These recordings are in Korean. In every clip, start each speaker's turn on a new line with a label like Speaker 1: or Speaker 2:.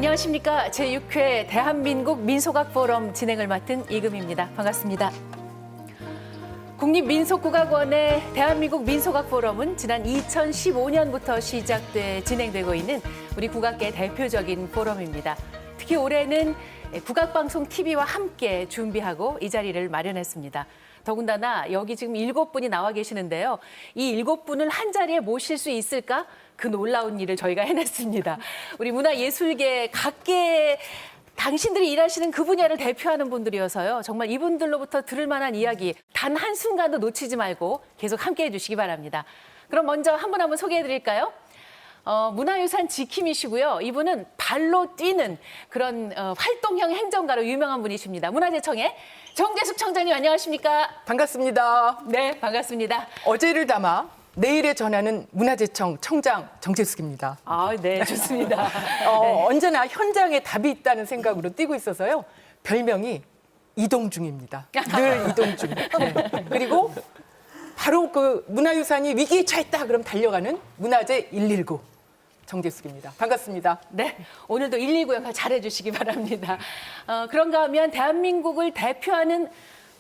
Speaker 1: 안녕하십니까. 제6회 대한민국 민속학 포럼 진행을 맡은 이금입니다. 반갑습니다. 국립민속국악원의 대한민국 민속학 포럼은 지난 2015년부터 시작돼 진행되고 있는 우리 국악계 대표적인 포럼입니다. 특히 올해는 국악방송 TV와 함께 준비하고 이 자리를 마련했습니다. 더군다나 여기 지금 7분이 나와 계시는데요. 이 7분을 한 자리에 모실 수 있을까? 그 놀라운 일을 저희가 해냈습니다. 우리 문화예술계 각계 당신들이 일하시는 그 분야를 대표하는 분들이어서요. 정말 이분들로부터 들을 만한 이야기 단 한순간도 놓치지 말고 계속 함께해 주시기 바랍니다. 그럼 먼저 한 분 한 분 소개해 드릴까요? 문화유산 지킴이시고요. 이분은 발로 뛰는 그런 활동형 행정가로 유명한 분이십니다. 문화재청의 정재숙 청장님 안녕하십니까?
Speaker 2: 반갑습니다.
Speaker 1: 네, 반갑습니다.
Speaker 2: 어제를 담아 내일에 전하는 문화재청 청장 정재숙입니다.
Speaker 1: 아, 네, 좋습니다.
Speaker 2: 언제나 현장에 답이 있다는 생각으로 뛰고 있어서요. 별명이 이동 중입니다. 늘 이동 중. 네. 그리고 바로 그 문화유산이 위기에 처했다 그럼 달려가는 문화재 119 정재숙입니다. 반갑습니다.
Speaker 1: 네, 오늘도 119 역할 잘해주시기 바랍니다. 그런가 하면 대한민국을 대표하는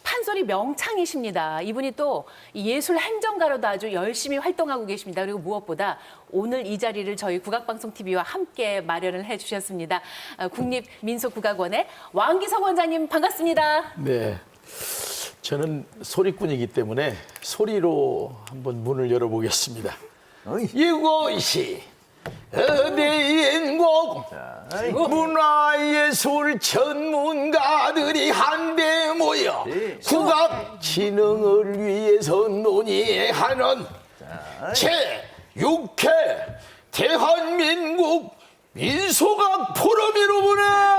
Speaker 1: 판소리 명창이십니다. 이분이 또 예술 행정가로도 아주 열심히 활동하고 계십니다. 그리고 무엇보다 오늘 이 자리를 저희 국악방송TV와 함께 마련을 해주셨습니다. 국립민속국악원의 왕기석 원장님 반갑습니다.
Speaker 3: 네, 저는 소리꾼이기 때문에 소리로 한번 문을 열어보겠습니다. 이곳이 어디인고 문화예술 전문가들이 한데 모여 국악 진흥을 위해서 논의하는 제6회 대한민국 민속학 포럼이로구나.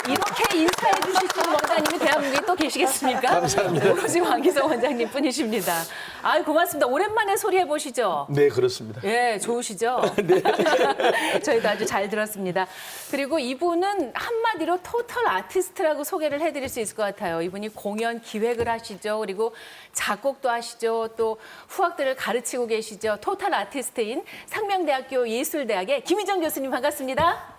Speaker 1: 이렇게 인사해 주실 수 있는 원장님이 대한민국에 또 계시겠습니까?
Speaker 3: 감사합니다.
Speaker 1: 오로지 왕기석 원장님 뿐이십니다. 아유, 고맙습니다. 오랜만에 소리해 보시죠.
Speaker 3: 네, 그렇습니다.
Speaker 1: 예, 좋으시죠? 네. 저희도 아주 잘 들었습니다. 그리고 이분은 한마디로 토탈 아티스트라고 소개를 해드릴 수 있을 것 같아요. 이분이 공연 기획을 하시죠. 그리고 작곡도 하시죠. 또 후학들을 가르치고 계시죠. 토탈 아티스트인 상명대학교 예술대학의 김희정 교수님 반갑습니다.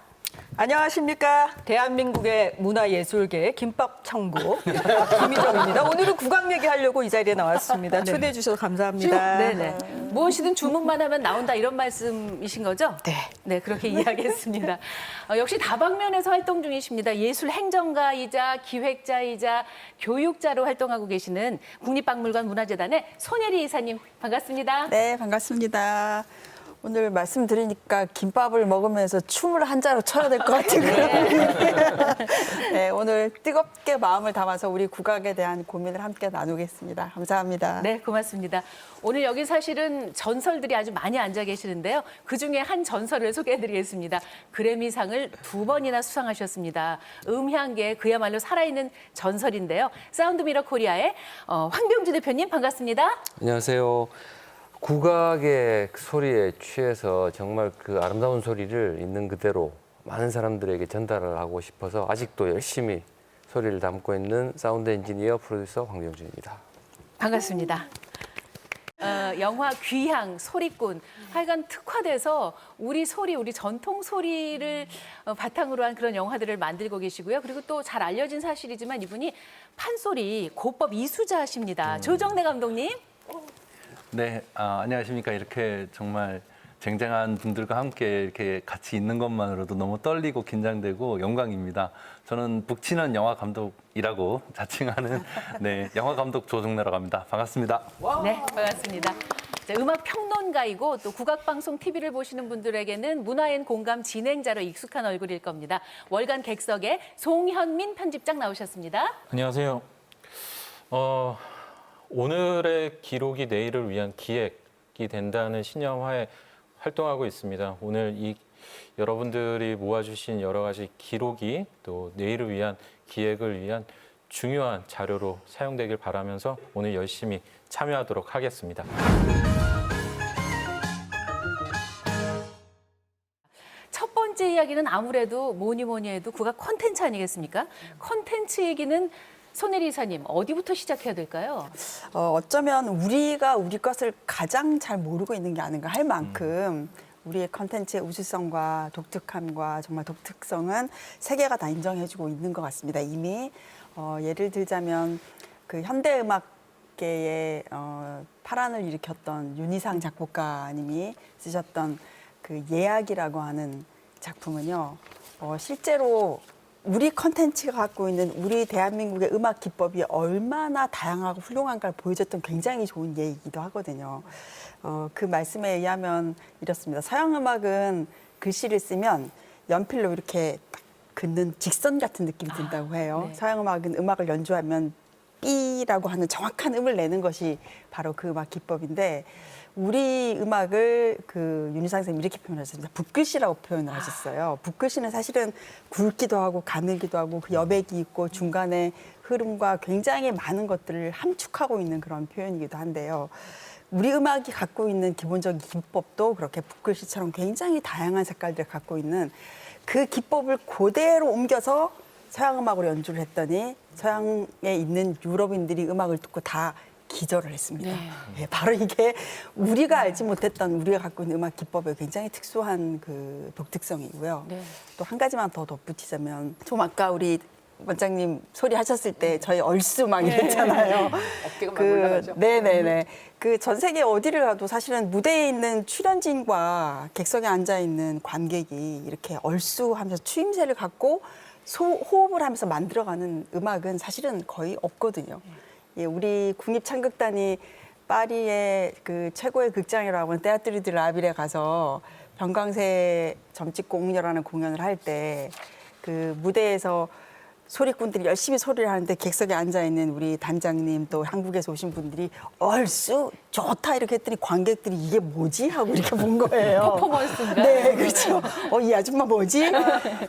Speaker 4: 안녕하십니까. 대한민국의 문화예술계 김밥천국 김희정입니다. 오늘은 국악 얘기하려고 이 자리에 나왔습니다. 초대해 주셔서 감사합니다.
Speaker 1: 네네. 무엇이든 주문만 하면 나온다 이런 말씀이신 거죠?
Speaker 4: 네.
Speaker 1: 네, 그렇게 이야기했습니다. 역시 다방면에서 활동 중이십니다. 예술 행정가이자 기획자이자 교육자로 활동하고 계시는 국립박물관 문화재단의 손예리 이사님 반갑습니다.
Speaker 5: 네, 반갑습니다. 오늘 말씀 드리니까 김밥을 먹으면서 춤을 한 자로 춰야 될 것 같은 그런 네, 오늘 뜨겁게 마음을 담아서 우리 국악에 대한 고민을 함께 나누겠습니다. 감사합니다.
Speaker 1: 네, 고맙습니다. 오늘 여기 사실은 전설들이 아주 많이 앉아 계시는데요. 그중에 한 전설을 소개해드리겠습니다. 그래미상을 2번이나 수상하셨습니다. 음향계의 그야말로 살아있는 전설인데요. 사운드 미러 코리아의 황병주 대표님 반갑습니다.
Speaker 6: 안녕하세요. 국악의 소리에 취해서 정말 그 아름다운 소리를 있는 그대로 많은 사람들에게 전달을 하고 싶어서 아직도 열심히 소리를 담고 있는 사운드 엔지니어 프로듀서 황병준입니다.
Speaker 1: 반갑습니다. 영화 귀향, 소리꾼 하여간 특화돼서 우리 소리, 우리 전통 소리를 바탕으로 한 그런 영화들을 만들고 계시고요. 그리고 또 잘 알려진 사실이지만 이분이 판소리 고법 이수자십니다. 조정래 감독님.
Speaker 7: 네, 안녕하십니까. 이렇게 정말 쟁쟁한 분들과 함께 이렇게 같이 있는 것만으로도 너무 떨리고 긴장되고 영광입니다. 저는 북치는 영화 감독이라고 자칭하는 네, 영화 감독 조정래라고 합니다. 반갑습니다.
Speaker 1: 네, 반갑습니다. 자, 음악 평론가이고 또 국악방송 TV를 보시는 분들에게는 문화엔 공감 진행자로 익숙한 얼굴일 겁니다. 월간 객석의 송현민 편집장 나오셨습니다.
Speaker 8: 안녕하세요. 오늘의 기록이 내일을 위한 기획이 된다는 신념하에 활동하고 있습니다. 오늘 이 여러분들이 모아주신 여러 가지 기록이 또 내일을 위한 기획을 위한 중요한 자료로 사용되길 바라면서 오늘 열심히 참여하도록 하겠습니다.
Speaker 1: 첫 번째 이야기는 아무래도 뭐니 해도 국악 콘텐츠 아니겠습니까? 콘텐츠 얘기는 손혜리 이사님, 어디부터 시작해야 될까요?
Speaker 5: 어쩌면 우리가 우리 것을 가장 잘 모르고 있는 게 아닌가 할 만큼 우리의 컨텐츠의 우수성과 독특함과 정말 독특성은 세계가 다 인정해주고 있는 것 같습니다. 이미 예를 들자면 그 현대음악계의 파란을 일으켰던 윤희상 작곡가님이 쓰셨던 그 예약이라고 하는 작품은요. 실제로 우리 컨텐츠가 갖고 있는 우리 대한민국의 음악 기법이 얼마나 다양하고 훌륭한가를 보여줬던 굉장히 좋은 예이기도 하거든요. 그 말씀에 의하면 이렇습니다. 서양 음악은 글씨를 쓰면 연필로 이렇게 딱 긋는 직선 같은 느낌이 든다고 해요.
Speaker 1: 네.
Speaker 5: 서양 음악은 음악을 연주하면 삐라고 하는 정확한 음을 내는 것이 바로 그 음악 기법인데 우리 음악을 그 윤희상 선생님이 이렇게 표현하셨습니다. 붓글씨라고 표현을 하셨어요. 붓글씨는 사실은 굵기도 하고 가늘기도 하고 그 여백이 있고 중간에 흐름과 굉장히 많은 것들을 함축하고 있는 그런 표현이기도 한데요. 우리 음악이 갖고 있는 기본적인 기법도 그렇게 붓글씨처럼 굉장히 다양한 색깔들을 갖고 있는 그 기법을 그대로 옮겨서 서양 음악으로 연주를 했더니 서양에 있는 유럽인들이 음악을 듣고 다 기절을 했습니다. 네, 바로 이게 우리가 알지 못했던 우리가 갖고 있는 음악 기법의 굉장히 특수한 그 독특성이고요.
Speaker 1: 네.
Speaker 5: 또 한 가지만 더 덧붙이자면 좀 아까 우리 원장님 소리 하셨을 때 저희 얼쑤 막 이랬잖아요.
Speaker 2: 어깨가 막 올라가죠.
Speaker 5: 네네네. 그 전 세계 어디를 가도 사실은 무대에 있는 출연진과 객석에 앉아 있는 관객이 이렇게 얼쑤하면서 추임새를 갖고 호흡을 하면서 만들어가는 음악은 사실은 거의 없거든요. 예, 우리 국립창극단이 파리의 그 최고의 극장이라고 하는 테아트르 드 라빌에 가서 병강세 점찍고 옥녀라는 공연을 할 때 그 무대에서 소리꾼들이 열심히 소리를 하는데 객석에 앉아있는 우리 단장님 또 한국에서 오신 분들이 얼쑤 좋다 이렇게 했더니 관객들이 이게 뭐지? 하고 이렇게 본 거예요.
Speaker 1: 퍼포먼스인가?
Speaker 5: 네, 그렇죠. 이 아줌마 뭐지?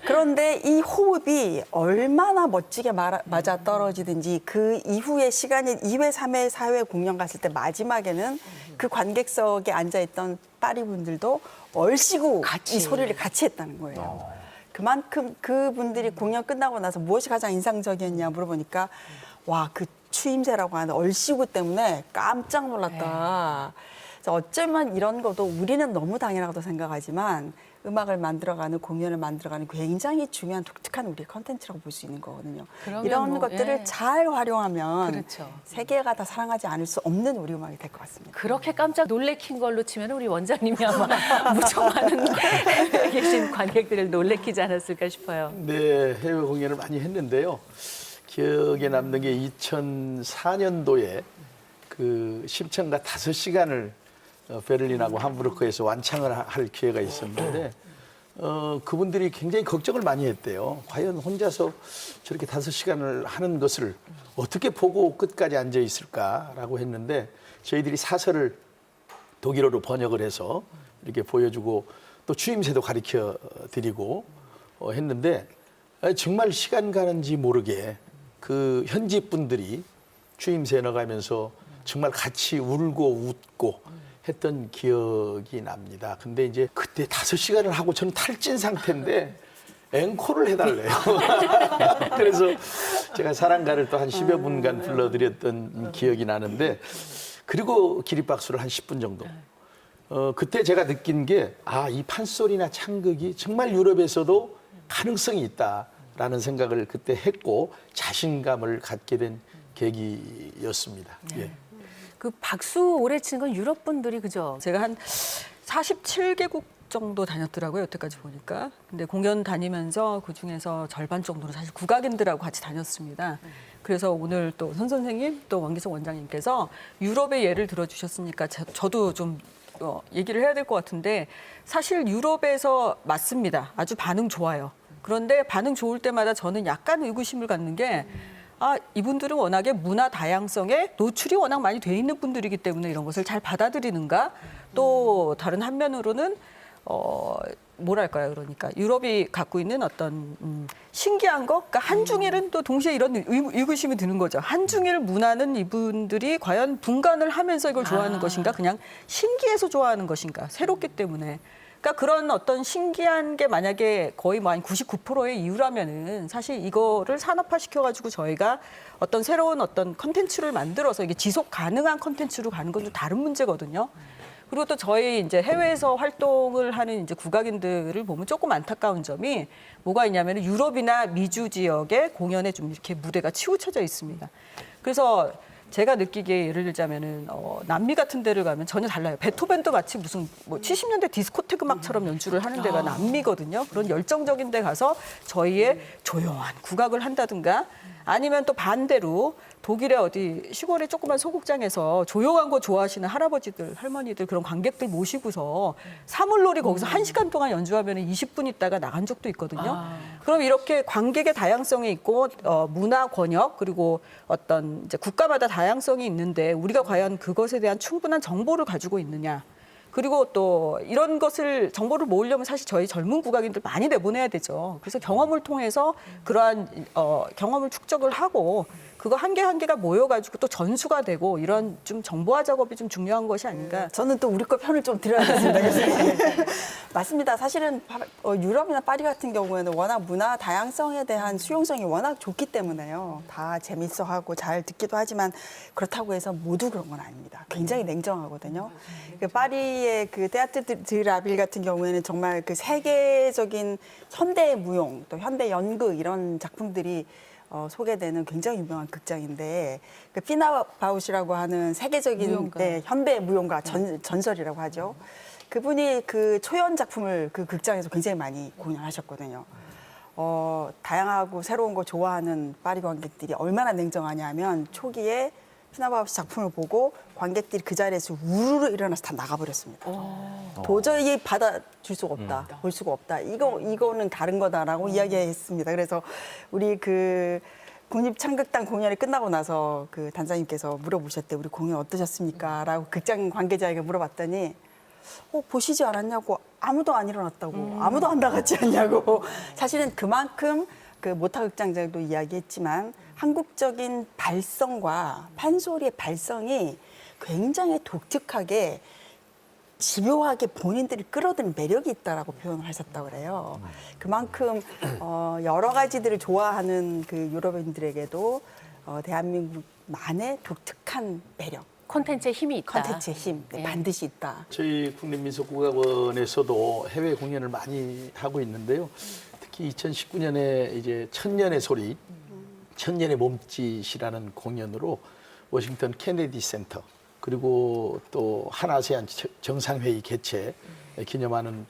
Speaker 5: 그런데 이 호흡이 얼마나 멋지게 맞아 떨어지든지 그 이후의 시간이 2회, 3회, 4회 공연 갔을 때 마지막에는 그 관객석에 앉아있던 파리 분들도 얼씨구 이 소리를 같이 했다는 거예요. 그만큼 그분들이 공연 끝나고 나서 무엇이 가장 인상적이었냐 물어보니까 와, 그 추임새라고 하는 얼씨구 때문에 깜짝 놀랐다. 그래서 어쩌면 이런 것도 우리는 너무 당연하다고 생각하지만 음악을 만들어가는 공연을 만들어가는 굉장히 중요한 독특한 우리 컨텐츠라고 볼 수 있는 거거든요.
Speaker 1: 그러면
Speaker 5: 이런
Speaker 1: 뭐,
Speaker 5: 것들을
Speaker 1: 예.
Speaker 5: 잘 활용하면
Speaker 1: 그렇죠.
Speaker 5: 세계가 다 사랑하지 않을 수 없는 우리 음악이 될 것 같습니다.
Speaker 1: 그렇게 깜짝 놀래킨 걸로 치면 우리 원장님이 아마 무척 많은 해외에 계신 관객들을 놀래키지 않았을까 싶어요.
Speaker 3: 네, 해외 공연을 많이 했는데요. 기억에 남는 게 2004년도에 그 심청가 5시간을 베를린하고 함부르크에서 완창을 할 기회가 있었는데 그분들이 굉장히 걱정을 많이 했대요. 과연 혼자서 저렇게 5시간을 하는 것을 어떻게 보고 끝까지 앉아 있을까라고 했는데 저희들이 사설을 독일어로 번역을 해서 이렇게 보여주고 또 추임새도 가르쳐 드리고 했는데 정말 시간 가는지 모르게 그 현지 분들이 추임새 넣어가면서 정말 같이 울고 웃고 했던 기억이 납니다. 근데 이제 그때 5시간을 하고 저는 탈진 상태인데 앵콜을 해달래요. 그래서 제가 사랑가를 또 한 10여 분간 불러드렸던 기억이 나는데 그리고 기립박수를 한 10분 정도. 그때 제가 느낀 게 이 판소리나 창극이 정말 유럽에서도 가능성이 있다라는 생각을 그때 했고 자신감을 갖게 된 계기였습니다. 예.
Speaker 1: 그 박수 오래 치는 건 유럽 분들이 그죠?
Speaker 4: 제가 한 47개국 정도 다녔더라고요, 여태까지 보니까. 근데 공연 다니면서 그 중에서 절반 정도는 사실 국악인들하고 같이 다녔습니다. 그래서 오늘 또 손 선생님, 또 왕기석 원장님께서 유럽의 예를 들어주셨으니까 저도 좀 얘기를 해야 될 것 같은데 사실 유럽에서 맞습니다. 아주 반응 좋아요. 그런데 반응 좋을 때마다 저는 약간 의구심을 갖는 게 이분들은 워낙에 문화 다양성에 노출이 워낙 많이 돼 있는 분들이기 때문에 이런 것을 잘 받아들이는가? 또 다른 한면으로는 뭐랄까요? 그러니까 유럽이 갖고 있는 어떤 신기한 거? 그러니까 한중일은 또 동시에 이런 의구심이 드는 거죠. 한중일 문화는 이분들이 과연 분간을 하면서 이걸 좋아하는 것인가? 그냥 신기해서 좋아하는 것인가? 새롭기 때문에. 그러니까 그런 어떤 신기한 게 만약에 거의 뭐 한 99%의 이유라면은 사실 이거를 산업화 시켜가지고 저희가 어떤 새로운 어떤 컨텐츠를 만들어서 이게 지속 가능한 컨텐츠로 가는 건 좀 다른 문제거든요. 그리고 또 저희 이제 해외에서 활동을 하는 이제 국악인들을 보면 조금 안타까운 점이 뭐가 있냐면 유럽이나 미주 지역의 공연에 좀 이렇게 무대가 치우쳐져 있습니다. 그래서 제가 느끼기에 예를 들자면은 남미 같은 데를 가면 전혀 달라요. 베토벤도 마치 무슨 뭐 70년대 디스코텍 음악처럼 연주를 하는 데가 남미거든요. 그런 열정적인 데 가서 저희의 조용한 국악을 한다든가 아니면 또 반대로 독일의 어디 시골의 조그만 소극장에서 조용한 거 좋아하시는 할아버지들, 할머니들 그런 관객들 모시고서 사물놀이 거기서 1시간 동안 연주하면 20분 있다가 나간 적도 있거든요. 그럼 이렇게 관객의 다양성이 있고 문화 권역 그리고 어떤 이제 국가마다 다양성이 있는데 우리가 과연 그것에 대한 충분한 정보를 가지고 있느냐. 그리고 또 이런 것을 정보를 모으려면 사실 저희 젊은 국악인들 많이 내보내야 되죠. 그래서 경험을 통해서 그러한 경험을 축적을 하고 그거 한 개 한 개가 모여가지고 또 전수가 되고 이런 좀 정보화 작업이 좀 중요한 것이 아닌가.
Speaker 5: 저는 또 우리 거 편을 좀 들어야겠습니다. 교수님. 맞습니다. 사실은 유럽이나 파리 같은 경우에는 워낙 문화 다양성에 대한 수용성이 워낙 좋기 때문에요. 다 재밌어하고 잘 듣기도 하지만 그렇다고 해서 모두 그런 건 아닙니다. 굉장히 냉정하거든요. 그 파리의 그 테아트 드 라빌 같은 경우에는 정말 그 세계적인 현대 무용 또 현대 연극 이런 작품들이 소개되는 굉장히 유명한 극장인데 그 피나 바우시라고 하는 세계적인
Speaker 1: 무용가.
Speaker 5: 현대 무용가 전설이라고 하죠. 그분이 그 초연 작품을 그 극장에서 굉장히 많이 공연하셨거든요. 다양하고 새로운 거 좋아하는 파리 관객들이 얼마나 냉정하냐면 초기에 피나 바우시 작품을 보고 관객들이 그 자리에서 우르르 일어나서 다 나가버렸습니다. 도저히 받아줄 수가 없다, 볼 수가 없다. 이거는 다른 거다라고 이야기했습니다. 그래서 우리 그 국립창극단 공연이 끝나고 나서 그 단장님께서 물어보셨대. 우리 공연 어떠셨습니까? 라고 극장 관계자에게 물어봤더니 보시지 않았냐고 아무도 안 일어났다고 아무도 안 나갔지 않냐고. 사실은 그만큼 그 모타극장장도 이야기했지만 한국적인 발성과 판소리의 발성이 굉장히 독특하게 집요하게 본인들이 끌어들인 매력이 있다라고 표현을 하셨다고 그래요. 그만큼 여러 가지들을 좋아하는 그 유럽인들에게도 대한민국만의 독특한 매력,
Speaker 1: 콘텐츠의 힘이 있다.
Speaker 5: 컨텐츠의 힘
Speaker 1: 네.
Speaker 5: 반드시 있다.
Speaker 3: 저희 국립민속국악원에서도 해외 공연을 많이 하고 있는데요. 특히 2019년에 이제 천년의 소리, 천년의 몸짓이라는 공연으로 워싱턴 케네디 센터 그리고 또 한아세안 정상회의 개최 기념하는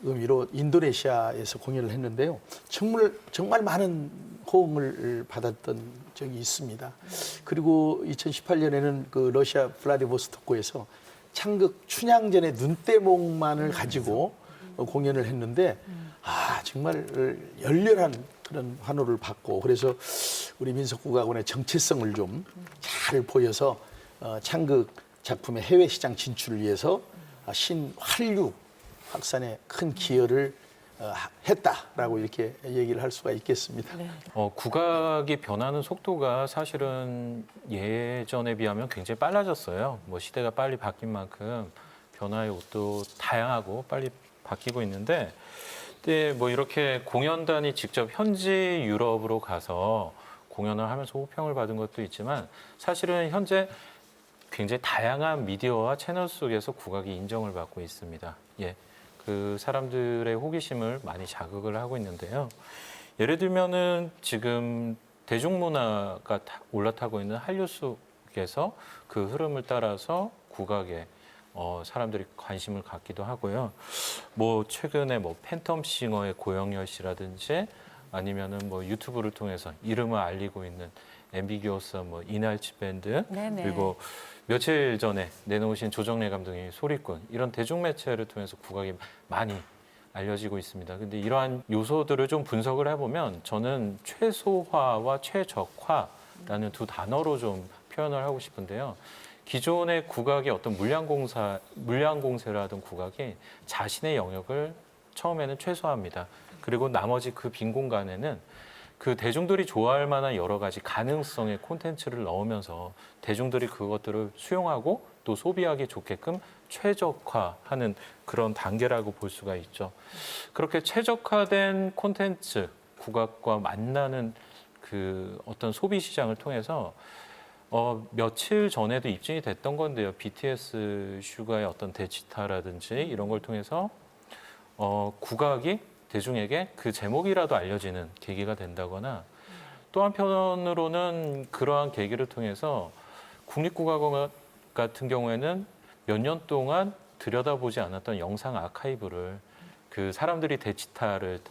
Speaker 3: 의미로 인도네시아에서 공연을 했는데요. 정말 많은 호응을 받았던 적이 있습니다. 그리고 2018년에는 그 러시아 블라디보스토크에서 창극 춘향전의 눈대목만을 가지고 공연을 했는데 정말 열렬한 그런 환호를 받고 그래서 우리 민속국악원의 정체성을 좀 잘 보여서 창극 작품의 해외 시장 진출을 위해서 신환류 확산에 큰 기여를 했다라고 이렇게 얘기를 할 수가 있겠습니다.
Speaker 1: 네.
Speaker 8: 국악이 변하는 속도가 사실은 예전에 비하면 굉장히 빨라졌어요. 뭐 시대가 빨리 바뀐 만큼 변화의 옷도 다양하고 빨리 바뀌고 있는데, 근데 뭐 이렇게 공연단이 직접 현지 유럽으로 가서 공연을 하면서 호평을 받은 것도 있지만 사실은 현재 굉장히 다양한 미디어와 채널 속에서 국악이 인정을 받고 있습니다. 그 사람들의 호기심을 많이 자극을 하고 있는데요. 예를 들면은 지금 대중문화가 올라타고 있는 한류 속에서 그 흐름을 따라서 국악에 사람들이 관심을 갖기도 하고요. 뭐 최근에 뭐 팬텀싱어의 고영열 씨라든지 아니면은 뭐 유튜브를 통해서 이름을 알리고 있는 앰비기어스 뭐 이날치 밴드
Speaker 1: 네네.
Speaker 8: 그리고 며칠 전에 내놓으신 조정래 감독의 소리꾼 이런 대중매체를 통해서 국악이 많이 알려지고 있습니다. 근데 이러한 요소들을 좀 분석을 해보면 저는 최소화와 최적화라는 두 단어로 좀 표현을 하고 싶은데요. 기존의 국악의 어떤 물량공세를 하던 국악이 자신의 영역을 처음에는 최소화합니다. 그리고 나머지 그 빈 공간에는 그 대중들이 좋아할 만한 여러 가지 가능성의 콘텐츠를 넣으면서 대중들이 그것들을 수용하고 또 소비하기 좋게끔 최적화하는 그런 단계라고 볼 수가 있죠. 그렇게 최적화된 콘텐츠, 국악과 만나는 그 어떤 소비 시장을 통해서 며칠 전에도 입증이 됐던 건데요. BTS 슈가의 어떤 대치타라든지 이런 걸 통해서 국악이 대중에게 그 제목이라도 알려지는 계기가 된다거나 또 한편으로는 그러한 계기를 통해서 국립국악원 같은 경우에는 몇 년 동안 들여다보지 않았던 영상 아카이브를 그 사람들이 대치타를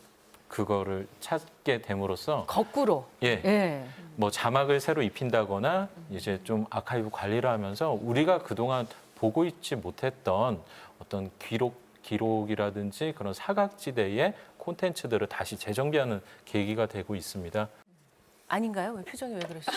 Speaker 8: 그거를 찾게 됨으로써
Speaker 1: 거꾸로.
Speaker 8: 예,
Speaker 1: 예.
Speaker 8: 뭐 자막을 새로 입힌다거나 이제 좀 아카이브 관리를 하면서 우리가 그동안 보고 있지 못했던 어떤 기록이라든지 그런 사각지대의 콘텐츠들을 다시 재정비하는 계기가 되고 있습니다.
Speaker 1: 아닌가요? 왜 표정이 왜 그러시죠?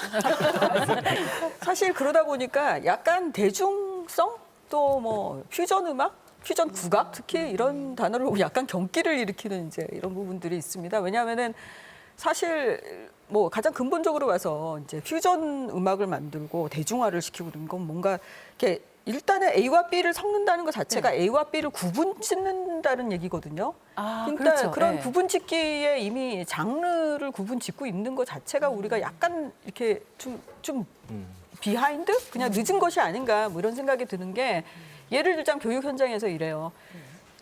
Speaker 4: 사실 그러다 보니까 약간 대중성 또 뭐 퓨전 음악, 퓨전 국악 특히 이런 단어를 약간 경기를 일으키는 이제 이런 부분들이 있습니다. 왜냐하면은 사실 뭐 가장 근본적으로 봐서 이제 퓨전 음악을 만들고 대중화를 시키고 그런 건 뭔가 이렇게 일단은 A와 B를 섞는다는 것 자체가 A와 B를 구분 짓는다는 얘기거든요. 그러니까
Speaker 1: 그렇죠.
Speaker 4: 그런
Speaker 1: 예.
Speaker 4: 구분 짓기에 이미 장르를 구분 짓고 있는 것 자체가 우리가 약간 이렇게 좀 비하인드? 그냥 늦은 것이 아닌가 뭐 이런 생각이 드는 게 예를 들자면 교육 현장에서 이래요.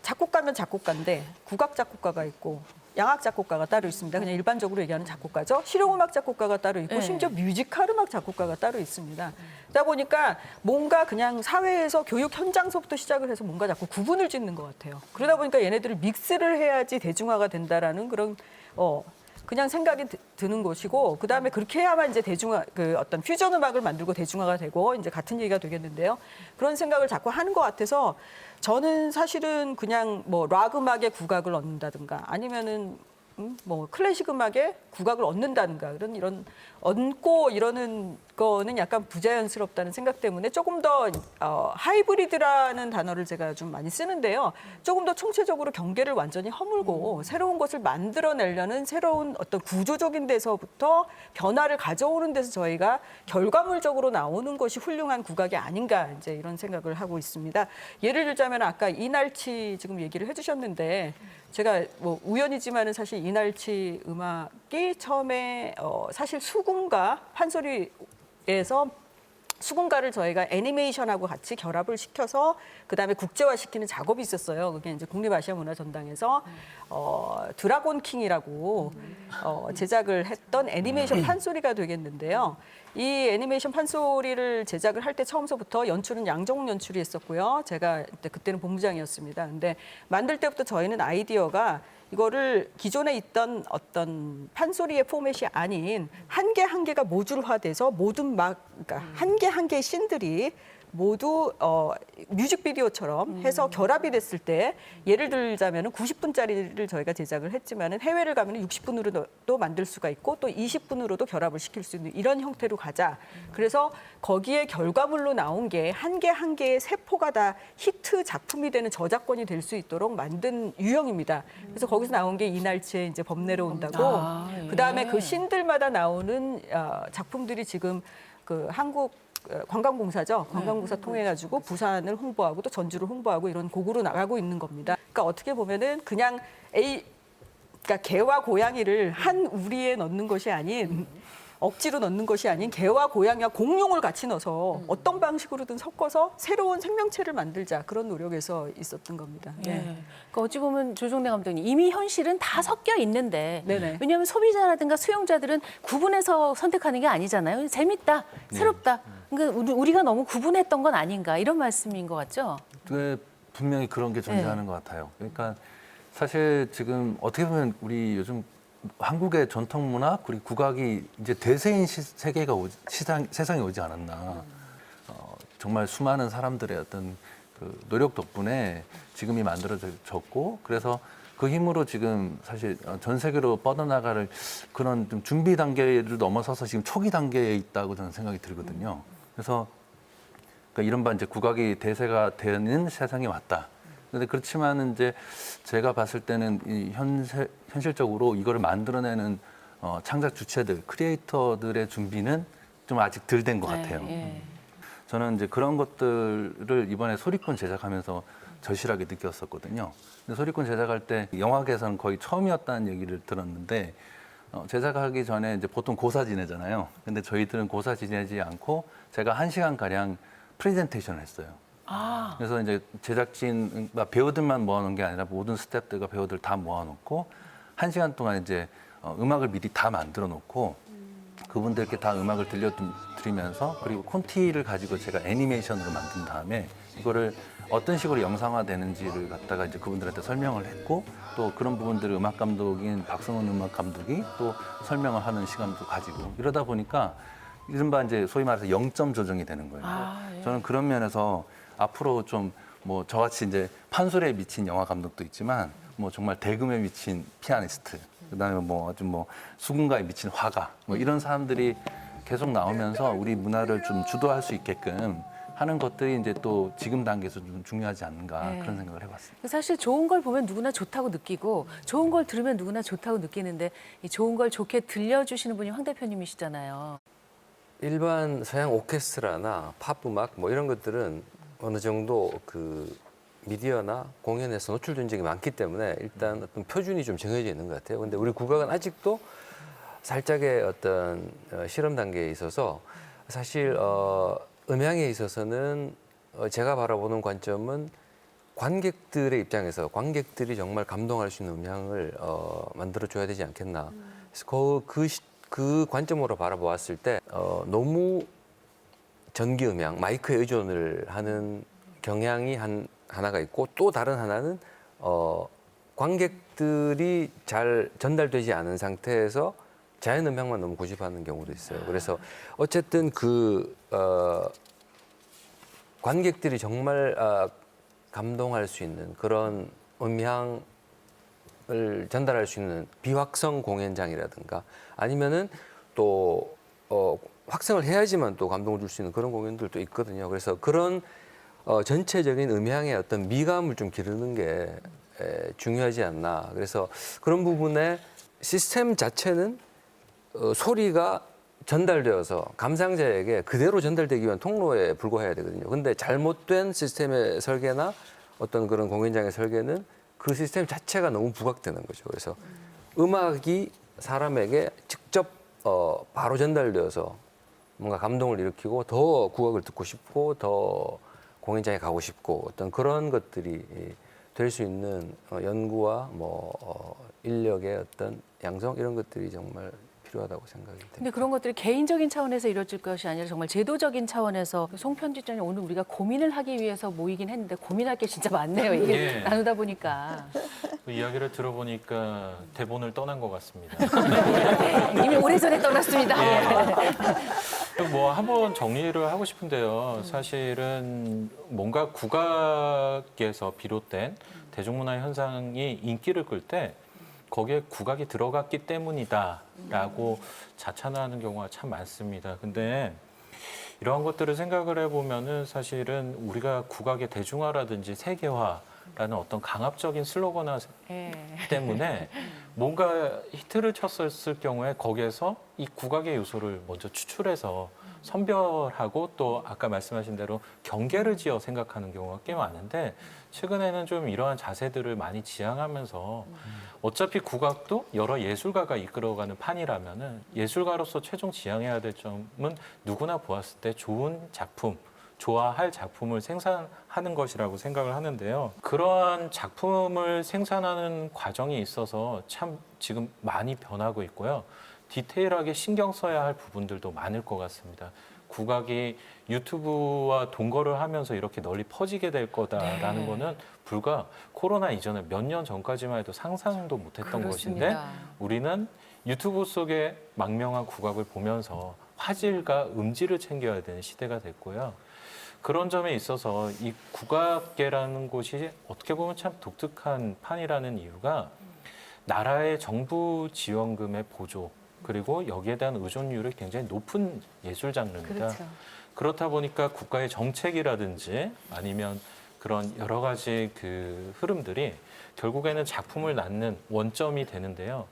Speaker 4: 작곡가면 작곡가인데 국악 작곡가가 있고 양악 작곡가가 따로 있습니다. 그냥 일반적으로 얘기하는 작곡가죠. 실용음악 작곡가가 따로 있고
Speaker 1: 네.
Speaker 4: 심지어 뮤지컬 음악 작곡가가 따로 있습니다. 그러다 보니까 뭔가 그냥 사회에서 교육 현장서부터 시작을 해서 뭔가 자꾸 구분을 짓는 것 같아요. 그러다 보니까 얘네들을 믹스를 해야지 대중화가 된다라는 그런 그냥 생각이 드는 것이고 그다음에 그렇게 해야만 이제 대중화 그 어떤 퓨전 음악을 만들고 대중화가 되고 이제 같은 얘기가 되겠는데요. 그런 생각을 자꾸 하는 것 같아서 저는 사실은 그냥 뭐 락 음악에 국악을 얻는다든가 아니면은 뭐 클래식 음악에 국악을 얻는다든가 이런 얹고 이러는 거는 약간 부자연스럽다는 생각 때문에 조금 더 하이브리드라는 단어를 제가 좀 많이 쓰는데요. 조금 더 총체적으로 경계를 완전히 허물고 새로운 것을 만들어내려는 새로운 어떤 구조적인 데서부터 변화를 가져오는 데서 저희가 결과물적으로 나오는 것이 훌륭한 국악이 아닌가 이제 이런 생각을 하고 있습니다. 예를 들자면 아까 이날치 지금 얘기를 해주셨는데 제가 뭐 우연이지만은 사실 이날치 음악이 처음에 사실 수군가 판소리에서 수군가를 저희가 애니메이션하고 같이 결합을 시켜서 그다음에 국제화시키는 작업이 있었어요. 그게 이제 국립아시아문화전당에서 드라곤 킹이라고 제작을 했던 애니메이션 판소리가 되겠는데요. 이 애니메이션 판소리를 제작을 할 때 처음서부터 연출은 양정욱 연출이 했었고요. 제가 그때는 본부장이었습니다. 근데 만들 때부터 저희는 아이디어가 이거를 기존에 있던 어떤 판소리의 포맷이 아닌 한 개 한 개가 모듈화돼서 모든 그러니까 한 개 한 개의 씬들이 모두 뮤직비디오처럼 해서 결합이 됐을 때 예를 들자면은 90분짜리를 저희가 제작을 했지만은 해외를 가면은 60분으로도 만들 수가 있고 또 20분으로도 결합을 시킬 수 있는 이런 형태로 가자. 그래서 거기에 결과물로 나온 게 한 개 한 개의 세포가 다 히트 작품이 되는 저작권이 될 수 있도록 만든 유형입니다. 그래서 거기서 나온 게 이날치에 이제 범내로 온다고. 그다음에 그 씬들마다 나오는 작품들이 지금 그 한국 관광공사죠. 관광공사 통해 가지고 부산을 홍보하고 또 전주를 홍보하고 이런 곡으로 나가고 있는 겁니다. 그러니까 어떻게 보면은 그냥 그러니까 개와 고양이를 한 우리에 넣는 것이 아닌 억지로 넣는 것이 아닌 개와 고양이와 공룡을 같이 넣어서 어떤 방식으로든 섞어서 새로운 생명체를 만들자 그런 노력에서 있었던 겁니다.
Speaker 1: 예. 그러니까 어찌 보면 조정래 감독님 이미 현실은 다 섞여 있는데
Speaker 4: 네네.
Speaker 1: 왜냐하면 소비자라든가 수용자들은 구분해서 선택하는 게 아니잖아요. 재밌다, 새롭다. 그러니까 우리가 너무 구분했던 건 아닌가 이런 말씀인 것 같죠?
Speaker 7: 네, 분명히 그런 게 존재하는 것 같아요. 그러니까 사실 지금 어떻게 보면 우리 요즘 한국의 전통 문화 그리고 국악이 이제 대세인 세계가 세상에 오지 않았나. 정말 수많은 사람들의 어떤 그 노력 덕분에 지금이 만들어졌고 그래서 그 힘으로 지금 사실 전 세계로 뻗어나갈 그런 좀 준비 단계를 넘어서서 지금 초기 단계에 있다고 저는 생각이 들거든요. 그래서 그러니까 이른바 이제 국악이 대세가 되는 세상이 왔다. 근데 그렇지만은 이제 제가 봤을 때는 이 현실적으로 이거를 만들어내는 창작 주체들, 크리에이터들의 준비는 좀 아직 덜 된 것 같아요.
Speaker 1: 예.
Speaker 7: 저는 이제 그런 것들을 이번에 소리꾼 제작하면서 절실하게 느꼈었거든요. 근데 소리꾼 제작할 때 영화계에서는 거의 처음이었다는 얘기를 들었는데 제작하기 전에 이제 보통 고사 지내잖아요. 근데 저희들은 고사 지내지 않고 제가 1시간 가량 프레젠테이션을 했어요. 그래서 이제 제작진 배우들만 모아놓은 게 아니라 모든 스태프들과 배우들 다 모아놓고 1시간 동안 이제 음악을 미리 다 만들어 놓고 그분들께 다 음악을 들려드리면서 그리고 콘티를 가지고 제가 애니메이션으로 만든 다음에 이거를 어떤 식으로 영상화되는지를 갖다가 이제 그분들한테 설명을 했고 또 그런 부분들을 음악 감독인 박성훈 음악 감독이 또 설명을 하는 시간도 가지고 이러다 보니까 이른바 이제 소위 말해서 0점 조정이 되는 거예요. 저는 그런 면에서 앞으로 좀 뭐 저같이 이제 판소리에 미친 영화 감독도 있지만 뭐 정말 대금에 미친 피아니스트 그다음에 뭐 아주 뭐 수군가에 미친 화가 뭐 이런 사람들이 계속 나오면서 우리 문화를 좀 주도할 수 있게끔 하는 것들이 이제 또 지금 단계에서 좀 중요하지 않는가
Speaker 1: 네.
Speaker 7: 그런 생각을 해봤습니다.
Speaker 1: 사실 좋은 걸 보면 누구나 좋다고 느끼고 좋은 걸 들으면 누구나 좋다고 느끼는데 이 좋은 걸 좋게 들려주시는 분이 황 대표님이시잖아요.
Speaker 6: 일반 서양 오케스트라나 팝 음악 뭐 이런 것들은 어느 정도 그 미디어나 공연에서 노출된 적이 많기 때문에 일단 어떤 표준이 좀 정해져 있는 것 같아요. 근데 우리 국악은 아직도 살짝의 어떤 실험 단계에 있어서 사실 음향에 있어서는 제가 바라보는 관점은 관객들의 입장에서 관객들이 정말 감동할 수 있는 음향을 만들어줘야 되지 않겠나. 그래서 그 관점으로 바라보았을 때 너무 전기 음향, 마이크에 의존을 하는 경향이 하나가 있고 또 다른 하나는 관객들이 잘 전달되지 않은 상태에서 자연 음향만 너무 고집하는 경우도 있어요. 그래서 어쨌든 관객들이 정말 감동할 수 있는 그런 음향을 전달할 수 있는 비확성 공연장이라든가 아니면은 또 확성을 해야지만 또 감동을 줄 수 있는 그런 공연들도 있거든요. 그래서 그런 전체적인 음향의 어떤 미감을 좀 기르는 게 중요하지 않나. 그래서 그런 부분에 시스템 자체는 소리가 전달되어서 감상자에게 그대로 전달되기 위한 통로에 불과해야 되거든요. 근데 잘못된 시스템의 설계나 어떤 그런 공연장의 설계는 그 시스템 자체가 너무 부각되는 거죠. 그래서 음악이 사람에게 직접 바로 전달되어서 뭔가 감동을 일으키고 더 국악을 듣고 싶고 더 공연장에 가고 싶고 어떤 그런 것들이 될 수 있는 연구와 인력의 어떤 양성 이런 것들이 정말 필요하다고 생각이 됩니다.
Speaker 1: 근데 그런 것들이 개인적인 차원에서 이루어질 것이 아니라 정말 제도적인 차원에서 송 편집장님 오늘 우리가 고민을 하기 위해서 모이긴 했는데 고민할 게 진짜 많네요. 이게
Speaker 8: 예.
Speaker 1: 나누다 보니까.
Speaker 8: 그 이야기를 들어보니까 대본을 떠난 것 같습니다.
Speaker 1: 이미 오래전에 떠났습니다.
Speaker 8: 뭐 한번 정리를 하고 싶은데요. 사실은 뭔가 국악에서 비롯된 대중문화 현상이 인기를 끌 때 거기에 국악이 들어갔기 때문이다라고 자찬하는 경우가 참 많습니다. 근데 이러한 것들을 생각을 해보면은 사실은 우리가 국악의 대중화라든지 세계화라는 어떤 강압적인 슬로건 때문에 뭔가 히트를 쳤었을 경우에 거기에서 이 국악의 요소를 먼저 추출해서 선별하고 또 아까 말씀하신 대로 경계를 지어 생각하는 경우가 꽤 많은데 최근에는 좀 이러한 자세들을 많이 지향하면서 어차피 국악도 여러 예술가가 이끌어가는 판이라면은 예술가로서 최종 지향해야 될 점은 누구나 보았을 때 좋은 작품, 좋아할 작품을 생산하는 것이라고 생각을 하는데요. 그러한 작품을 생산하는 과정에 있어서 참 지금 많이 변하고 있고요. 디테일하게 신경 써야 할 부분들도 많을 것 같습니다. 국악이 유튜브와 동거를 하면서 이렇게 널리 퍼지게 될 거다라는 거는 불과 코로나 이전에 몇 년 전까지만 해도 상상도 못했던 것인데 우리는 유튜브 속에 망명한 국악을 보면서 화질과 음질을 챙겨야 되는 시대가 됐고요. 그런 점에 있어서 이 국악계라는 곳이 어떻게 보면 참 독특한 판이라는 이유가 나라의 정부 지원금의 보조 그리고 여기에 대한 의존율이 굉장히 높은 예술 장르입니다.
Speaker 1: 그렇죠.
Speaker 8: 그렇다 보니까 국가의 정책이라든지 아니면 그런 여러 가지 그 흐름들이 결국에는 작품을 낳는 원점이 되는데요.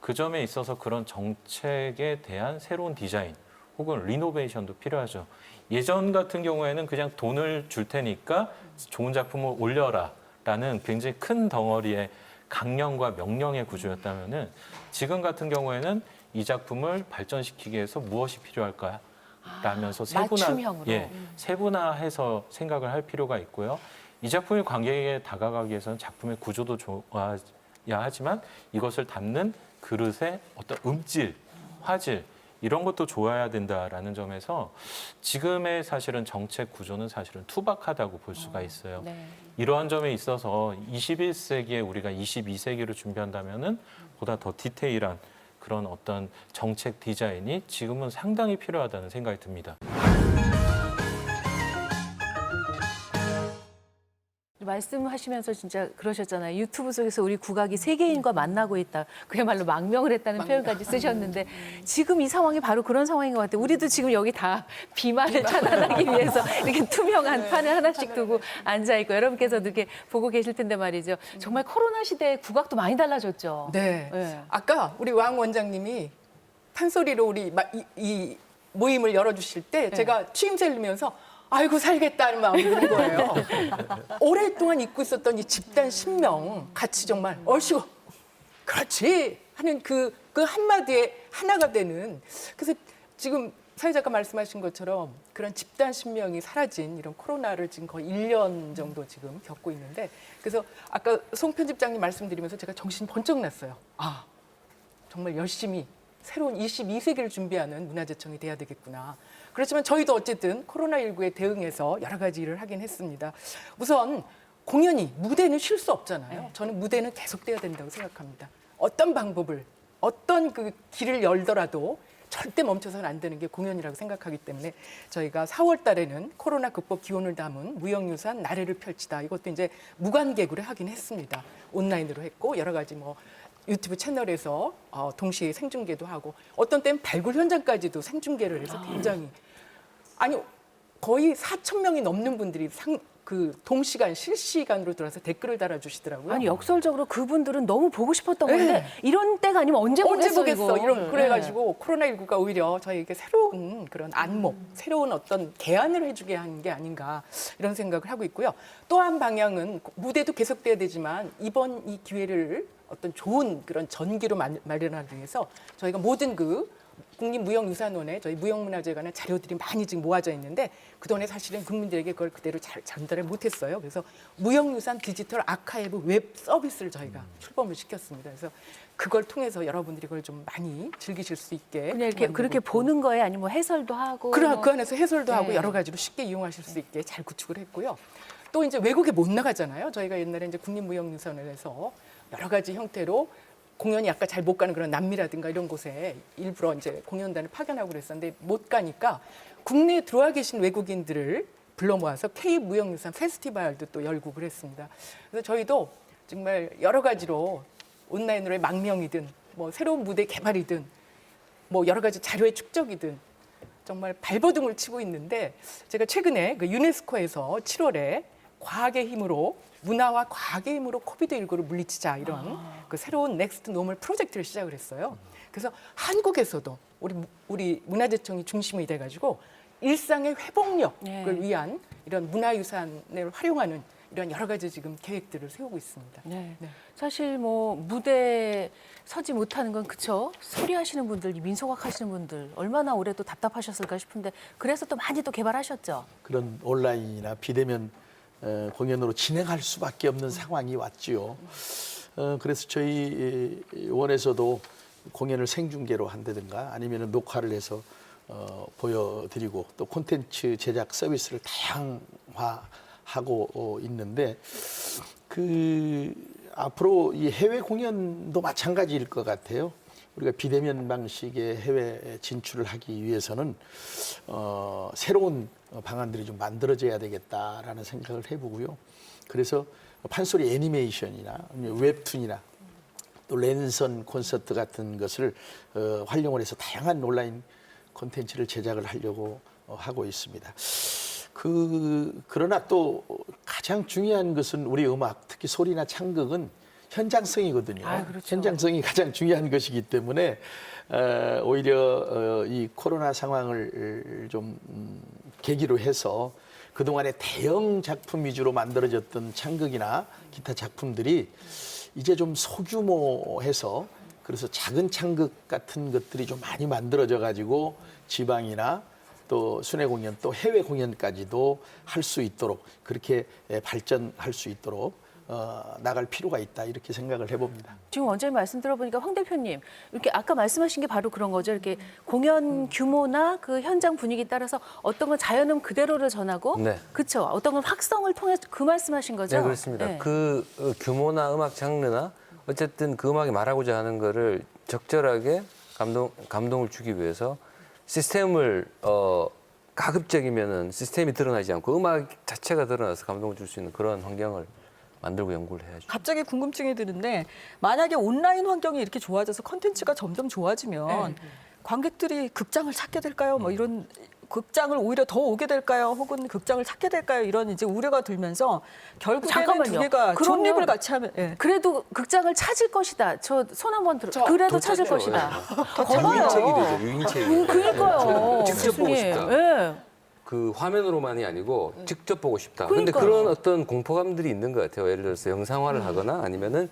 Speaker 8: 그 점에 있어서 그런 정책에 대한 새로운 디자인 혹은 리노베이션도 필요하죠. 예전 같은 경우에는 그냥 돈을 줄 테니까 좋은 작품을 올려라라는 굉장히 큰 덩어리의 강령과 명령의 구조였다면은 지금 같은 경우에는 이 작품을 발전시키기 위해서 무엇이 필요할까? 라면서
Speaker 1: 맞춤형으로.
Speaker 8: 세분화해서 생각을 할 필요가 있고요. 이 작품이 관객에게 다가가기 위해서는 작품의 구조도 좋아야 하지만 이것을 담는 그릇의 어떤 음질, 화질 이런 것도 좋아야 된다라는 점에서 지금의 사실은 정책 구조는 사실은 투박하다고 볼 수가 있어요.
Speaker 1: 네.
Speaker 8: 이러한 점에 있어서 21세기에 우리가 22세기를 준비한다면은 보다 더 디테일한 그런 어떤 정책 디자인이 지금은 상당히 필요하다는 생각이 듭니다.
Speaker 1: 말씀하시면서 진짜 그러셨잖아요. 유튜브 속에서 우리 국악이 세계인과 만나고 있다. 그야말로 망명을 했다는 표현까지 쓰셨는데 지금 이 상황이 바로 그런 상황인 것 같아요. 우리도 지금 여기 다 비만을 차단하기 위해서 이렇게 투명한 판을 하나씩 두고 앉아있고 여러분께서도 이렇게 보고 계실 텐데 말이죠. 정말 코로나 시대에 국악도 많이 달라졌죠.
Speaker 2: 네.
Speaker 1: 네.
Speaker 2: 아까 우리 왕 원장님이 판소리로 우리 이 모임을 열어주실 때 제가 취임새를 들으면서 아이고 살겠다는 마음이 드는 거예요. 오랫동안 잊고 있었던 이 집단 신명 같이 정말 얼씨구 그렇지 하는 그 한마디에 하나가 되는 그래서 지금 사회작가 말씀하신 것처럼 그런 집단 신명이 사라진 이런 코로나를 지금 거의 1년 정도 지금 겪고 있는데 그래서 아까 송 편집장님 말씀드리면서 제가 정신이 번쩍 났어요. 아 정말 열심히 새로운 22세기를 준비하는 문화재청이 돼야 되겠구나. 그렇지만 저희도 어쨌든 코로나19에 대응해서 여러 가지 일을 하긴 했습니다. 우선 공연이, 무대는 쉴 수 없잖아요. 저는 무대는 계속돼야 된다고 생각합니다. 어떤 방법을, 어떤 그 길을 열더라도 절대 멈춰서는 안 되는 게 공연이라고 생각하기 때문에 저희가 4월 달에는 코로나 극복 기원을 담은 무형유산 나래를 펼치다. 이것도 이제 무관객으로 하긴 했습니다. 온라인으로 했고 여러 가지 뭐 유튜브 채널에서 동시에 생중계도 하고 어떤 때는 발굴 현장까지도 생중계를 해서 굉장히 아니 거의 4,000명이 넘는 분들이 동시간 실시간으로 들어와서 댓글을 달아주시더라고요.
Speaker 1: 아니 역설적으로 그분들은 너무 보고 싶었던
Speaker 2: 네.
Speaker 1: 건데 이런 때가 아니면 언제 보겠어 이거.
Speaker 2: 이런 그래가지고 코로나19가 오히려 저희에게 새로운 그런 안목, 새로운 어떤 개안을 해주게 하는 게 아닌가 이런 생각을 하고 있고요. 또 한 방향은 무대도 계속돼야 되지만 이번 이 기회를 어떤 좋은 그런 전기로 마련하기 위해서 저희가 모든 국립무형유산원에 저희 무형문화재에 관한 자료들이 많이 지금 모아져 있는데 그동안에 사실은 국민들에게 그걸 그대로 잘 전달을 못했어요. 그래서 무형유산 디지털 아카이브 웹 서비스를 저희가 출범을 시켰습니다. 그래서 그걸 통해서 여러분들이 그걸 좀 많이 즐기실 수 있게
Speaker 1: 그냥 이렇게 그렇게 보는 거에 아니면 뭐 해설도 하고
Speaker 2: 그 안에서 해설도 하고
Speaker 1: 네.
Speaker 2: 여러 가지로 쉽게 이용하실 수 있게 잘 구축을 했고요. 또 이제 외국에 못 나가잖아요. 저희가 옛날에 이제 국립무형유산원에서 여러 가지 형태로 공연이 아까 잘 못 가는 그런 남미라든가 이런 곳에 일부러 이제 공연단을 파견하고 그랬었는데 못 가니까 국내에 들어와 계신 외국인들을 불러 모아서 K 무형유산 페스티벌도 또 열고 그랬습니다. 그래서 저희도 정말 여러 가지로 온라인으로의 망명이든 뭐 새로운 무대 개발이든 뭐 여러 가지 자료의 축적이든 정말 발버둥을 치고 있는데 제가 최근에 그 유네스코에서 7월에 과학의 힘으로 문화와 과학의 힘으로 코비드19를 물리치자 이런 그 새로운 넥스트 노멀 프로젝트를 시작을 했어요. 그래서 한국에서도 우리 문화재청이 중심이 돼가지고 일상의 회복력을 위한 이런 문화유산을 활용하는 이런 여러 가지 지금 계획들을 세우고 있습니다.
Speaker 1: 네. 사실 뭐 무대 서지 못하는 건 그쵸? 소리하시는 분들, 민속악 하시는 분들 얼마나 올해 또 답답하셨을까 싶은데 그래서 또 많이 또 개발하셨죠?
Speaker 3: 그런 온라인이나 비대면 공연으로 진행할 수밖에 없는 상황이 왔지요. 그래서 저희 원에서도 공연을 생중계로 한다든가 아니면 녹화를 해서 보여드리고 또 콘텐츠 제작 서비스를 다양화하고 있는데 앞으로 이 해외 공연도 마찬가지일 것 같아요. 우리가 비대면 방식의 해외 진출을 하기 위해서는 새로운 방안들이 좀 만들어져야 되겠다라는 생각을 해보고요. 그래서 판소리 애니메이션이나 웹툰이나 또 랜선 콘서트 같은 것을 활용을 해서 다양한 온라인 콘텐츠를 제작을 하려고 하고 있습니다. 그러나 또 가장 중요한 것은 우리 음악, 특히 소리나 창극은 현장성이거든요.
Speaker 1: 아, 그렇죠.
Speaker 3: 현장성이 가장 중요한 것이기 때문에 오히려 이 코로나 상황을 좀 계기로 해서 그동안에 대형 작품 위주로 만들어졌던 창극이나 기타 작품들이 이제 좀 소규모해서 그래서 작은 창극 같은 것들이 좀 많이 만들어져 가지고 지방이나 또 순회 공연 또 해외 공연까지도 할 수 있도록 그렇게 발전할 수 있도록 나갈 필요가 있다 이렇게 생각을 해봅니다.
Speaker 1: 지금 원장님 말씀 들어보니까 황 대표님 이렇게 아까 말씀하신 게 바로 그런 거죠. 이렇게 공연 규모나 그 현장 분위기 따라서 어떤 건 자연음 그대로를 전하고,
Speaker 6: 네.
Speaker 1: 그렇죠. 어떤 건 확성을 통해 그 말씀하신 거죠.
Speaker 6: 네, 그렇습니다.
Speaker 1: 네.
Speaker 6: 그 규모나 음악 장르나 어쨌든 그 음악이 말하고자 하는 거를 적절하게 감동을 주기 위해서 시스템을 가급적이면은 시스템이 드러나지 않고 음악 자체가 드러나서 감동을 줄 수 있는 그런 환경을 만들고 연구를 해야죠.
Speaker 4: 갑자기 궁금증이 드는데 만약에 온라인 환경이 이렇게 좋아져서 컨텐츠가 점점 좋아지면 관객들이 극장을 찾게 될까요? 뭐 이런 극장을 오히려 더 오게 될까요? 혹은 극장을 찾게 될까요? 이런 이제 우려가 들면서 결국에는
Speaker 1: 잠깐만요.
Speaker 4: 두 개가
Speaker 1: 그러면
Speaker 4: 존립을 같이 하면
Speaker 1: 그래도 극장을 찾을 것이다. 저 손 한번 들어. 그래도 찾을 것이다.
Speaker 6: 유인책이 되죠. 유인책이.
Speaker 1: 그러니까요.
Speaker 6: 직접 보고
Speaker 1: 교수님.
Speaker 6: 싶다.
Speaker 1: 예.
Speaker 6: 그 화면으로만이 아니고 직접 보고 싶다. 그런데
Speaker 1: 그러니까요.
Speaker 6: 그런 어떤 공포감들이 있는 것 같아요. 예를 들어서 영상화를 하거나 아니면은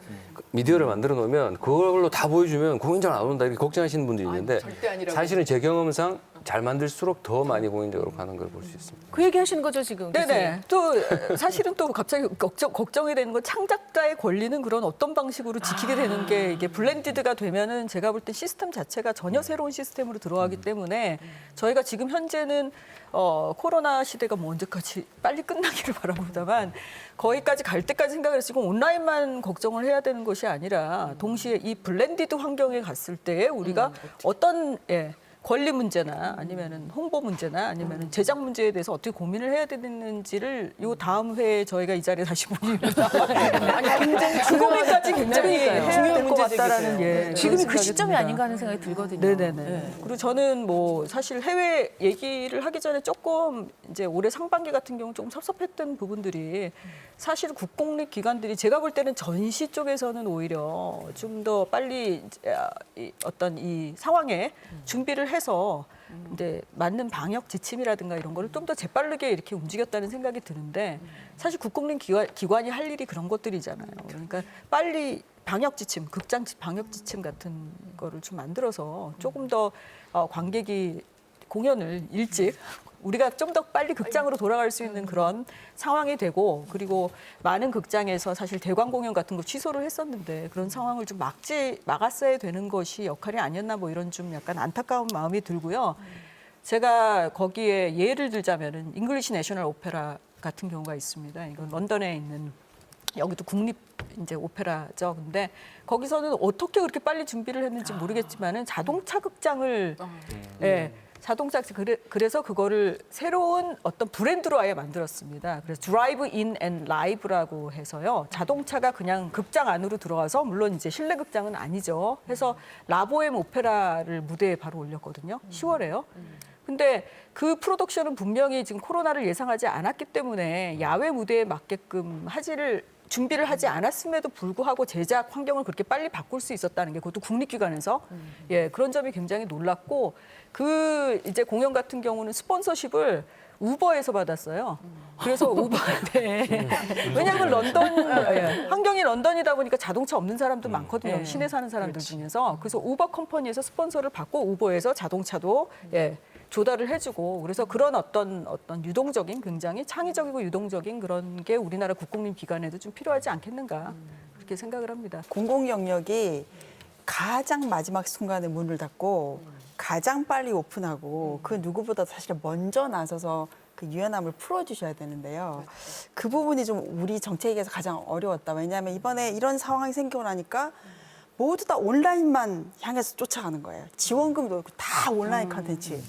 Speaker 6: 미디어를 만들어 놓으면 그걸로 다 보여주면 공연장 안 온다 이렇게 걱정하시는 분들이 있는데
Speaker 2: 절대 아니라고.
Speaker 6: 사실은 제 경험상 잘 만들수록 더 많이 공연적으로 가는 걸 볼 수 있습니다.
Speaker 1: 그 얘기 하시는 거죠, 지금.
Speaker 4: 네네. 또 사실은 또 갑자기 걱정이 되는 건 창작자의 권리는 그런 어떤 방식으로 지키게 되는 게 이게 블렌디드가 되면은 제가 볼 때 시스템 자체가 전혀 새로운 시스템으로 들어가기 때문에 저희가 지금 현재는 코로나 시대가 뭐 언제까지 빨리 끝나기를 바랍니다만 거기까지 갈 때까지 생각을 해서 지금 온라인만 걱정을 해야 되는 것이 아니라 동시에 이 블렌디드 환경에 갔을 때 우리가 어떤 권리 문제나 아니면은 홍보 문제나 아니면은 제작 문제에 대해서 어떻게 고민을 해야 되는지를 요 다음 회에 저희가 이 자리에 다시 모이면
Speaker 2: 아니 굉장히
Speaker 4: 그 고민까지 굉장히
Speaker 1: 그러니까요.
Speaker 4: 해야
Speaker 2: 중요한
Speaker 4: 될 것
Speaker 2: 문제
Speaker 4: 같다라는
Speaker 2: 제기세요.
Speaker 1: 지금이 그
Speaker 4: 생각이
Speaker 1: 시점이
Speaker 4: 듭니다.
Speaker 1: 아닌가 하는 생각이 들거든요.
Speaker 4: 네네네.
Speaker 1: 네.
Speaker 4: 그리고 저는 뭐 사실 해외 얘기를 하기 전에 조금 이제 올해 상반기 같은 경우 조금 섭섭했던 부분들이 사실 국공립 기관들이 제가 볼 때는 전시 쪽에서는 오히려 좀 더 빨리 어떤 이 상황에 준비를 해서 이제 맞는 방역 지침이라든가 이런 거를 좀 더 재빠르게 이렇게 움직였다는 생각이 드는데 사실 국공립 기관이 할 일이 그런 것들이잖아요. 그러니까 빨리 방역 지침, 극장 방역 지침 같은 거를 좀 만들어서 조금 더 관객이 공연을 일찍 우리가 좀 더 빨리 극장으로 돌아갈 수 있는 그런 상황이 되고 그리고 많은 극장에서 사실 대관 공연 같은 거 취소를 했었는데 그런 상황을 좀 막았어야 되는 것이 역할이 아니었나 뭐 이런 좀 약간 안타까운 마음이 들고요. 제가 거기에 예를 들자면은 잉글리시 내셔널 오페라 같은 경우가 있습니다. 이건 런던에 있는 여기도 국립 이제 오페라죠. 근데 거기서는 어떻게 그렇게 빨리 준비를 했는지 모르겠지만은 자동차 극장을 자동차 그래서 그거를 새로운 어떤 브랜드로 아예 만들었습니다. 그래서 드라이브 인 앤 라이브라고 해서요. 자동차가 그냥 극장 안으로 들어가서 물론 이제 실내 극장은 아니죠. 해서 라보엠 오페라를 무대에 바로 올렸거든요. 10월에요. 근데 그 프로덕션은 분명히 지금 코로나를 예상하지 않았기 때문에 야외 무대에 맞게끔 준비를 하지 않았음에도 불구하고 제작 환경을 그렇게 빨리 바꿀 수 있었다는 게 그것도 국립기관에서 그런 점이 굉장히 놀랐고 그 이제 공연 같은 경우는 스폰서십을 우버에서 받았어요. 그래서 우버한테 왜냐하면 런던 환경이 런던이다 보니까 자동차 없는 사람도 많거든요. 시내 사는 사람들 중에서 그래서 우버 컴퍼니에서 스폰서를 받고 우버에서 자동차도 조달을 해주고 그래서 그런 어떤 유동적인 굉장히 창의적이고 유동적인 그런 게 우리나라 국공립 기관에도 좀 필요하지 않겠는가 그렇게 생각을 합니다.
Speaker 5: 공공 영역이 가장 마지막 순간에 문을 닫고 가장 빨리 오픈하고 그 누구보다 사실 먼저 나서서 그 유연함을 풀어주셔야 되는데요. 그 부분이 좀 우리 정책에서 가장 어려웠다. 왜냐하면 이번에 이런 상황이 생기고 나니까 모두 다 온라인만 향해서 쫓아가는 거예요. 지원금도 없고 다 온라인 컨텐츠.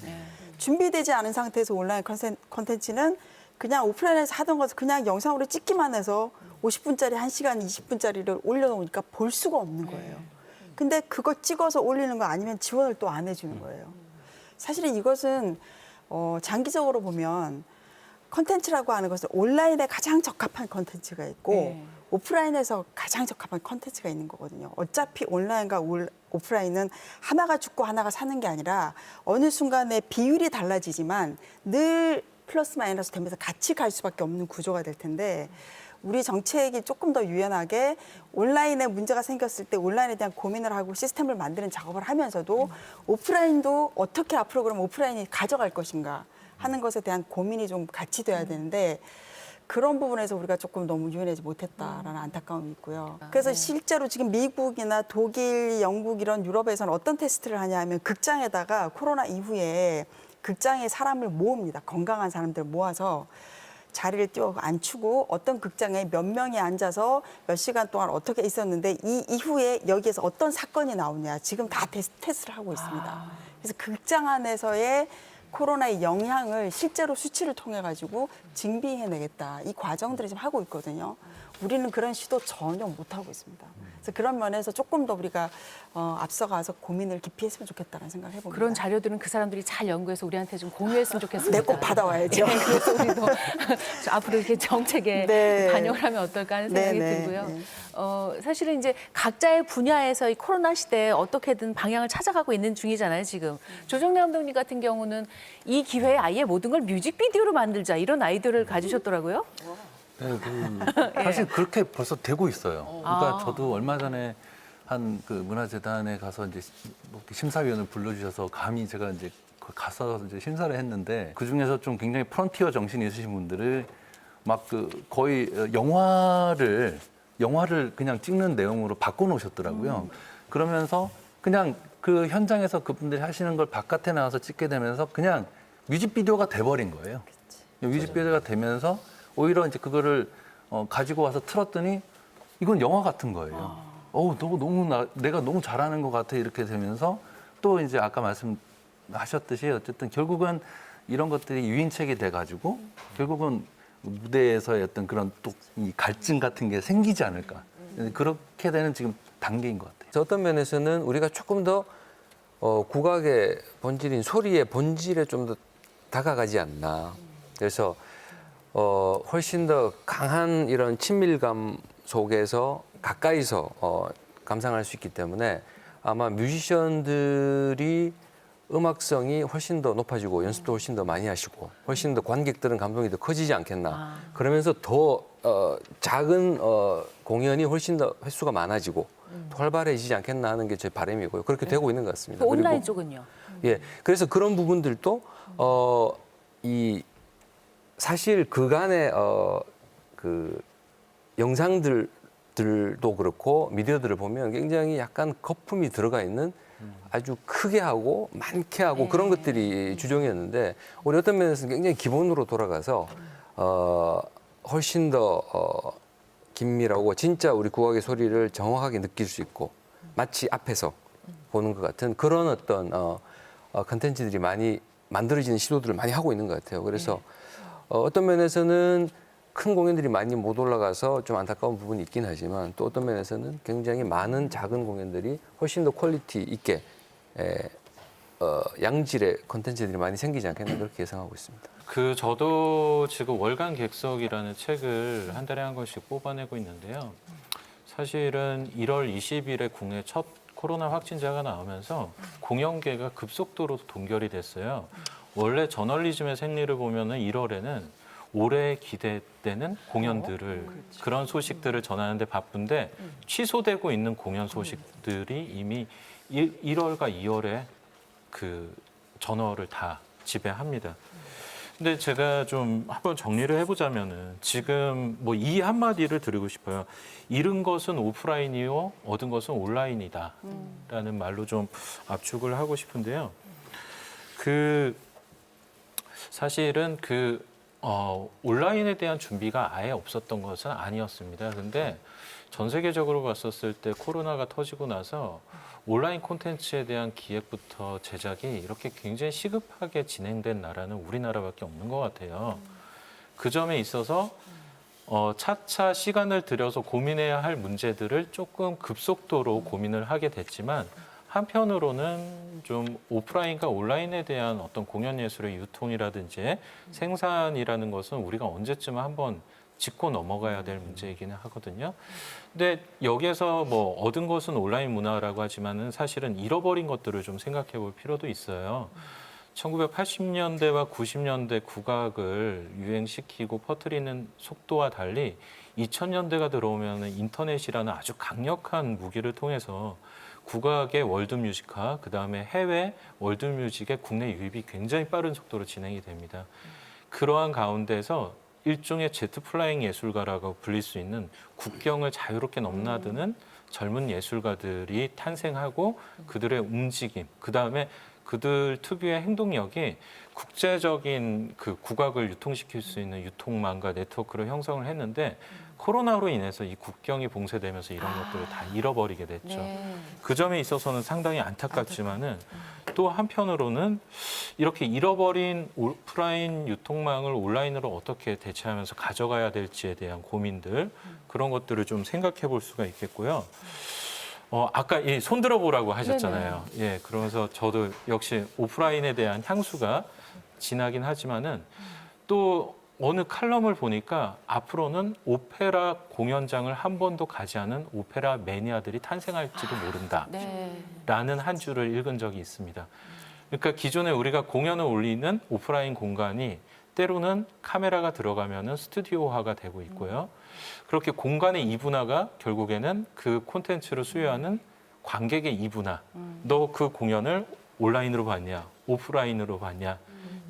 Speaker 5: 준비되지 않은 상태에서 온라인 컨텐츠는 그냥 오프라인에서 하던 것을 그냥 영상으로 찍기만 해서 50분짜리, 1시간, 20분짜리를 올려놓으니까 볼 수가 없는 거예요. 근데 그거 찍어서 올리는 거 아니면 지원을 또 안 해주는 거예요. 사실은 이것은 장기적으로 보면 컨텐츠라고 하는 것은 온라인에 가장 적합한 컨텐츠가 있고 오프라인에서 가장 적합한 컨텐츠가 있는 거거든요. 어차피 온라인과 오프라인은 하나가 죽고 하나가 사는 게 아니라 어느 순간에 비율이 달라지지만 늘 플러스 마이너스 되면서 같이 갈 수밖에 없는 구조가 될 텐데 우리 정책이 조금 더 유연하게 온라인에 문제가 생겼을 때 온라인에 대한 고민을 하고 시스템을 만드는 작업을 하면서도 오프라인도 어떻게 앞으로 그러면 오프라인이 가져갈 것인가 하는 것에 대한 고민이 좀 같이 돼야 되는데 그런 부분에서 우리가 조금 너무 유연하지 못했다라는 안타까움이 있고요. 그래서 실제로 지금 미국이나 독일, 영국 이런 유럽에서는 어떤 테스트를 하냐 하면 극장에다가 코로나 이후에 극장에 사람을 모읍니다. 건강한 사람들 모아서 자리를 띄워 앉히고 어떤 극장에 몇 명이 앉아서 몇 시간 동안 어떻게 있었는데 이 이후에 여기에서 어떤 사건이 나오냐 지금 다 테스트를 하고 있습니다. 그래서 극장 안에서의 코로나의 영향을 실제로 수치를 통해 가지고 증빙해내겠다. 이 과정들을 지금 하고 있거든요. 우리는 그런 시도 전혀 못 하고 있습니다. 그래서 그런 면에서 조금 더 우리가 앞서가서 고민을 깊이 했으면 좋겠다는 생각을 해봅니다.
Speaker 1: 그런 자료들은 그 사람들이 잘 연구해서 우리한테 좀 공유했으면 좋겠습니다.
Speaker 5: 네, 꼭 받아와야죠.
Speaker 1: 네, 그래서 우리도 앞으로 이렇게 정책에
Speaker 5: 네.
Speaker 1: 반영을 하면 어떨까 하는 생각이
Speaker 5: 네, 네,
Speaker 1: 들고요.
Speaker 5: 네.
Speaker 1: 사실은 이제 각자의 분야에서 이 코로나 시대에 어떻게든 방향을 찾아가고 있는 중이잖아요, 지금. 조정래 감독님 같은 경우는 이 기회에 아예 모든 걸 뮤직비디오로 만들자 이런 아이디어를 가지셨더라고요.
Speaker 7: 네, 사실 그렇게 벌써 되고 있어요. 그러니까 저도 얼마 전에 한 그 문화재단에 가서 이제 심사위원을 불러주셔서 감히 제가 이제 가서 이제 심사를 했는데 그 중에서 좀 굉장히 프론티어 정신이 있으신 분들을 막 그 거의 영화를 그냥 찍는 내용으로 바꿔놓으셨더라고요. 그러면서 그냥 그 현장에서 그분들이 하시는 걸 바깥에 나와서 찍게 되면서 그냥 뮤직비디오가 돼버린 거예요. 뮤직비디오가 되면서 오히려 이제 그거를 가지고 와서 틀었더니 이건 영화 같은 거예요. 내가 너무 잘하는 것 같아 이렇게 되면서 또 이제 아까 말씀하셨듯이 어쨌든 결국은 이런 것들이 유인책이 돼가지고 결국은 무대에서의 어떤 그런 또 이 갈증 같은 게 생기지 않을까. 그렇게 되는 지금 단계인 것 같아요.
Speaker 6: 어떤 면에서는 우리가 조금 더 국악의 본질인 소리의 본질에 좀 더 다가가지 않나. 그래서 훨씬 더 강한 이런 친밀감 속에서 가까이서 감상할 수 있기 때문에 아마 뮤지션들이 음악성이 훨씬 더 높아지고 연습도 훨씬 더 많이 하시고 훨씬 더 관객들은 감동이 더 커지지 않겠나. 그러면서 더 작은 공연이 훨씬 더 횟수가 많아지고 활발해지지 않겠나 하는 게 제 바람이고요. 그렇게 되고 있는 것 같습니다.
Speaker 1: 그 온라인
Speaker 6: 그리고,
Speaker 1: 쪽은요?
Speaker 6: 예, 그래서 그런 부분들도 이 사실 그간의 그 영상들도 그렇고 미디어들을 보면 굉장히 약간 거품이 들어가 있는 아주 크게 하고 많게 하고 그런 것들이 주종이었는데 우리 어떤 면에서는 굉장히 기본으로 돌아가서 훨씬 더 긴밀하고 진짜 우리 국악의 소리를 정확하게 느낄 수 있고 마치 앞에서 보는 것 같은 그런 어떤 컨텐츠들이 많이 만들어지는 시도들을 많이 하고 있는 것 같아요. 그래서 어떤 면에서는 큰 공연들이 많이 못 올라가서 좀 안타까운 부분이 있긴 하지만 또 어떤 면에서는 굉장히 많은 작은 공연들이 훨씬 더 퀄리티 있게 양질의 콘텐츠들이 많이 생기지 않겠나 그렇게 예상하고 있습니다.
Speaker 8: 저도 지금 월간 객석이라는 책을 한 달에 한 권씩 뽑아내고 있는데요. 사실은 1월 20일에 국내 첫 코로나 확진자가 나오면서 공연계가 급속도로 동결이 됐어요. 원래 저널리즘의 생리를 보면은 1월에는 올해 기대되는 공연들을 그런 소식들을 전하는데 바쁜데 취소되고 있는 공연 소식들이 이미 1월과 2월에 그 전월을 다 지배합니다. 근데 제가 좀 한번 정리를 해보자면은 지금 뭐 이 한마디를 드리고 싶어요. 잃은 것은 오프라인이요, 얻은 것은 온라인이다라는 말로 좀 압축을 하고 싶은데요. 사실은 온라인에 대한 준비가 아예 없었던 것은 아니었습니다. 근데 전 세계적으로 봤었을 때 코로나가 터지고 나서 온라인 콘텐츠에 대한 기획부터 제작이 이렇게 굉장히 시급하게 진행된 나라는 우리나라밖에 없는 것 같아요. 그 점에 있어서 차차 시간을 들여서 고민해야 할 문제들을 조금 급속도로 고민을 하게 됐지만 한편으로는 좀 오프라인과 온라인에 대한 어떤 공연 예술의 유통이라든지 생산이라는 것은 우리가 언제쯤 한번 짚고 넘어가야 될 문제이기는 하거든요. 근데 여기에서 뭐 얻은 것은 온라인 문화라고 하지만은 사실은 잃어버린 것들을 좀 생각해 볼 필요도 있어요. 1980년대와 90년대 국악을 유행시키고 퍼뜨리는 속도와 달리 2000년대가 들어오면 인터넷이라는 아주 강력한 무기를 통해서 국악의 월드뮤직화, 그다음에 해외 월드뮤직의 국내 유입이 굉장히 빠른 속도로 진행이 됩니다. 그러한 가운데서 일종의 제트 플라잉 예술가라고 불릴 수 있는 국경을 자유롭게 넘나드는 젊은 예술가들이 탄생하고 그들의 움직임, 그다음에 그들 특유의 행동력이 국제적인 그 국악을 유통시킬 수 있는 유통망과 네트워크를 형성을 했는데 코로나로 인해서 이 국경이 봉쇄되면서 이런 것들을 다 잃어버리게 됐죠.
Speaker 1: 네.
Speaker 8: 그 점에 있어서는 상당히 안타깝지만은 또 한편으로는 이렇게 잃어버린 오프라인 유통망을 온라인으로 어떻게 대체하면서 가져가야 될지에 대한 고민들 그런 것들을 좀 생각해 볼 수가 있겠고요. 아까 이 손들어 보라고 하셨잖아요. 예, 그러면서 저도 역시 오프라인에 대한 향수가 진하긴 하지만은 또 어느 칼럼을 보니까 앞으로는 오페라 공연장을 한 번도 가지 않은 오페라 매니아들이 탄생할지도 모른다라는 한 줄을 읽은 적이 있습니다. 그러니까 기존에 우리가 공연을 올리는 오프라인 공간이 때로는 카메라가 들어가면은 스튜디오화가 되고 있고요. 그렇게 공간의 이분화가 결국에는 그 콘텐츠를 수요하는 관객의 이분화. 너 그 공연을 온라인으로 봤냐, 오프라인으로 봤냐.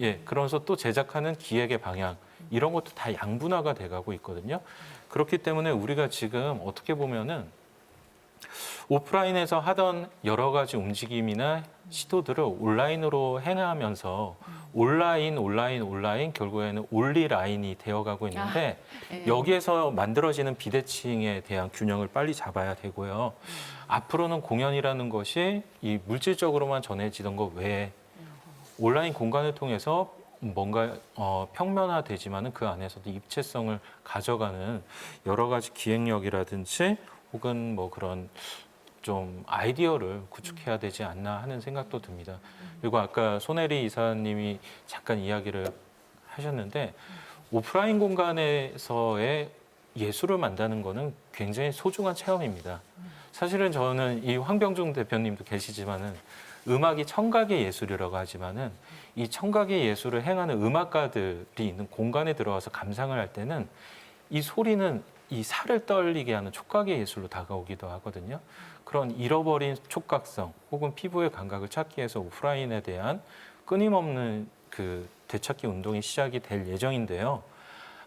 Speaker 8: 예, 그러면서 또 제작하는 기획의 방향. 이런 것도 다 양분화가 돼가고 있거든요. 그렇기 때문에 우리가 지금 어떻게 보면은 오프라인에서 하던 여러 가지 움직임이나 시도들을 온라인으로 행하면서 온라인 결국에는 온리라인이 되어가고 있는데 여기에서 만들어지는 비대칭에 대한 균형을 빨리 잡아야 되고요. 앞으로는 공연이라는 것이 이 물질적으로만 전해지던 것 외에 온라인 공간을 통해서 뭔가 평면화되지만은 그 안에서도 입체성을 가져가는 여러 가지 기획력이라든지 혹은 뭐 그런 좀 아이디어를 구축해야 되지 않나 하는 생각도 듭니다. 그리고 아까 손혜리 이사님이 잠깐 이야기를 하셨는데 오프라인 공간에서의 예술을 만드는 거는 굉장히 소중한 체험입니다. 사실은 저는 이 황병중 대표님도 계시지만은 음악이 청각의 예술이라고 하지만은 이 청각의 예술을 행하는 음악가들이 있는 공간에 들어와서 감상을 할 때는 이 소리는 이 살을 떨리게 하는 촉각의 예술로 다가오기도 하거든요. 그런 잃어버린 촉각성 혹은 피부의 감각을 찾기 위해서 오프라인에 대한 끊임없는 그 되찾기 운동이 시작이 될 예정인데요.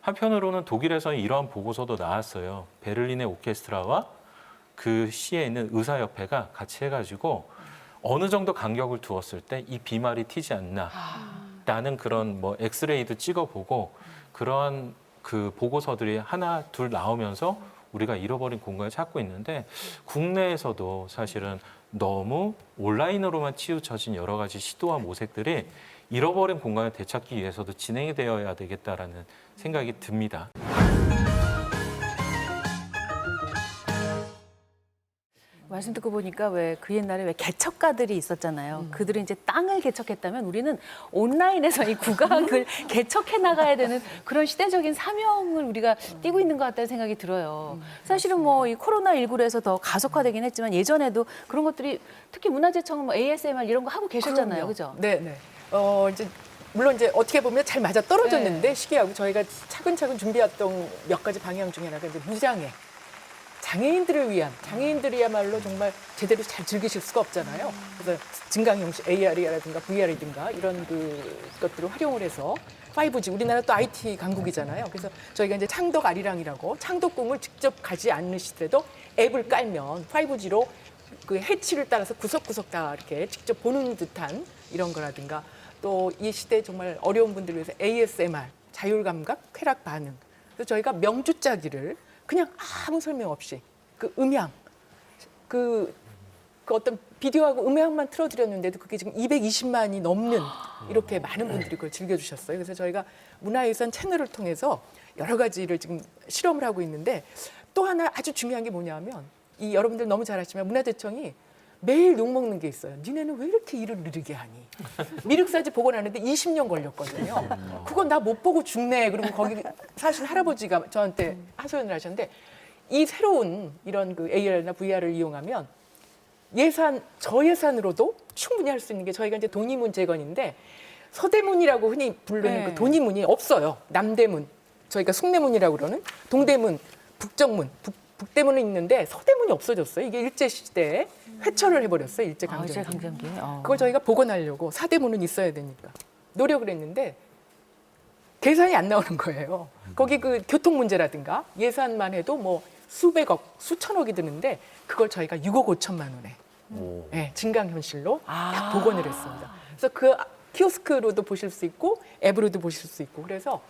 Speaker 8: 한편으로는 독일에서 이러한 보고서도 나왔어요. 베를린의 오케스트라와 그 시에 있는 의사협회가 같이 해가지고 어느 정도 간격을 두었을 때 이 비말이 튀지 않나 라는 그런 뭐 엑스레이도 찍어보고 그러한 그 보고서들이 하나 둘 나오면서 우리가 잃어버린 공간을 찾고 있는데 국내에서도 사실은 너무 온라인으로만 치우쳐진 여러 가지 시도와 모색들이 잃어버린 공간을 되찾기 위해서도 진행이 되어야 되겠다라는 생각이 듭니다.
Speaker 1: 말씀 듣고 보니까 왜 그 옛날에 왜 개척가들이 있었잖아요. 그들은 이제 땅을 개척했다면 우리는 온라인에서 이 국악을 개척해 나가야 되는 그런 시대적인 사명을 우리가 띠고 있는 것 같다는 생각이 들어요. 사실은 뭐 이 코로나19로 해서 더 가속화되긴 했지만 예전에도 그런 것들이 특히 문화재청은 뭐 ASMR 이런 거 하고 계셨잖아요. 그죠?
Speaker 2: 네, 네. 이제 물론 이제 어떻게 보면 잘 맞아 떨어졌는데 시기하고 저희가 차근차근 준비했던 몇 가지 방향 중에 하나가 이제 무장애. 장애인들을 위한 장애인들이야말로 정말 제대로 잘 즐기실 수가 없잖아요. 그래서 증강 형식 AR이라든가 VR이든가 이런 것들을 활용을 해서 5G 우리나라 또 IT 강국이잖아요. 그래서 저희가 이제 창덕 아리랑이라고 창덕궁을 직접 가지 않으시더라도 앱을 깔면 5G로 그 해치를 따라서 구석구석 다 이렇게 직접 보는 듯한 이런 거라든가 또 이 시대 정말 어려운 분들을 위해서 ASMR 자율감각 쾌락 반응. 그래서 저희가 명주짜기를 그냥 아무 설명 없이 그 음향, 그 어떤 비디오하고 음향만 틀어드렸는데도 그게 지금 220만이 넘는 이렇게 많은 분들이 그걸 즐겨주셨어요. 그래서 저희가 문화유산 채널을 통해서 여러 가지를 지금 실험을 하고 있는데 또 하나 아주 중요한 게 뭐냐면 이 여러분들 너무 잘 아시지만 문화재청이 매일 욕먹는 게 있어요. 니네는 왜 이렇게 일을 느리게 하니? 미륵사지 보고 나는데 20년 걸렸거든요. 그건 나 못 보고 죽네. 그리고 거기 사실 할아버지가 저한테 하소연을 하셨는데 이 새로운 이런 그 AR나 VR을 이용하면 저예산으로도 충분히 할 수 있는 게 저희가 이제 돈이문 재건인데 서대문이라고 흔히 부르는 그 돈이문이 없어요. 남대문, 저희가 숭례문이라고 그러는 동대문, 북정문, 북대문은 있는데 서대문이 없어졌어요. 이게 일제시대에 회철을 해버렸어요. 일제강점기. 그걸 저희가 복원하려고 사대문은 있어야 되니까 노력을 했는데 계산이 안 나오는 거예요. 거기 그 교통 문제라든가 예산만 해도 뭐 수백억, 수천억이 드는데 그걸 저희가 6억 5천만 원에 네, 증강현실로 다 복원을 했습니다. 그래서 그 키오스크로도 보실 수 있고 앱으로도 보실 수 있고 그래서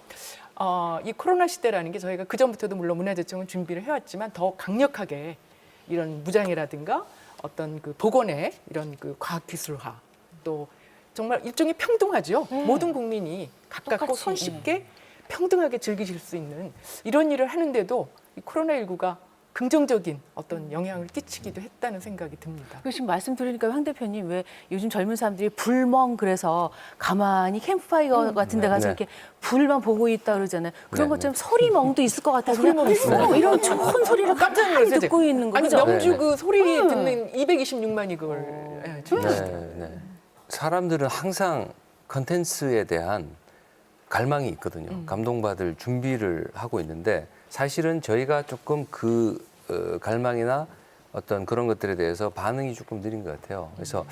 Speaker 2: 이 코로나 시대라는 게 저희가 그전부터도 물론 문화재청은 준비를 해왔지만 더 강력하게 이런 무장애라든가 어떤 그 복원의 이런 그 과학기술화 또 정말 일종의 평등하죠. 모든 국민이 가깝고 손쉽게 평등하게 즐기실 수 있는 이런 일을 하는데도 이 코로나19가 긍정적인 어떤 영향을 끼치기도 했다는 생각이 듭니다.
Speaker 1: 그 지금 말씀 들으니까 황 대표님 왜 요즘 젊은 사람들이 불멍 그래서 가만히 캠프파이어 같은 데 가서
Speaker 6: 네.
Speaker 1: 이렇게 불만 보고 있다 그러잖아요. 그런
Speaker 6: 네,
Speaker 1: 것처럼 소리멍도 있을 것 같아서
Speaker 2: 소리멍 있어요.
Speaker 1: 이런 좋은 소리를
Speaker 2: 깜짝
Speaker 1: 가만히
Speaker 2: 놀랐어요.
Speaker 1: 듣고 있는 거.
Speaker 2: 아니
Speaker 1: 그죠?
Speaker 2: 명주
Speaker 6: 네,
Speaker 2: 그 소리 듣는 226만이 그걸
Speaker 6: 네. 사람들은 항상 컨텐츠에 대한 갈망이 있거든요. 감동받을 준비를 하고 있는데 사실은 저희가 조금 그 갈망이나 어떤 그런 것들에 대해서 반응이 조금 느린 것 같아요. 그래서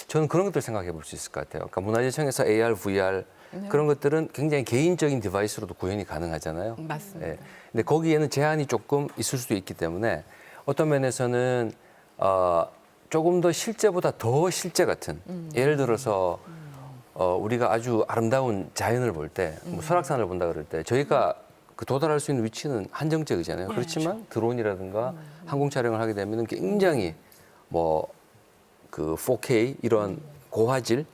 Speaker 6: 저는 그런 것들 생각해 볼 수 있을 것 같아요. 그러니까 문화재청에서 AR, VR 그런 것들은 굉장히 개인적인 디바이스로도 구현이 가능하잖아요.
Speaker 2: 맞습니다.
Speaker 6: 예. 근데 거기에는 제한이 조금 있을 수도 있기 때문에 어떤 면에서는 조금 더 실제보다 더 실제 같은 예를 들어서 우리가 아주 아름다운 자연을 볼 때, 뭐 설악산을 본다 그럴 때 저희가 그 도달할 수 있는 위치는 한정적이잖아요. 그렇지만 드론이라든가 항공 촬영을 하게 되면 굉장히 뭐 그 4K 이런 고화질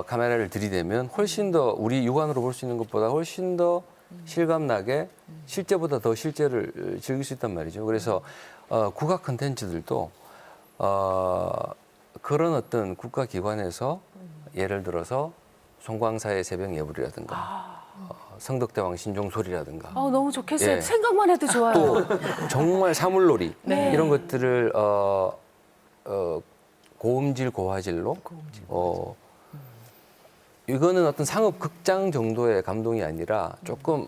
Speaker 6: 카메라를 들이대면 훨씬 더 우리 육안으로 볼 수 있는 것보다 훨씬 더 실감나게 실제보다 더 실제를 즐길 수 있단 말이죠. 그래서 국악 콘텐츠들도 그런 어떤 국가기관에서 예를 들어서 송광사의 새벽 예불이라든가 성덕대왕 신종소리라든가
Speaker 1: 너무 좋겠어요.
Speaker 6: 예.
Speaker 1: 생각만 해도 좋아요.
Speaker 6: 또 정말 사물놀이 이런 것들을 고음질 고화질로 이거는 어떤 상업 극장 정도의 감동이 아니라 조금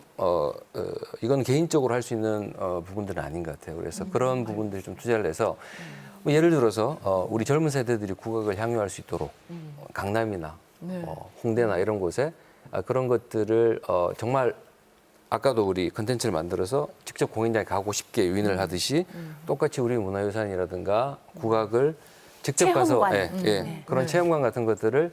Speaker 6: 이건 개인적으로 할 수 있는 부분들은 아닌 것 같아요. 그래서 그런 부분들이 좀 투자를 해서 뭐 예를 들어서 우리 젊은 세대들이 국악을 향유할 수 있도록 강남이나 홍대나 이런 곳에 그런 것들을 정말 아까도 우리 컨텐츠를 만들어서 직접 공연장에 가고 싶게 유인을 하듯이 똑같이 우리 문화유산이라든가 국악을 직접 가서
Speaker 1: 체험관.
Speaker 6: 그런 체험관 같은 것들을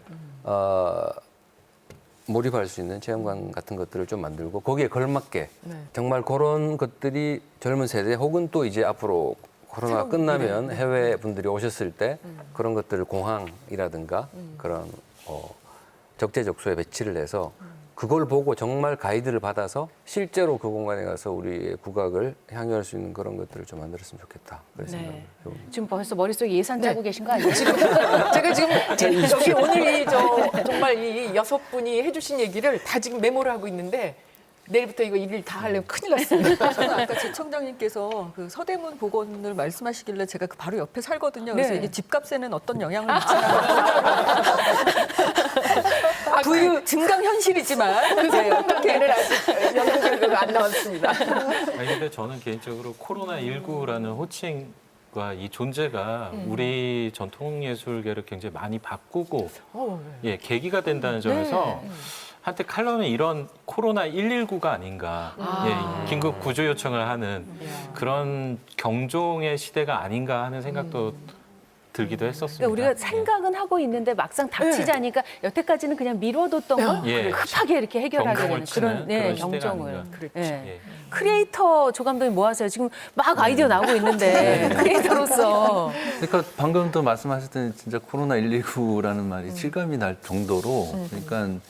Speaker 6: 몰입할 수 있는 체험관 같은 것들을 좀 만들고 거기에 걸맞게 정말 그런 것들이 젊은 세대 혹은 또 이제 앞으로 코로나가 끝나면 해외 분들이 오셨을 때 그런 것들을 공항이라든가 그런 적재적소에 배치를 해서 그걸 보고 정말 가이드를 받아서 실제로 그 공간에 가서 우리의 국악을 향유할 수 있는 그런 것들을 좀 만들었으면 좋겠다. 그런 생각을 해봅니다.
Speaker 1: 지금 벌써 머릿속에 예산 짜고 계신 거 아니에요?
Speaker 2: 제가 지금 저기 오늘 정말 이 6분이 해주신 얘기를 다 지금 메모를 하고 있는데 내일부터 이거 일일 다 하려면 큰일 났습니다.
Speaker 4: 저는 아까 제 청장님께서 그 서대문 복원을 말씀하시길래 제가 그 바로 옆에 살거든요. 그래서 이게 집값에는 어떤 영향을 미치나. 부유 증강 현실이지만
Speaker 2: 어떻게는 아직 연구 결과가 안 나왔습니다.
Speaker 8: 아니 근데 저는 개인적으로 코로나19라는 호칭과 이 존재가 우리 전통 예술계를 굉장히 많이 바꾸고 예, 계기가 된다는 점에서 한때 칼럼에 이런 코로나 119가 아닌가, 예, 긴급 구조 요청을 하는 그런 경종의 시대가 아닌가 하는 생각도 들기도 했었습니다.
Speaker 1: 그러니까 우리가 생각은 하고 있는데 막상 닥치자니까 여태까지는 그냥 미뤄뒀던 걸
Speaker 8: 예.
Speaker 1: 급하게 이렇게 해결하게 되는
Speaker 8: 경종을 치는
Speaker 1: 그런
Speaker 8: 그런 시대가
Speaker 1: 경종을.
Speaker 8: 아닌가.
Speaker 1: 예.
Speaker 8: 예.
Speaker 1: 크리에이터 조 감독님 뭐 하세요? 지금 막 아이디어 나오고 있는데 크리에이터로서
Speaker 7: 그러니까 방금도 말씀하셨던 진짜 코로나 119라는 말이 실감이 날 정도로 그러니까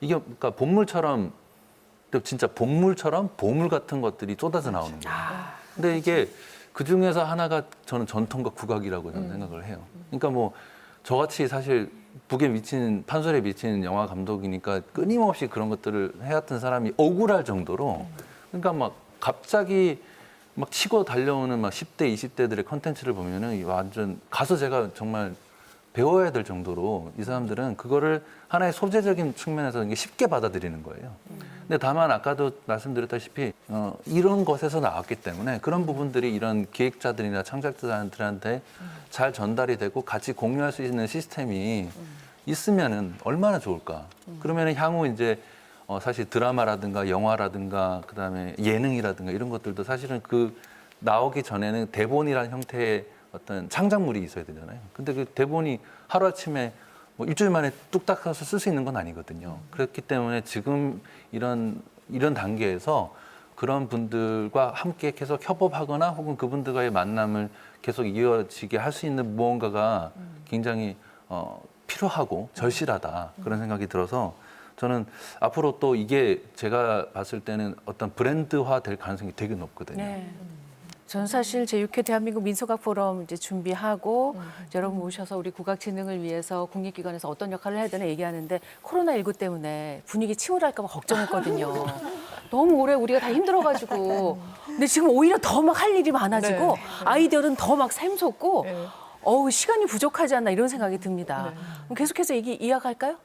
Speaker 7: 이게 그러니까 본물처럼 또 진짜 본물처럼 보물 같은 것들이 쏟아져 나오는 거예요. 근데 이게 그 중에서 하나가 저는 전통과 국악이라고 저는 생각을 해요. 그러니까 뭐 저같이 사실 북에 미치는 판소리에 미치는 영화 감독이니까 끊임없이 그런 것들을 해왔던 사람이 억울할 정도로 그러니까 막 갑자기 막 치고 달려오는 막 10대, 20대들의 컨텐츠를 보면은 완전 가서 제가 정말 배워야 될 정도로 이 사람들은 그거를 하나의 소재적인 측면에서 이게 쉽게 받아들이는 거예요. 근데 다만 아까도 말씀드렸다시피 이런 것에서 나왔기 때문에 그런 부분들이 이런 기획자들이나 창작자들한테 잘 전달이 되고 같이 공유할 수 있는 시스템이 있으면은 얼마나 좋을까. 그러면은 향후 이제 사실 드라마라든가 영화라든가 그다음에 예능이라든가 이런 것들도 사실은 그 나오기 전에는 대본이라는 형태의 어떤 창작물이 있어야 되잖아요. 근데 그 대본이 하루아침에 뭐 일주일 만에 뚝딱 해서 쓸 수 있는 건 아니거든요. 그렇기 때문에 지금 이런 단계에서 그런 분들과 함께 계속 협업하거나 혹은 그분들과의 만남을 계속 이어지게 할 수 있는 무언가가 굉장히 필요하고 절실하다 그런 생각이 들어서 저는 앞으로 또 이게 제가 봤을 때는 어떤 브랜드화 될 가능성이 되게 높거든요.
Speaker 1: 네. 저는 사실 제6회 대한민국 민속학 포럼 이제 준비하고 여러분 모셔서 우리 국악 진흥을 위해서 국립기관에서 어떤 역할을 해야 되나 얘기하는데 코로나19 때문에 분위기 침울할까 봐 걱정했거든요. 너무 오래 우리가 다 힘들어가지고. 근데 지금 오히려 더 막 할 일이 많아지고 아이디어는 더 막 샘솟고 어우 시간이 부족하지 않나 이런 생각이 듭니다. 그럼 계속해서 얘기 이어갈까요?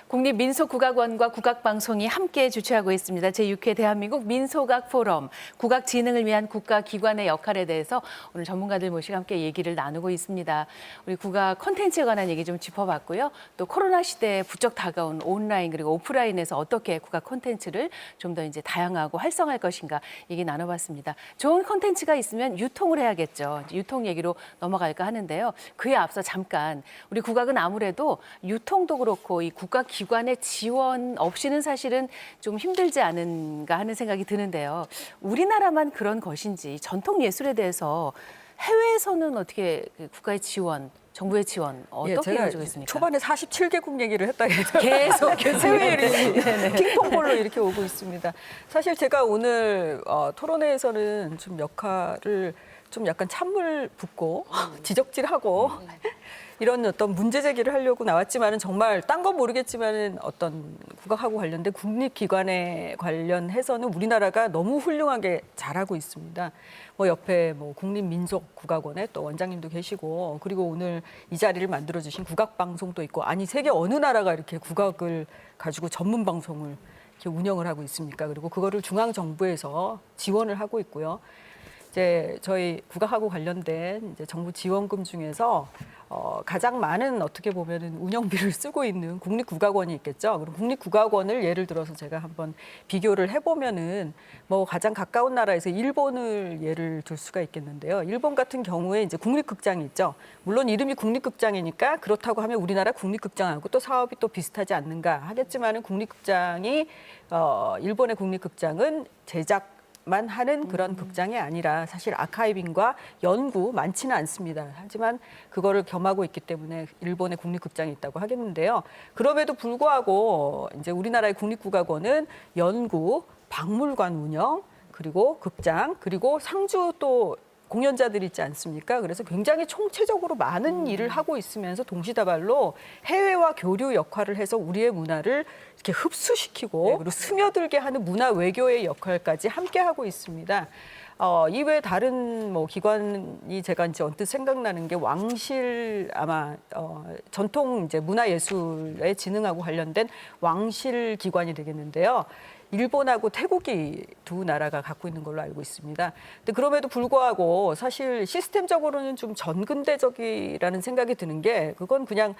Speaker 1: 국립민속국악원과 국악방송이 함께 주최하고 있습니다. 제6회 대한민국 민속악 포럼, 국악 진흥을 위한 국가기관의 역할에 대해서 오늘 전문가들 모시고 함께 얘기를 나누고 있습니다. 우리 국악 콘텐츠에 관한 얘기 좀 짚어봤고요. 또 코로나 시대에 부쩍 다가온 온라인 그리고 오프라인에서 어떻게 국악 콘텐츠를 좀 더 이제 다양하고 활성화할 것인가 얘기 나눠봤습니다. 좋은 콘텐츠가 있으면 유통을 해야겠죠. 유통 얘기로 넘어갈까 하는데요. 그에 앞서 잠깐 우리 국악은 아무래도 유통도 그렇고 이 국악 기관의 지원 없이는 사실은 좀 힘들지 않은가 하는 생각이 드는데요. 우리나라만 그런 것인지 전통 예술에 대해서 해외에서는 어떻게 국가의 지원, 정부의 지원 어떻게 이루어지고 있습니까?
Speaker 4: 초반에 47개국 얘기를 했다 해서
Speaker 1: 계속
Speaker 4: 해외 핑퐁볼로 이렇게 오고 있습니다. 사실 제가 오늘 토론회에서는 좀 역할을 좀 약간 찬물 붓고 지적질하고 이런 어떤 문제 제기를 하려고 나왔지만은 정말 딴 건 모르겠지만은 어떤 국악하고 관련된 국립기관에 관련해서는 우리나라가 너무 훌륭하게 잘하고 있습니다. 뭐 옆에 뭐 국립민속국악원에 또 원장님도 계시고 그리고 오늘 이 자리를 만들어주신 국악방송도 있고 아니 세계 어느 나라가 이렇게 국악을 가지고 전문 방송을 이렇게 운영을 하고 있습니까? 그리고 그거를 중앙 정부에서 지원을 하고 있고요. 이제 저희 국악하고 관련된 이제 정부 지원금 중에서 가장 많은 어떻게 보면은 운영비를 쓰고 있는 국립국악원이 있겠죠. 그럼 국립국악원을 예를 들어서 제가 한번 비교를 해보면은 뭐 가장 가까운 나라에서 일본을 예를 들 수가 있겠는데요. 일본 같은 경우에 이제 국립극장이 있죠. 물론 이름이 국립극장이니까 그렇다고 하면 우리나라 국립극장하고 또 사업이 또 비슷하지 않는가 하겠지만은 국립극장이 일본의 국립극장은 제작만 하는 그런 극장이 아니라 사실 아카이빙과 연구 많지는 않습니다. 하지만 그거를 겸하고 있기 때문에 일본의 국립극장이 있다고 하겠는데요. 그럼에도 불구하고 이제 우리나라의 국립국악원은 연구, 박물관 운영, 그리고 극장, 그리고 상주 또 공연자들이 있지 않습니까? 그래서 굉장히 총체적으로 많은 일을 하고 있으면서 동시다발로 해외와 교류 역할을 해서 우리의 문화를 이렇게 흡수시키고 그리고 스며들게 하는 문화 외교의 역할까지 함께 하고 있습니다. 이외에 다른 뭐 기관이 제가 이제 언뜻 생각나는 게 왕실 아마 전통 이제 문화예술의 진흥하고 관련된 왕실 기관이 되겠는데요. 일본하고 태국이 두 나라가 갖고 있는 걸로 알고 있습니다. 근데 그럼에도 불구하고 사실 시스템적으로는 좀 전근대적이라는 생각이 드는 게 그건 그냥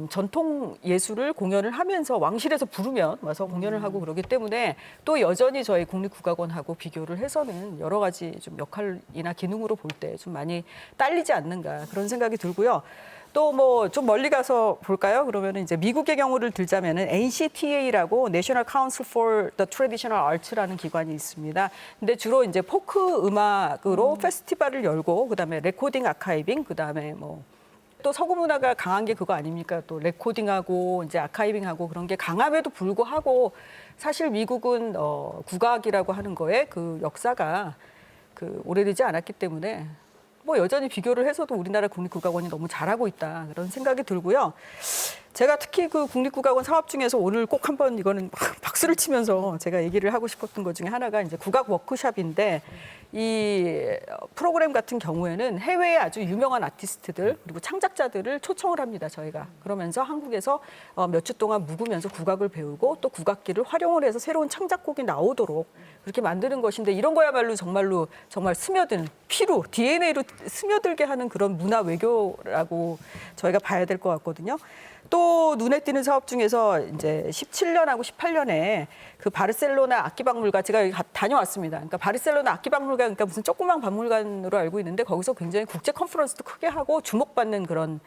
Speaker 4: 전통 예술을 공연을 하면서 왕실에서 부르면 와서 공연을 하고 그러기 때문에 또 여전히 저희 국립국악원하고 비교를 해서는 여러 가지 좀 역할이나 기능으로 볼 때 좀 많이 딸리지 않는가 그런 생각이 들고요. 또 뭐 좀 멀리 가서 볼까요? 그러면 이제 미국의 경우를 들자면은 NCTA라고 National Council for the Traditional Arts라는 기관이 있습니다. 근데 주로 이제 포크 음악으로 페스티벌을 열고 그다음에 레코딩 아카이빙 그다음에 뭐 또 서구 문화가 강한 게 그거 아닙니까? 또 레코딩하고 이제 아카이빙하고 그런 게 강함에도 불구하고 사실 미국은 국악이라고 하는 거에 그 역사가 그 오래되지 않았기 때문에 뭐 여전히 비교를 해서도 우리나라 국립국악원이 너무 잘하고 있다 그런 생각이 들고요. 제가 특히 그 국립국악원 사업 중에서 오늘 꼭 한번 이거는 박수를 치면서 제가 얘기를 하고 싶었던 것 중에 하나가 이제 국악 워크숍인데 이 프로그램 같은 경우에는 해외의 아주 유명한 아티스트들 그리고 창작자들을 초청을 합니다. 저희가 그러면서 한국에서 몇 주 동안 묵으면서 국악을 배우고 또 국악기를 활용을 해서 새로운 창작곡이 나오도록 그렇게 만드는 것인데 이런 거야말로 정말 스며든 피로 DNA로 스며들게 하는 그런 문화 외교라고 저희가 봐야 될 것 같거든요. 또 눈에 띄는 사업 중에서 이제 17년하고 18년에 그 바르셀로나 악기박물관 제가 다녀왔습니다. 그러니까 바르셀로나 악기박물관 그러니까 무슨 조그만 박물관으로 알고 있는데 거기서 굉장히 국제 컨퍼런스도 크게 하고 주목받는 그런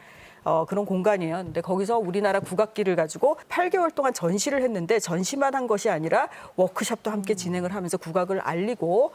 Speaker 4: 공간이에요. 근데 거기서 우리나라 국악기를 가지고 8개월 동안 전시를 했는데 전시만 한 것이 아니라 워크숍도 함께 진행을 하면서 국악을 알리고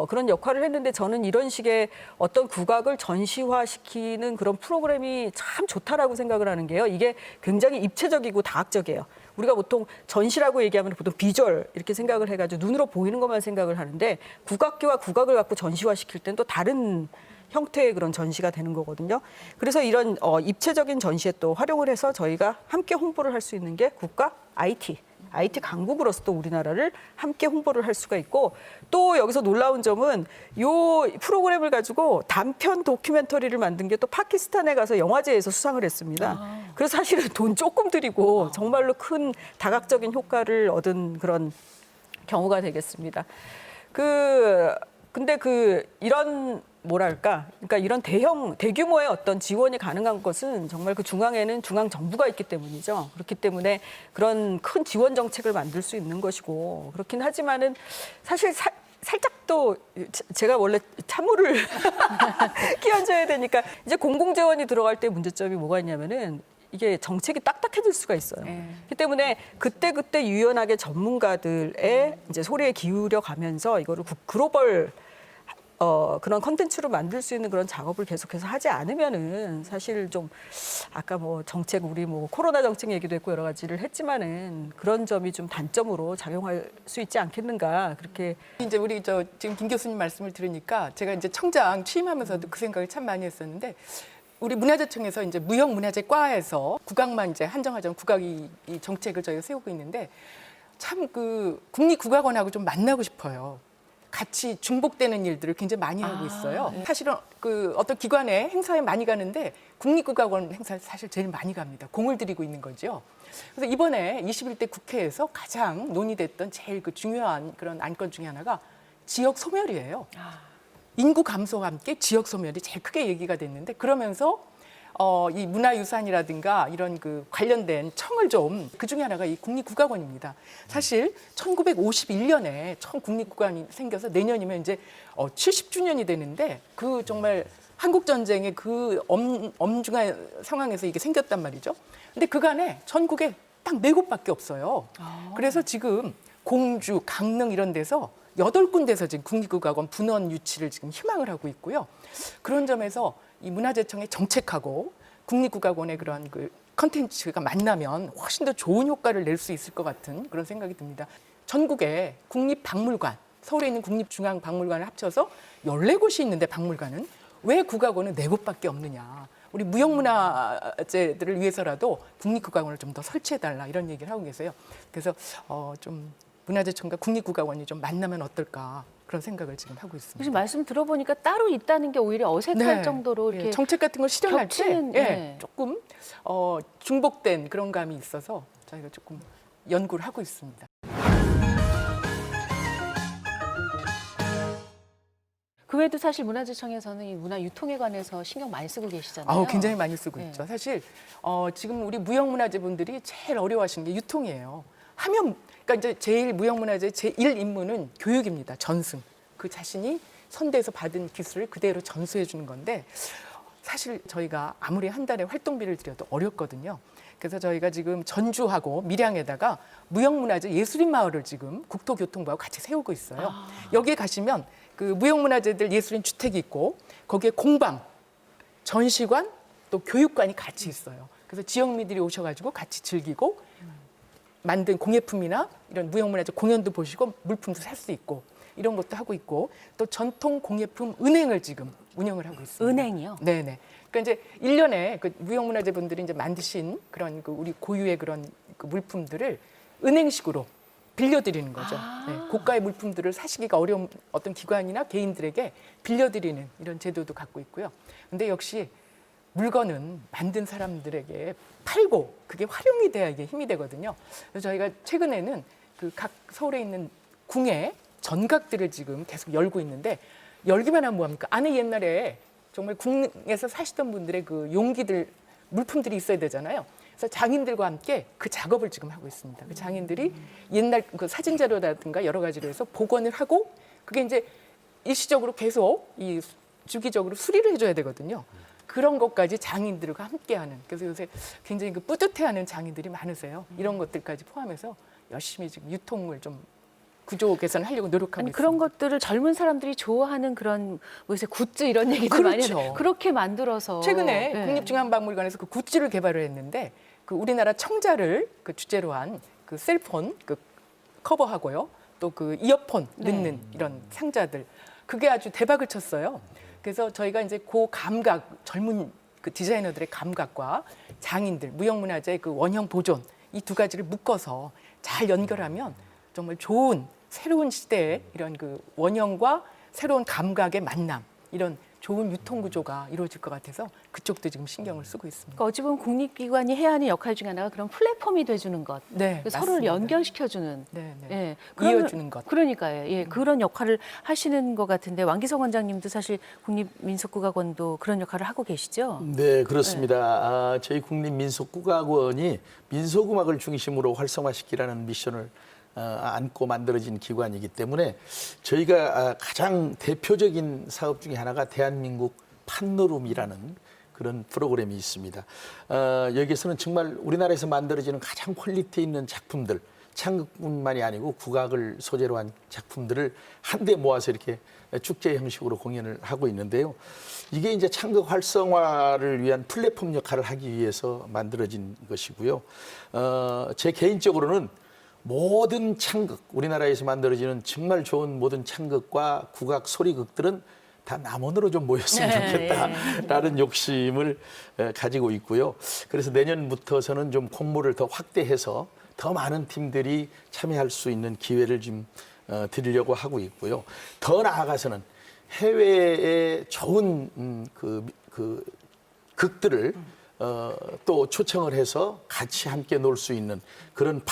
Speaker 4: 그런 역할을 했는데 저는 이런 식의 어떤 국악을 전시화시키는 그런 프로그램이 참 좋다라고 생각을 하는 게요. 이게 굉장히 입체적이고 다학적이에요. 우리가 보통 전시라고 얘기하면 보통 비주얼 이렇게 생각을 해가지고 눈으로 보이는 것만 생각을 하는데 국악기와 국악을 갖고 전시화시킬 때는 또 다른 형태의 그런 전시가 되는 거거든요. 그래서 이런 입체적인 전시에 또 활용을 해서 저희가 함께 홍보를 할 수 있는 게 국가 IT 강국으로서 또 우리나라를 함께 홍보를 할 수가 있고 또 여기서 놀라운 점은 요 프로그램을 가지고 단편 다큐멘터리를 만든 게 또 파키스탄에 가서 영화제에서 수상을 했습니다. 그래서 사실은 돈 조금 들이고 정말로 큰 다각적인 효과를 얻은 그런 경우가 되겠습니다. 근데 이런 그러니까 이런 대규모의 어떤 지원이 가능한 것은 정말 그 중앙에는 중앙 정부가 있기 때문이죠. 그렇기 때문에 그런 큰 지원 정책을 만들 수 있는 것이고 그렇긴 하지만은 사실 살짝 또 제가 원래 찬물을 끼얹어야 되니까 이제 공공재원이 들어갈 때 문제점이 뭐가 있냐면은 이게 정책이 딱딱해질 수가 있어요. 그렇기 때문에 그때 유연하게 전문가들의 이제 소리에 기울여 가면서 이거를 글로벌 그런 컨텐츠로 만들 수 있는 그런 작업을 계속해서 하지 않으면은 사실 좀 아까 뭐 정책 우리 뭐 코로나 정책 얘기도 했고 여러 가지를 했지만은 그런 점이 좀 단점으로 작용할 수 있지 않겠는가 그렇게
Speaker 2: 이제 우리 지금 김 교수님 말씀을 들으니까 제가 이제 청장 취임하면서도 그 생각을 참 많이 했었는데 우리 문화재청에서 이제 무형문화재과에서 국악만 이제 한정하자면 국악이 이 정책을 저희가 세우고 있는데 참 그 국립국악원하고 좀 만나고 싶어요. 같이 중복되는 일들을 굉장히 많이 하고 있어요. 사실은 그 어떤 기관의 행사에 많이 가는데 국립국악원 행사에 사실 제일 많이 갑니다. 공을 들이고 있는 거죠. 그래서 이번에 21대 국회에서 가장 논의됐던 제일 그 중요한 그런 안건 중에 하나가 지역 소멸이에요. 인구 감소와 함께 지역 소멸이 제일 크게 얘기가 됐는데 그러면서 이 문화유산이라든가 이런 그 관련된 청을 좀 그중에 하나가 이 국립국악원입니다. 사실 1951년에 처음 국립국악원이 생겨서 내년이면 이제 70주년이 되는데 그 정말 한국전쟁의 그 엄중한 상황에서 이게 생겼단 말이죠. 근데 그간에 전국에 딱 4곳밖에 없어요. 그래서 지금 공주, 강릉 이런 데서 8군데서 지금 국립국악원 분원 유치를 지금 희망을 하고 있고요. 그런 점에서 이 문화재청의 정책하고 국립국악원의 그런 그 컨텐츠가 만나면 훨씬 더 좋은 효과를 낼 수 있을 것 같은 그런 생각이 듭니다. 전국에 국립박물관, 서울에 있는 국립중앙박물관을 합쳐서 14곳이 있는데 박물관은 왜 국악원은 4곳밖에 없느냐. 우리 무형문화재들을 위해서라도 국립국악원을 좀 더 설치해달라 이런 얘기를 하고 계세요. 그래서 좀 문화재청과 국립국악원이 좀 만나면 어떨까 그런 생각을 지금 하고 있습니다.
Speaker 1: 지금 말씀 들어보니까 따로 있다는 게 오히려 어색할 정도로 이렇게
Speaker 2: 정책 같은 걸 실현할
Speaker 1: 겹치는,
Speaker 2: 때 조금 중복된 그런 감이 있어서 저희가 조금 연구를 하고 있습니다.
Speaker 1: 그 외에도 사실 문화재청에서는 이 문화유통에 관해서 신경 많이 쓰고 계시잖아요.
Speaker 2: 굉장히 많이 쓰고 있죠. 사실 지금 우리 무형문화재분들이 제일 어려워하시는 게 유통이에요. 그러니까 이제 제일 무형문화재 제1 임무는 교육입니다. 전승. 그 자신이 선대에서 받은 기술을 그대로 전수해 주는 건데 사실 저희가 아무리 한 달에 활동비를 들여도 어렵거든요. 그래서 저희가 지금 전주하고 밀양에다가 무형문화재 예술인 마을을 지금 국토교통부하고 같이 세우고 있어요. 여기에 가시면 그 무형문화재들 예술인 주택이 있고 거기에 공방, 전시관, 또 교육관이 같이 있어요. 그래서 지역민들이 오셔가지고 같이 즐기고 만든 공예품이나 이런 무형문화재 공연도 보시고 물품도 살 수 있고 이런 것도 하고 있고 또 전통 공예품 은행을 지금 운영을 하고 있습니다.
Speaker 1: 은행이요?
Speaker 2: 네네. 그러니까 이제 1년에 그 무형문화재 분들이 이제 만드신 그런 그 우리 고유의 그런 그 물품들을 은행식으로 빌려드리는 거죠. 네, 고가의 물품들을 사시기가 어려운 어떤 기관이나 개인들에게 빌려드리는 이런 제도도 갖고 있고요. 근데 역시 물건은 만든 사람들에게 팔고 그게 활용이 돼야 이게 힘이 되거든요. 그래서 저희가 최근에는 그 각 서울에 있는 궁의 전각들을 지금 계속 열고 있는데 열기만 하면 뭐합니까? 안에 옛날에 정말 궁에서 사시던 분들의 그 용기들, 물품들이 있어야 되잖아요. 그래서 장인들과 함께 그 작업을 지금 하고 있습니다. 그 장인들이 옛날 그 사진 자료라든가 여러 가지로 해서 복원을 하고 그게 이제 일시적으로 계속 이 주기적으로 수리를 해줘야 되거든요. 그런 것까지 장인들과 함께하는. 그래서 요새 굉장히 그 뿌듯해하는 장인들이 많으세요. 이런 것들까지 포함해서 열심히 지금 유통을 좀 구조 개선하려고 노력하고
Speaker 1: 아니
Speaker 2: 있습니다.
Speaker 1: 그런 것들을 젊은 사람들이 좋아하는 그런 뭐 요새 굿즈 이런 얘기도 많이
Speaker 2: 그렇죠.
Speaker 1: 해요. 그렇게 만들어서
Speaker 2: 최근에
Speaker 1: 네.
Speaker 2: 국립중앙박물관에서 그 굿즈를 개발을 했는데 그 우리나라 청자를 그 주제로 한 그 셀폰 그 커버하고요. 또 그 이어폰 넣는 이런 상자들 그게 아주 대박을 쳤어요. 그래서 저희가 이제 그 감각 젊은 그 디자이너들의 감각과 장인들 무형문화재의 그 원형 보존 이 두 가지를 묶어서 잘 연결하면 정말 좋은 새로운 시대의 이런 그 원형과 새로운 감각의 만남 이런 좋은 유통 구조가 이루어질 것 같아서 그쪽도 지금 신경을 쓰고 있습니다.
Speaker 1: 그러니까 어찌 보면 국립기관이 해야 하는 역할 중에 하나가 그런 플랫폼이 돼주는 것,
Speaker 2: 네,
Speaker 1: 서로를
Speaker 2: 맞습니다.
Speaker 1: 연결시켜주는,
Speaker 2: 네, 네.
Speaker 1: 예,
Speaker 2: 이어주는 것.
Speaker 1: 그러니까요. 예, 그런 역할을 하시는 것 같은데 왕기성 원장님도 사실 국립민속국악원도 그런 역할을 하고 계시죠?
Speaker 3: 네, 그렇습니다. 저희 국립민속국악원이 민속음악을 중심으로 활성화시키라는 미션을 안고 만들어진 기관이기 때문에 저희가 가장 대표적인 사업 중에 하나가 대한민국 판노름이라는 그런 프로그램이 있습니다. 여기에서는 정말 우리나라에서 만들어지는 가장 퀄리티 있는 작품들, 창극뿐만이 아니고 국악을 소재로 한 작품들을 한데 모아서 이렇게 축제 형식으로 공연을 하고 있는데요. 이게 이제 창극 활성화를 위한 플랫폼 역할을 하기 위해서 만들어진 것이고요. 제 개인적으로는 모든 창극, 우리나라에서 만들어지는 정말 좋은 모든 창극과 국악 소리극들은 다 남원으로 좀 모였으면 좋겠다라는 욕심을 가지고 있고요. 그래서 내년부터서는 좀 공모를 더 확대해서 더 많은 팀들이 참여할 수 있는 기회를 좀 드리려고 하고 있고요. 더 나아가서는 해외의 좋은 그 극들을 또 초청을 해서 같이 함께 놀 수 있는 그런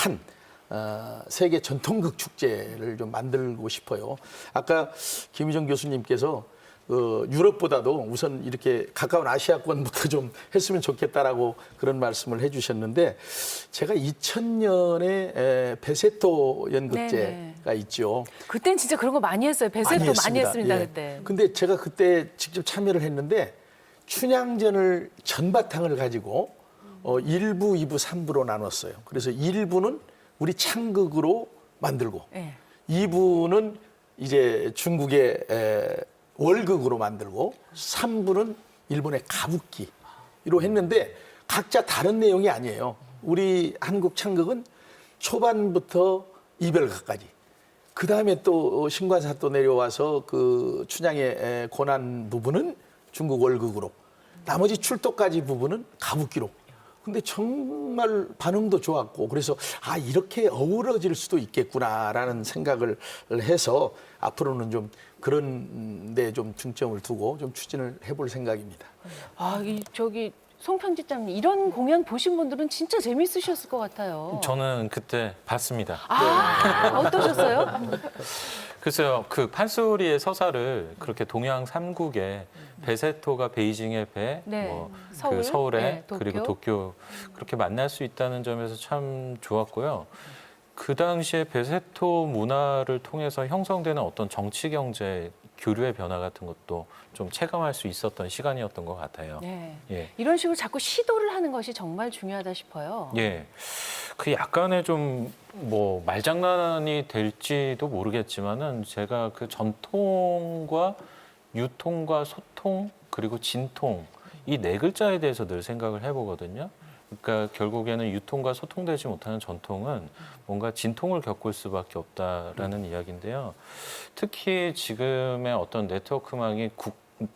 Speaker 3: 세계 전통극 축제를 좀 만들고 싶어요. 아까 김희정 교수님께서 유럽보다도 우선 이렇게 가까운 아시아권부터 좀 했으면 좋겠다라고 그런 말씀을 해주셨는데 제가 2000년에 베세토 연극제가 있죠.
Speaker 1: 그땐 진짜 그런 거 많이 했어요. 베세토 많이 했습니다.
Speaker 3: 예.
Speaker 1: 그때.
Speaker 3: 근데 제가 그때 직접 참여를 했는데 춘향전을 전바탕을 가지고 1부, 2부, 3부로 나눴어요. 그래서 1부는 우리 창극으로 만들고
Speaker 1: 네.
Speaker 3: 2부는 이제 중국의 월극으로 만들고 3부는 일본의 가부키로 했는데 각자 다른 내용이 아니에요. 우리 한국 창극은 초반부터 이별가까지 그 다음에 또 신관사 또 내려와서 그 춘향의 고난 부분은 중국 월극으로 나머지 출도까지 부분은 가부키로 근데 정말 반응도 좋았고 그래서 이렇게 어우러질 수도 있겠구나라는 생각을 해서 앞으로는 좀 그런 데 좀 중점을 두고 좀 추진을 해볼 생각입니다.
Speaker 1: 저기 송평지장님 이런 공연 보신 분들은 진짜 재밌으셨을 것 같아요.
Speaker 8: 저는 그때 봤습니다.
Speaker 1: 어떠셨어요?
Speaker 8: 글쎄요, 그 판소리의 서사를 그렇게 동양 삼국에 베세토가 베이징의 배,
Speaker 1: 네,
Speaker 8: 그 서울에
Speaker 1: 네, 도쿄.
Speaker 8: 그리고 도쿄 그렇게 만날 수 있다는 점에서 참 좋았고요. 그 당시에 베세토 문화를 통해서 형성되는 어떤 정치 경제 교류의 변화 같은 것도 좀 체감할 수 있었던 시간이었던 것 같아요.
Speaker 1: 네.
Speaker 8: 예.
Speaker 1: 이런 식으로 자꾸 시도를 하는 것이 정말 중요하다 싶어요.
Speaker 8: 예. 그 약간의 좀 뭐 말장난이 될지도 모르겠지만은 제가 그 전통과 유통과 소통 그리고 진통 이 네 글자에 대해서 늘 생각을 해보거든요. 그러니까 결국에는 유통과 소통되지 못하는 전통은 뭔가 진통을 겪을 수밖에 없다라는 이야기인데요. 특히 지금의 어떤 네트워크망이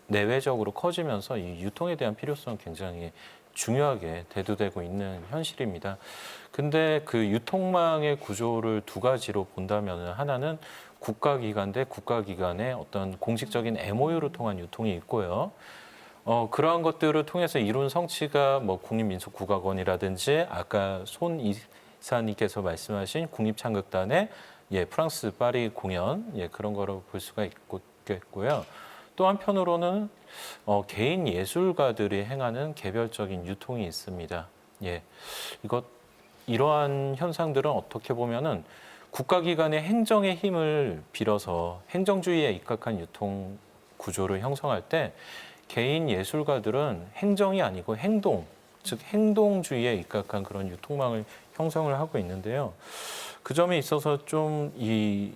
Speaker 8: 내외적으로 커지면서 이 유통에 대한 필요성은 굉장히 중요하게 대두되고 있는 현실입니다. 근데 그 유통망의 구조를 두 가지로 본다면 하나는 국가기관 대 국가기관의 어떤 공식적인 MOU를 통한 유통이 있고요. 그러한 것들을 통해서 이룬 성취가 뭐 국립민속국악원이라든지 아까 손 이사님께서 말씀하신 국립창극단의 프랑스 파리 공연 그런 거로 볼 수가 있겠고요. 또 한편으로는 개인 예술가들이 행하는 개별적인 유통이 있습니다. 이러한 현상들은 어떻게 보면은 국가기관의 행정의 힘을 빌어서 행정주의에 입각한 유통 구조를 형성할 때 개인 예술가들은 행정이 아니고 행동, 즉 행동주의에 입각한 그런 유통망을 형성을 하고 있는데요. 그 점에 있어서 좀 이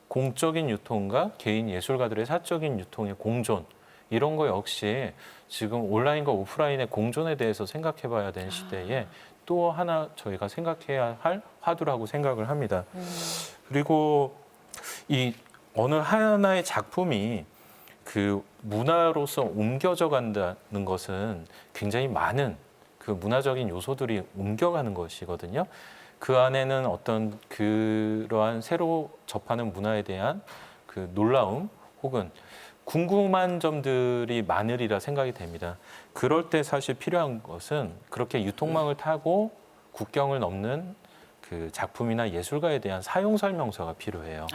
Speaker 8: 공적인 유통과 개인 예술가들의 사적인 유통의 공존 이런 거 역시 지금 온라인과 오프라인의 공존에 대해서 생각해 봐야 되는 시대에 또 하나 저희가 생각해야 할 화두라고 생각을 합니다. 그리고 이 어느 하나의 작품이 그 문화로서 옮겨져 간다는 것은 굉장히 많은 그 문화적인 요소들이 옮겨가는 것이거든요. 그 안에는 어떤 그러한 새로 접하는 문화에 대한 그 놀라움 혹은 궁금한 점들이 많으리라 생각이 됩니다. 그럴 때 사실 필요한 것은 그렇게 유통망을 타고 국경을 넘는 그 작품이나 예술가에 대한 사용 설명서가 필요해요.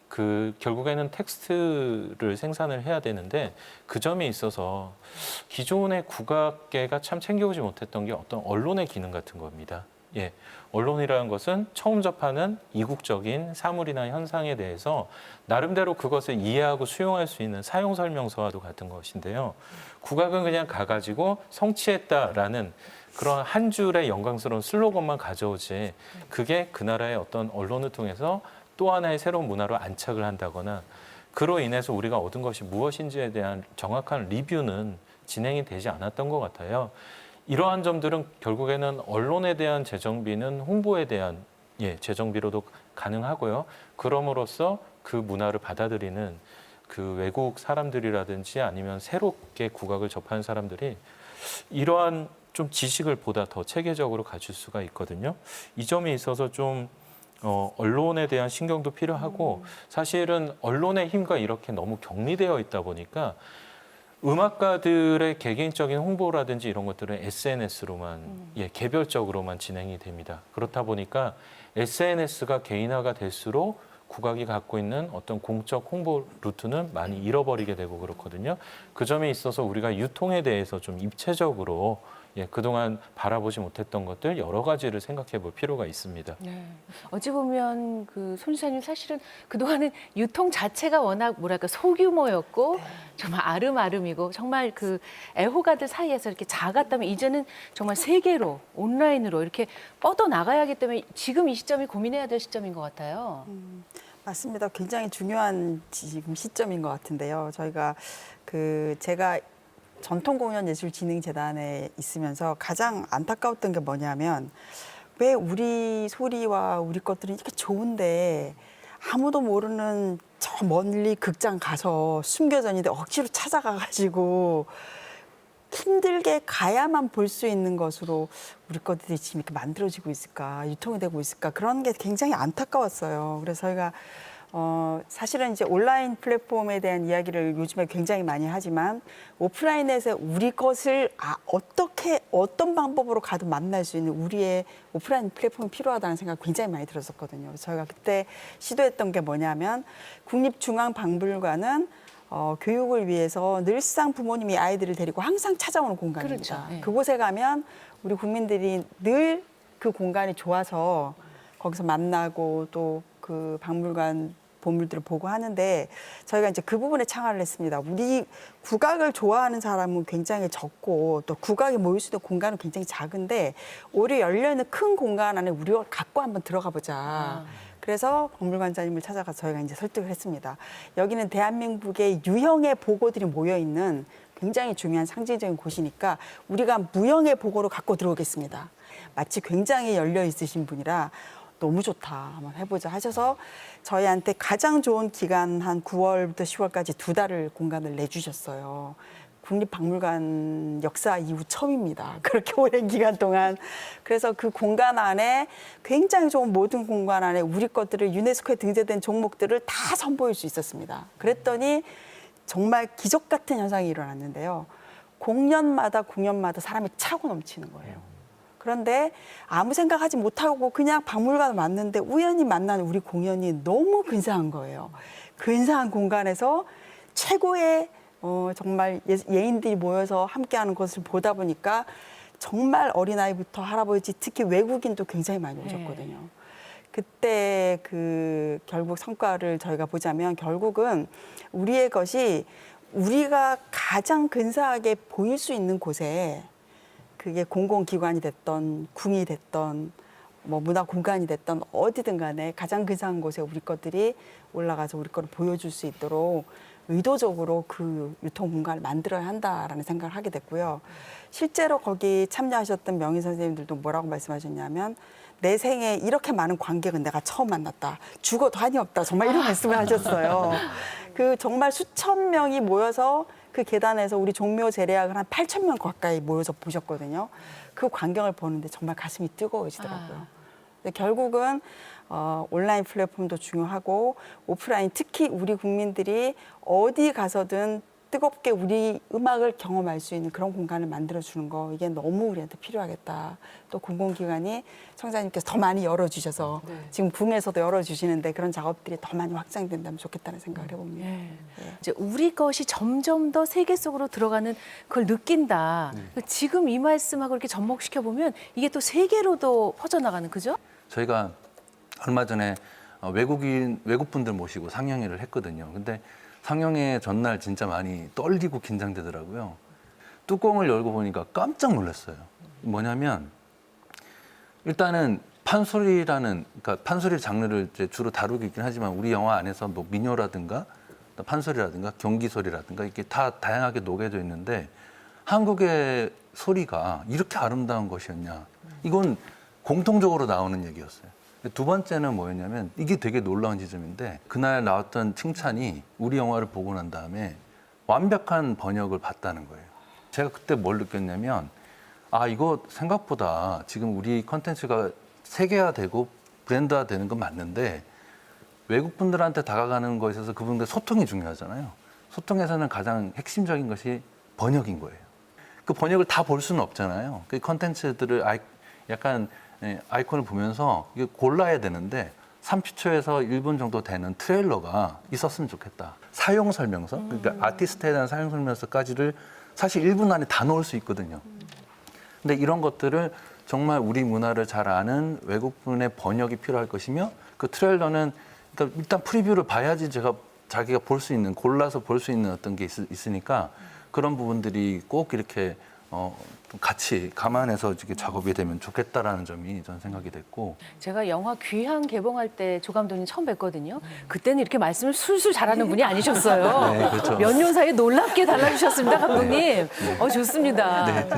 Speaker 8: 그 결국에는 텍스트를 생산을 해야 되는데 그 점에 있어서 기존의 국악계가 참 챙겨오지 못했던 게 어떤 언론의 기능 같은 겁니다. 언론이라는 것은 처음 접하는 이국적인 사물이나 현상에 대해서 나름대로 그것을 이해하고 수용할 수 있는 사용 설명서와도 같은 것인데요. 국악은 그냥 가가지고 성취했다라는 그런 한 줄의 영광스러운 슬로건만 가져오지 그게 그 나라의 어떤 언론을 통해서 또 하나의 새로운 문화로 안착을 한다거나 그로 인해서 우리가 얻은 것이 무엇인지에 대한 정확한 리뷰는 진행이 되지 않았던 것 같아요. 이러한 점들은 결국에는 언론에 대한 재정비는 홍보에 대한 재정비로도 가능하고요. 그럼으로써 그 문화를 받아들이는 그 외국 사람들이라든지 아니면 새롭게 국악을 접하는 사람들이 이러한 좀 지식을 보다 더 체계적으로 가질 수가 있거든요. 이 점에 있어서 좀 언론에 대한 신경도 필요하고 사실은 언론의 힘과 이렇게 너무 격리되어 있다 보니까 음악가들의 개개인적인 홍보라든지 이런 것들은 SNS로만 개별적으로만 진행이 됩니다. 그렇다 보니까 SNS가 개인화가 될수록 국악이 갖고 있는 어떤 공적 홍보 루트는 많이 잃어버리게 되고 그렇거든요. 그 점에 있어서 우리가 유통에 대해서 좀 입체적으로 그동안 바라보지 못했던 것들 여러 가지를 생각해 볼 필요가 있습니다.
Speaker 1: 어찌 보면 그 손 이사님 사실은 그동안은 유통 자체가 워낙 뭐랄까 소규모였고 정말 아름아름이고 정말 그 애호가들 사이에서 이렇게 작았다면 이제는 정말 세계로 온라인으로 이렇게 뻗어 나가야 하기 때문에 지금 이 시점이 고민해야 될 시점인 것 같아요.
Speaker 5: 맞습니다. 굉장히 중요한 지금 시점인 것 같은데요. 저희가 제가 전통공연예술진흥재단에 있으면서 가장 안타까웠던 게 뭐냐면 왜 우리 소리와 우리 것들이 이렇게 좋은데 아무도 모르는 저 멀리 극장 가서 숨겨져 있는데 억지로 찾아가가지고 힘들게 가야만 볼 수 있는 것으로 우리 것들이 지금 이렇게 만들어지고 있을까, 유통이 되고 있을까 그런 게 굉장히 안타까웠어요. 그래서 저희가 사실은 이제 온라인 플랫폼에 대한 이야기를 요즘에 굉장히 많이 하지만 오프라인에서 우리 것을 어떤 방법으로 가도 만날 수 있는 우리의 오프라인 플랫폼이 필요하다는 생각이 굉장히 많이 들었었거든요. 저희가 그때 시도했던 게 뭐냐면 국립중앙박물관은 교육을 위해서 늘상 부모님이 아이들을 데리고 항상 찾아오는 공간입니다.
Speaker 1: 그렇죠.
Speaker 5: 그곳에 가면 우리 국민들이 늘 그 공간이 좋아서 거기서 만나고 또 그 박물관 보물들을 보고 하는데 저희가 이제 그 부분에 창화를 했습니다. 우리 국악을 좋아하는 사람은 굉장히 적고 또 국악이 모일 수 있는 공간은 굉장히 작은데 오히려 열려있는 큰 공간 안에 우리가 갖고 한번 들어가 보자. 그래서 박물관장님을 찾아가서 저희가 이제 설득을 했습니다. 여기는 대한민국의 유형의 보고들이 모여 있는 굉장히 중요한 상징적인 곳이니까 우리가 무형의 보고로 갖고 들어오겠습니다. 마치 굉장히 열려 있으신 분이라 너무 좋다, 한번 해보자 하셔서 저희한테 가장 좋은 기간 한 9월부터 10월까지 2달을 공간을 내주셨어요. 국립박물관 역사 이후 처음입니다. 그렇게 오랜 기간 동안. 그래서 그 공간 안에 굉장히 좋은 모든 공간 안에 우리 것들을 유네스코에 등재된 종목들을 다 선보일 수 있었습니다. 그랬더니 정말 기적 같은 현상이 일어났는데요. 공연마다 사람이 차고 넘치는 거예요. 그런데 아무 생각하지 못하고 그냥 박물관을 왔는데 우연히 만난 우리 공연이 너무 근사한 거예요. 근사한 공간에서 최고의 정말 예인들이 모여서 함께하는 것을 보다 보니까 정말 어린아이부터 할아버지, 특히 외국인도 굉장히 많이 오셨거든요. 그때 그 결국 성과를 저희가 보자면 결국은 우리의 것이 우리가 가장 근사하게 보일 수 있는 곳에 그게 공공기관이 됐던 궁이 됐던 뭐 문화 공간이 됐던 어디든 간에 가장 근사한 곳에 우리 것들이 올라가서 우리 거를 보여줄 수 있도록 의도적으로 그 유통 공간을 만들어야 한다라는 생각을 하게 됐고요. 실제로 거기 참여하셨던 명의 선생님들도 뭐라고 말씀하셨냐면 내 생에 이렇게 많은 관객은 내가 처음 만났다. 죽어도 한이 없다. 정말 이런 말씀을 하셨어요. 그 정말 수천 명이 모여서 그 계단에서 우리 종묘 재래악을 한 8,000명 가까이 모여서 보셨거든요. 그 광경을 보는데 정말 가슴이 뜨거워지더라고요. 근데 결국은 온라인 플랫폼도 중요하고 오프라인, 특히 우리 국민들이 어디 가서든 뜨겁게 우리 음악을 경험할 수 있는 그런 공간을 만들어주는 거, 이게 너무 우리한테 필요하겠다. 또 공공기관이 청사님께서 더 많이 열어주셔서 지금 궁에서도 열어주시는데 그런 작업들이 더 많이 확장된다면 좋겠다는 생각을 해봅니다.
Speaker 1: 이제 우리 것이 점점 더 세계 속으로 들어가는 그걸 느낀다. 지금 이 말씀하고 이렇게 접목시켜 보면 이게 또 세계로도 퍼져나가는, 그죠?
Speaker 7: 저희가 얼마 전에 외국분들 모시고 상영회를 했거든요. 근데 상영회 전날 진짜 많이 떨리고 긴장되더라고요. 뚜껑을 열고 보니까 깜짝 놀랐어요. 뭐냐면 일단은 판소리라는, 그러니까 판소리 장르를 이제 주로 다루고 있긴 하지만 우리 영화 안에서 뭐 민요라든가 판소리라든가 경기소리라든가 이게 다 다양하게 녹여져 있는데 한국의 소리가 이렇게 아름다운 것이었냐. 이건 공통적으로 나오는 얘기였어요. 두 번째는 뭐였냐면 이게 되게 놀라운 지점인데 그날 나왔던 칭찬이 우리 영화를 보고 난 다음에 완벽한 번역을 봤다는 거예요. 제가 그때 뭘 느꼈냐면 이거 생각보다 지금 우리 컨텐츠가 세계화되고 브랜드화되는 건 맞는데 외국 분들한테 다가가는 거에 있어서 그분들 소통이 중요하잖아요. 소통에서는 가장 핵심적인 것이 번역인 거예요. 그 번역을 다 볼 수는 없잖아요. 그 컨텐츠들을 약간 아이콘을 보면서 이게 골라야 되는데 30초에서 1분 정도 되는 트레일러가 있었으면 좋겠다. 사용 설명서, 그러니까 아티스트에 대한 사용 설명서까지를 사실 1분 안에 다 넣을 수 있거든요. 근데 이런 것들을 정말 우리 문화를 잘 아는 외국분의 번역이 필요할 것이며 그 트레일러는 그러니까 일단 프리뷰를 봐야지 자기가 볼 수 있는, 골라서 볼 수 있는 어떤 게 있으니까 그런 부분들이 꼭 이렇게 같이 감안해서 이렇게 작업이 되면 좋겠다라는 점이 저는 생각이 됐고.
Speaker 1: 제가 영화 귀향 개봉할 때 조 감독님 처음 뵀거든요. 그때는 이렇게 말씀을 술술 잘하는 분이 아니셨어요.
Speaker 7: 네, 그렇죠.
Speaker 1: 몇 년 사이에 놀랍게 달라지셨습니다, 감독님. 좋습니다.
Speaker 7: 네,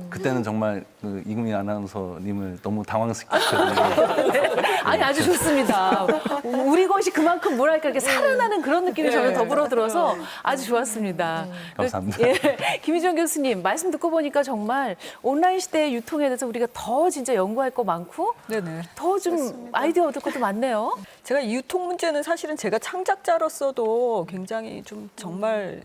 Speaker 7: 그때는 정말 그 이금희 아나운서님을 너무 당황시켰거든요.
Speaker 1: 아니, 아주 좋습니다. 우리 것이 그만큼 뭐랄까 이렇게 살아나는 그런 느낌이 저는 더불어 들어서 아주 좋았습니다.
Speaker 7: 감사합니다.
Speaker 1: 김희정 교수님 말씀 듣고 보니까 정말 온라인 시대의 유통에 대해서 우리가 더 진짜 연구할 거 많고
Speaker 4: 네네.
Speaker 1: 더 좀 아이디어 얻을 것도 많네요.
Speaker 4: 제가 이 유통 문제는 사실은 제가 창작자로서도 굉장히 좀 정말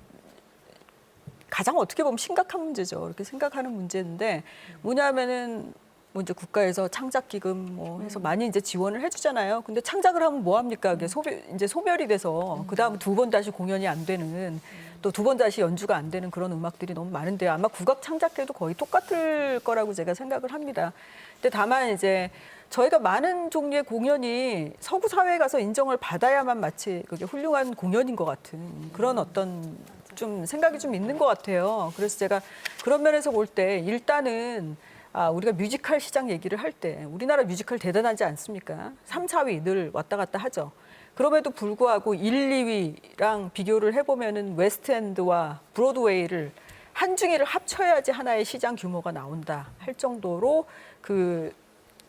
Speaker 4: 가장 어떻게 보면 심각한 문제죠. 이렇게 생각하는 문제인데 뭐냐면은 뭐 이제 국가에서 창작 기금 뭐 해서 많이 이제 지원을 해주잖아요. 근데 창작을 하면 뭐 합니까? 그게 이제 소멸이 돼서 그 다음 두 번 다시 공연이 안 되는, 또 두 번 다시 연주가 안 되는 그런 음악들이 너무 많은데 아마 국악 창작회도 거의 똑같을 거라고 제가 생각을 합니다. 근데 다만 이제 저희가 많은 종류의 공연이 서구 사회에 가서 인정을 받아야만 마치 그게 훌륭한 공연인 것 같은 그런 어떤 좀 생각이 좀 있는 것 같아요. 그래서 제가 그런 면에서 볼 때 일단은 우리가 뮤지컬 시장 얘기를 할 때 우리나라 뮤지컬 대단하지 않습니까? 3, 4위 늘 왔다 갔다 하죠. 그럼에도 불구하고 1, 2위랑 비교를 해보면은 웨스트엔드와 브로드웨이를 한중일을 합쳐야지 하나의 시장 규모가 나온다 할 정도로 그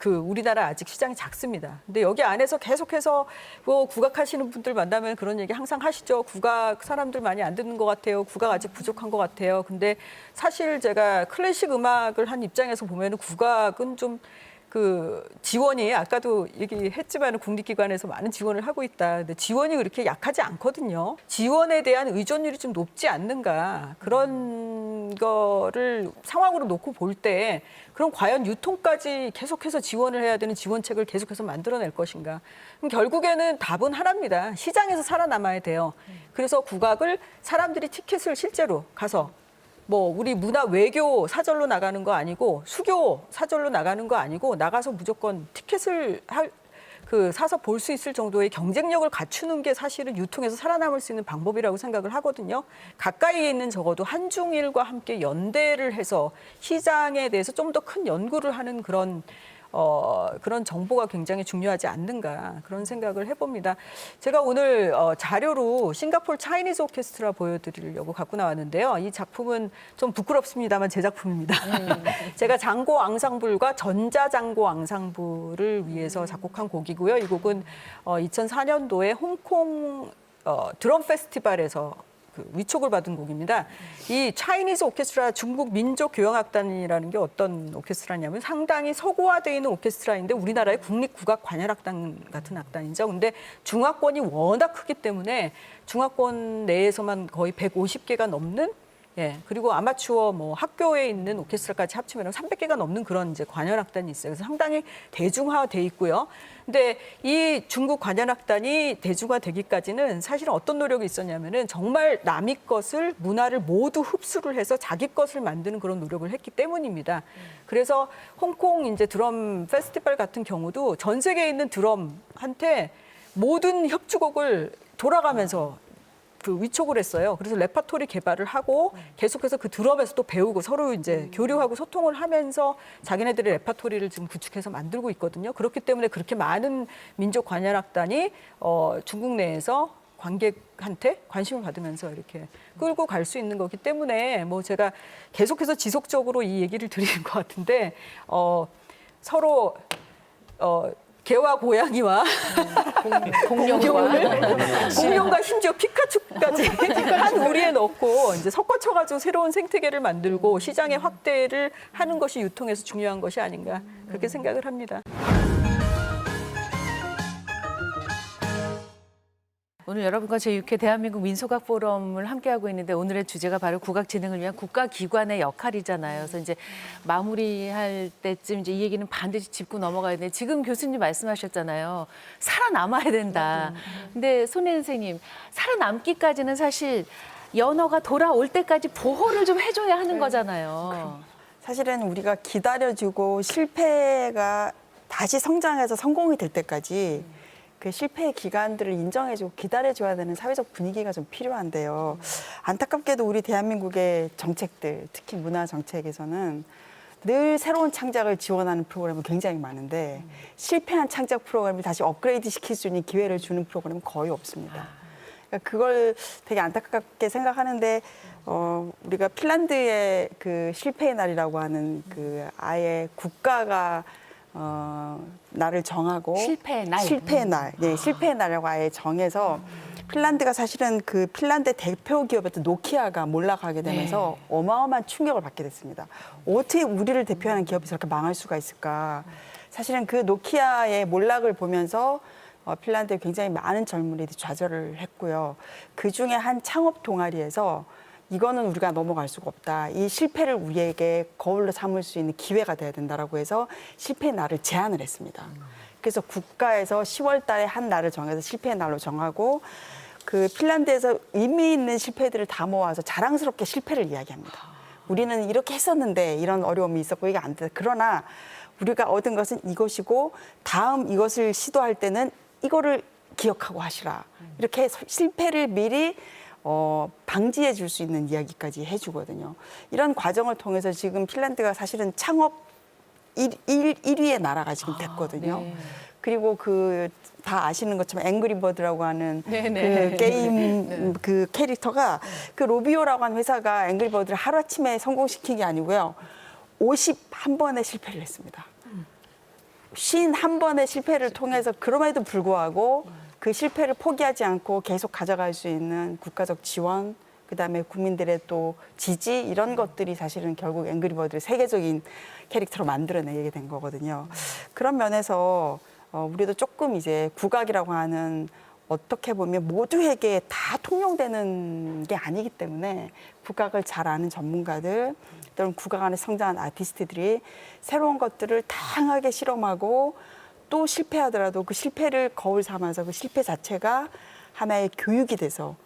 Speaker 4: 우리나라 아직 시장이 작습니다. 근데 여기 안에서 계속해서 뭐 국악하시는 분들 만나면 그런 얘기 항상 하시죠. 국악 사람들 많이 안 듣는 것 같아요. 국악 아직 부족한 것 같아요. 근데 사실 제가 클래식 음악을 한 입장에서 보면은 국악은 좀 그 지원이 아까도 얘기했지만 국립기관에서 많은 지원을 하고 있다. 근데 지원이 그렇게 약하지 않거든요. 지원에 대한 의존율이 좀 높지 않는가 그런 거를 상황으로 놓고 볼 때 그럼 과연 유통까지 계속해서 지원을 해야 되는 지원책을 계속해서 만들어낼 것인가? 그럼 결국에는 답은 하나입니다. 시장에서 살아남아야 돼요. 그래서 국악을 사람들이 티켓을 실제로 가서 뭐 우리 문화 외교 사절로 나가는 거 아니고 수교 사절로 나가는 거 아니고 나가서 무조건 티켓을 사서 볼 수 있을 정도의 경쟁력을 갖추는 게 사실은 유통에서 살아남을 수 있는 방법이라고 생각을 하거든요. 가까이에 있는 적어도 한중일과 함께 연대를 해서 시장에 대해서 좀 더 큰 연구를 하는 그런 정보가 굉장히 중요하지 않는가 그런 생각을 해봅니다. 제가 오늘 자료로 싱가포르 차이니즈 오케스트라 보여드리려고 갖고 나왔는데요. 이 작품은 좀 부끄럽습니다만 제 작품입니다. 제가 장고 앙상블과 전자장고 앙상블을 위해서 작곡한 곡이고요. 이 곡은 2004년도에 홍콩 드럼 페스티벌에서 위촉을 받은 곡입니다. 이 차이니즈 오케스트라 중국 민족 교향악단이라는 게 어떤 오케스트라냐면 상당히 서구화되어 있는 오케스트라인데 우리나라의 국립국악 관현악단 같은 악단이죠. 근데 중화권이 워낙 크기 때문에 중화권 내에서만 거의 150개가 넘는 그리고 아마추어 뭐 학교에 있는 오케스트라까지 합치면 300개가 넘는 그런 이제 관현악단이 있어요. 그래서 상당히 대중화돼 있고요. 근데 이 중국 관현악단이 대중화되기까지는 사실은 어떤 노력이 있었냐면은 정말 남의 것을 문화를 모두 흡수를 해서 자기 것을 만드는 그런 노력을 했기 때문입니다. 그래서 홍콩 이제 드럼 페스티벌 같은 경우도 전 세계에 있는 드럼한테 모든 협주곡을 돌아가면서 위촉을 했어요. 그래서 레파토리 개발을 하고 계속해서 그 드럼에서 또 배우고 서로 이제 교류하고 소통을 하면서 자기네들의 레파토리를 지금 구축해서 만들고 있거든요. 그렇기 때문에 그렇게 많은 민족 관현악단이 중국 내에서 관객한테 관심을 받으면서 이렇게 끌고 갈 수 있는 거기 때문에 뭐 제가 계속해서 지속적으로 이 얘기를 드리는 것 같은데 서로 개와 고양이와 공룡과 심지어 피카츄까지 한 우리에 넣고 이제 섞어쳐가지고 새로운 생태계를 만들고 시장의 확대를 하는 것이 유통에서 중요한 것이 아닌가 그렇게 생각을 합니다.
Speaker 1: 오늘 여러분과 제6회 대한민국 민속악 포럼을 함께하고 있는데 오늘의 주제가 바로 국악 진흥을 위한 국가기관의 역할이잖아요. 그래서 이제 마무리할 때쯤 이제 이 얘기는 반드시 짚고 넘어가야 돼. 지금 교수님 말씀하셨잖아요. 살아남아야 된다. 근데 손혜 선생님, 살아남기까지는 사실 연어가 돌아올 때까지 보호를 좀 해줘야 하는 거잖아요.
Speaker 5: 사실은 우리가 기다려주고 실패가 다시 성장해서 성공이 될 때까지 그 실패의 기간들을 인정해주고 기다려줘야 되는 사회적 분위기가 좀 필요한데요. 안타깝게도 우리 대한민국의 정책들, 특히 문화 정책에서는 늘 새로운 창작을 지원하는 프로그램은 굉장히 많은데 실패한 창작 프로그램을 다시 업그레이드 시킬 수 있는 기회를 주는 프로그램은 거의 없습니다. 그러니까 그걸 되게 안타깝게 생각하는데 우리가 핀란드의 그 실패의 날이라고 하는 그 아예 국가가 날을 정하고
Speaker 1: 실패의 날.
Speaker 5: 실패의 날, 네, 실패의 날이라고 아예 정해서 핀란드가 사실은 그 핀란드 대표 기업이었던 노키아가 몰락하게 되면서 어마어마한 충격을 받게 됐습니다. 어떻게 우리를 대표하는 기업이 저렇게 망할 수가 있을까? 사실은 그 노키아의 몰락을 보면서 핀란드에 굉장히 많은 젊은이들이 좌절을 했고요. 그 중에 한 창업 동아리에서 이거는 우리가 넘어갈 수가 없다. 이 실패를 우리에게 거울로 삼을 수 있는 기회가 돼야 된다라고 해서 실패의 날을 제안을 했습니다. 그래서 국가에서 10월 달에 한 날을 정해서 실패의 날로 정하고 그 핀란드에서 의미 있는 실패들을 다 모아서 자랑스럽게 실패를 이야기합니다. 우리는 이렇게 했었는데 이런 어려움이 있었고 이게 안 돼. 그러나 우리가 얻은 것은 이것이고 다음 이것을 시도할 때는 이거를 기억하고 하시라. 이렇게 실패를 미리 방지해 줄 수 있는 이야기까지 해주거든요. 이런 과정을 통해서 지금 핀란드가 사실은 창업 1위의 나라가 지금 됐거든요.
Speaker 1: 네.
Speaker 5: 그리고 그 다 아시는 것처럼 앵그리버드라고 하는
Speaker 1: 네네.
Speaker 5: 그 게임 그 캐릭터가 그 로비오라고 하는 회사가 앵그리버드를 하루아침에 성공시킨 게 아니고요. 51번의 실패를 했습니다. 51번의 실패를 통해서 그럼에도 불구하고 그 실패를 포기하지 않고 계속 가져갈 수 있는 국가적 지원, 그다음에 국민들의 또 지지 이런 것들이 사실은 결국 앵그리버드를 세계적인 캐릭터로 만들어내게 된 거거든요. 그런 면에서 우리도 조금 이제 국악이라고 하는 어떻게 보면 모두에게 다 통용되는 게 아니기 때문에 국악을 잘 아는 전문가들 또는 국악 안에 성장한 아티스트들이 새로운 것들을 다양하게 실험하고 또 실패하더라도 그 실패를 거울 삼아서 그 실패 자체가 하나의 교육이 돼서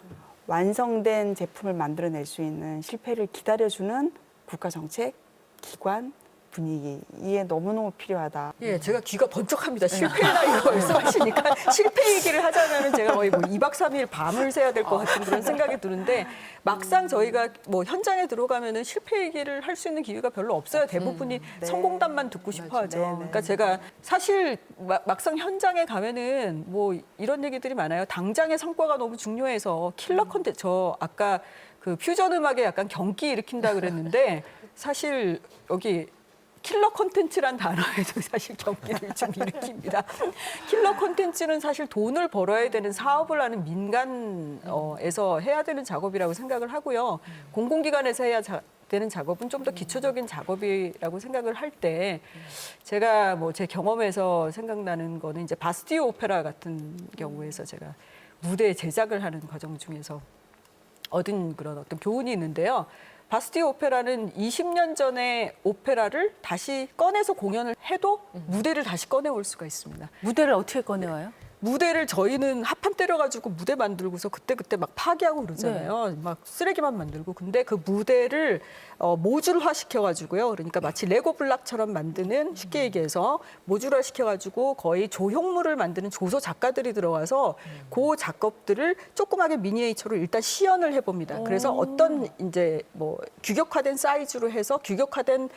Speaker 5: 완성된 제품을 만들어낼 수 있는 실패를 기다려주는 국가정책, 기관, 분위기 이게 너무너무 필요하다.
Speaker 4: 예, 제가 귀가 번쩍합니다. 실패나 이거 말씀하시니까 실패 얘기를 하자면은 제가 거의 뭐 2박 3일 밤을 새야 될 것 같은 그런 생각이 드는데 막상 저희가 뭐 현장에 들어가면은 실패 얘기를 할 수 있는 기회가 별로 없어요. 대부분이
Speaker 5: 네.
Speaker 4: 성공담만 듣고 싶어 하죠.
Speaker 5: 네, 네.
Speaker 4: 그러니까 제가 사실 막상 현장에 가면은 뭐 이런 얘기들이 많아요. 당장의 성과가 너무 중요해서 킬러 컨텐츠 저 아까 그 퓨전 음악에 약간 경기 일으킨다 그랬는데 사실 여기 킬러 콘텐츠란 단어에도 사실 경기를 좀 일으킵니다. 킬러 콘텐츠는 사실 돈을 벌어야 되는 사업을 하는 민간에서 해야 되는 작업이라고 생각을 하고요. 공공기관에서 해야 되는 작업은 좀 더 기초적인 작업이라고 생각을 할 때 제가 뭐 제 경험에서 생각나는 거는 이제 바스티유 오페라 같은 경우에서 제가 무대 제작을 하는 과정 중에서 얻은 그런 어떤 교훈이 있는데요. 바스티유 오페라는 20년 전에 오페라를 다시 꺼내서 공연을 해도 무대를 다시 꺼내올 수가 있습니다.
Speaker 1: 무대를 어떻게 꺼내와요?
Speaker 4: 무대를 저희는 합판 때려가지고 무대 만들고서 그때 막 파괴하고 그러잖아요. 막 쓰레기만 만들고. 근데 그 무대를 모듈화 시켜가지고요. 그러니까 마치 레고 블락처럼 만드는 쉽게 얘기해서 모듈화 시켜가지고 거의 조형물을 만드는 조소 작가들이 들어와서 그 작업들을 조그맣게 미니에이처로 일단 시연을 해봅니다. 그래서 어떤 이제 뭐 규격화된 사이즈로 해서 규격화된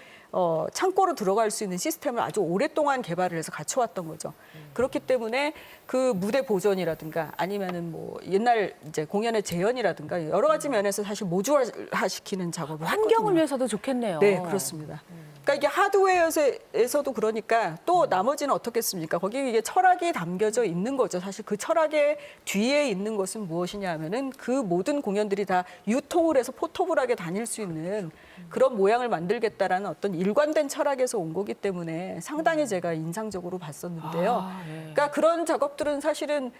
Speaker 4: 창고로 들어갈 수 있는 시스템을 아주 오랫동안 개발을 해서 갖춰왔던 거죠. 그렇기 때문에 그 무대 보존이라든가 아니면은 뭐 옛날 이제 공연의 재현이라든가 여러 가지 면에서 사실 모듈화시키는 작업을
Speaker 1: 환경을
Speaker 4: 했거든요.
Speaker 1: 위해서도 좋겠네요.
Speaker 4: 네, 그렇습니다. 그러니까 이게 하드웨어에서도 그러니까 또 나머지는 어떻겠습니까? 거기 이게 철학이 담겨져 있는 거죠. 사실 그 철학의 뒤에 있는 것은 무엇이냐 하면은 그 모든 공연들이 다 유통을 해서 포터블하게 다닐 수 있는 그런 모양을 만들겠다라는 어떤 일관된 철학에서 온 거기 때문에 상당히 제가 인상적으로 봤었는데요. 그러니까 그런 작업들은 사실은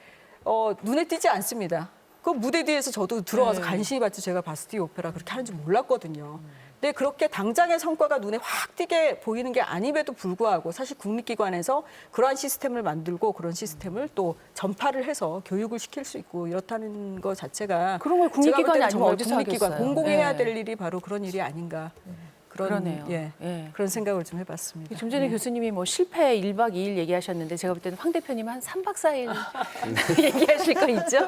Speaker 4: 눈에 띄지 않습니다. 그 무대 뒤에서 저도 들어가서 간신히 봤지 제가 바스티유 오페라 그렇게 하는지 몰랐거든요. 근데 그렇게 당장의 성과가 눈에 확 띄게 보이는 게 아님에도 불구하고 사실 국립기관에서 그러한 시스템을 만들고 그런 시스템을 또 전파를 해서 교육을 시킬 수 있고 이렇다는 것 자체가
Speaker 1: 그런 걸 국립기관이
Speaker 4: 제가 볼 때는
Speaker 1: 아니면
Speaker 4: 정말
Speaker 1: 어디서
Speaker 4: 국립기관
Speaker 1: 하겠어요.
Speaker 4: 공공해야
Speaker 1: 네.
Speaker 4: 될 일이 바로 그런 일이 아닌가
Speaker 1: 그러네요.
Speaker 4: 예,
Speaker 1: 예.
Speaker 4: 그런 생각을 좀 해봤습니다.
Speaker 1: 좀 전에 교수님이 뭐 실패 1박 2일 얘기하셨는데 제가 볼 때는 황 대표님 한 3박 4일 얘기하실 거 있죠?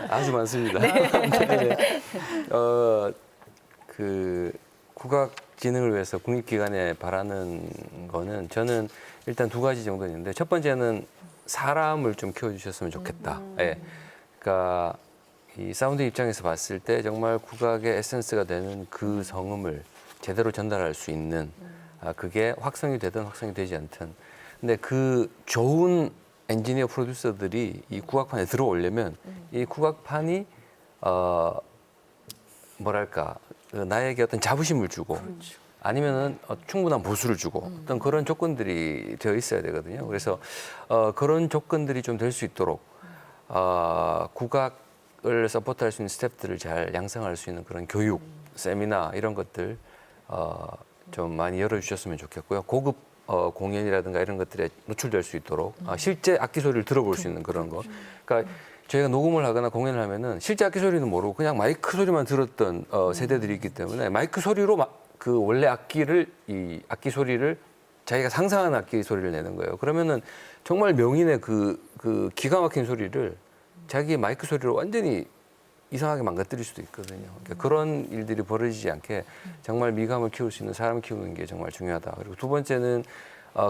Speaker 6: 아주 많습니다. 네. 그 국악 진흥을 위해서 국립기관에 바라는 거는 저는 일단 두 가지 정도 있는데 첫 번째는 사람을 좀 키워주셨으면 좋겠다. 예. 그러니까 이 사운드 입장에서 봤을 때 정말 국악의 에센스가 되는 그 성음을 제대로 전달할 수 있는 그게 확성이 되든 확성이 되지 않든 근데 그 좋은 엔지니어 프로듀서들이 이 국악판에 들어오려면 이 국악판이 뭐랄까 나에게 어떤 자부심을 주고 아니면은 충분한 보수를 주고 어떤 그런 조건들이 되어 있어야 되거든요. 그래서 그런 조건들이 좀 될 수 있도록 국악을 서포트할 수 있는 스태프들을 잘 양성할 수 있는 그런 교육, 세미나 이런 것들 좀 많이 열어주셨으면 좋겠고요. 고급 공연이라든가 이런 것들에 노출될 수 있도록 실제 악기 소리를 들어볼 수 있는 그런 거. 그러니까 저희가 녹음을 하거나 공연을 하면은 실제 악기 소리는 모르고 그냥 마이크 소리만 들었던 세대들이 있기 때문에 마이크 소리로 그 원래 이 악기 소리를 자기가 상상한 악기 소리를 내는 거예요. 그러면은 정말 명인의 그 기가 막힌 소리를 자기의 마이크 소리로 완전히 이상하게 망가뜨릴 수도 있거든요. 그러니까 그런 일들이 벌어지지 않게 정말 미감을 키울 수 있는 사람을 키우는 게 정말 중요하다. 그리고 두 번째는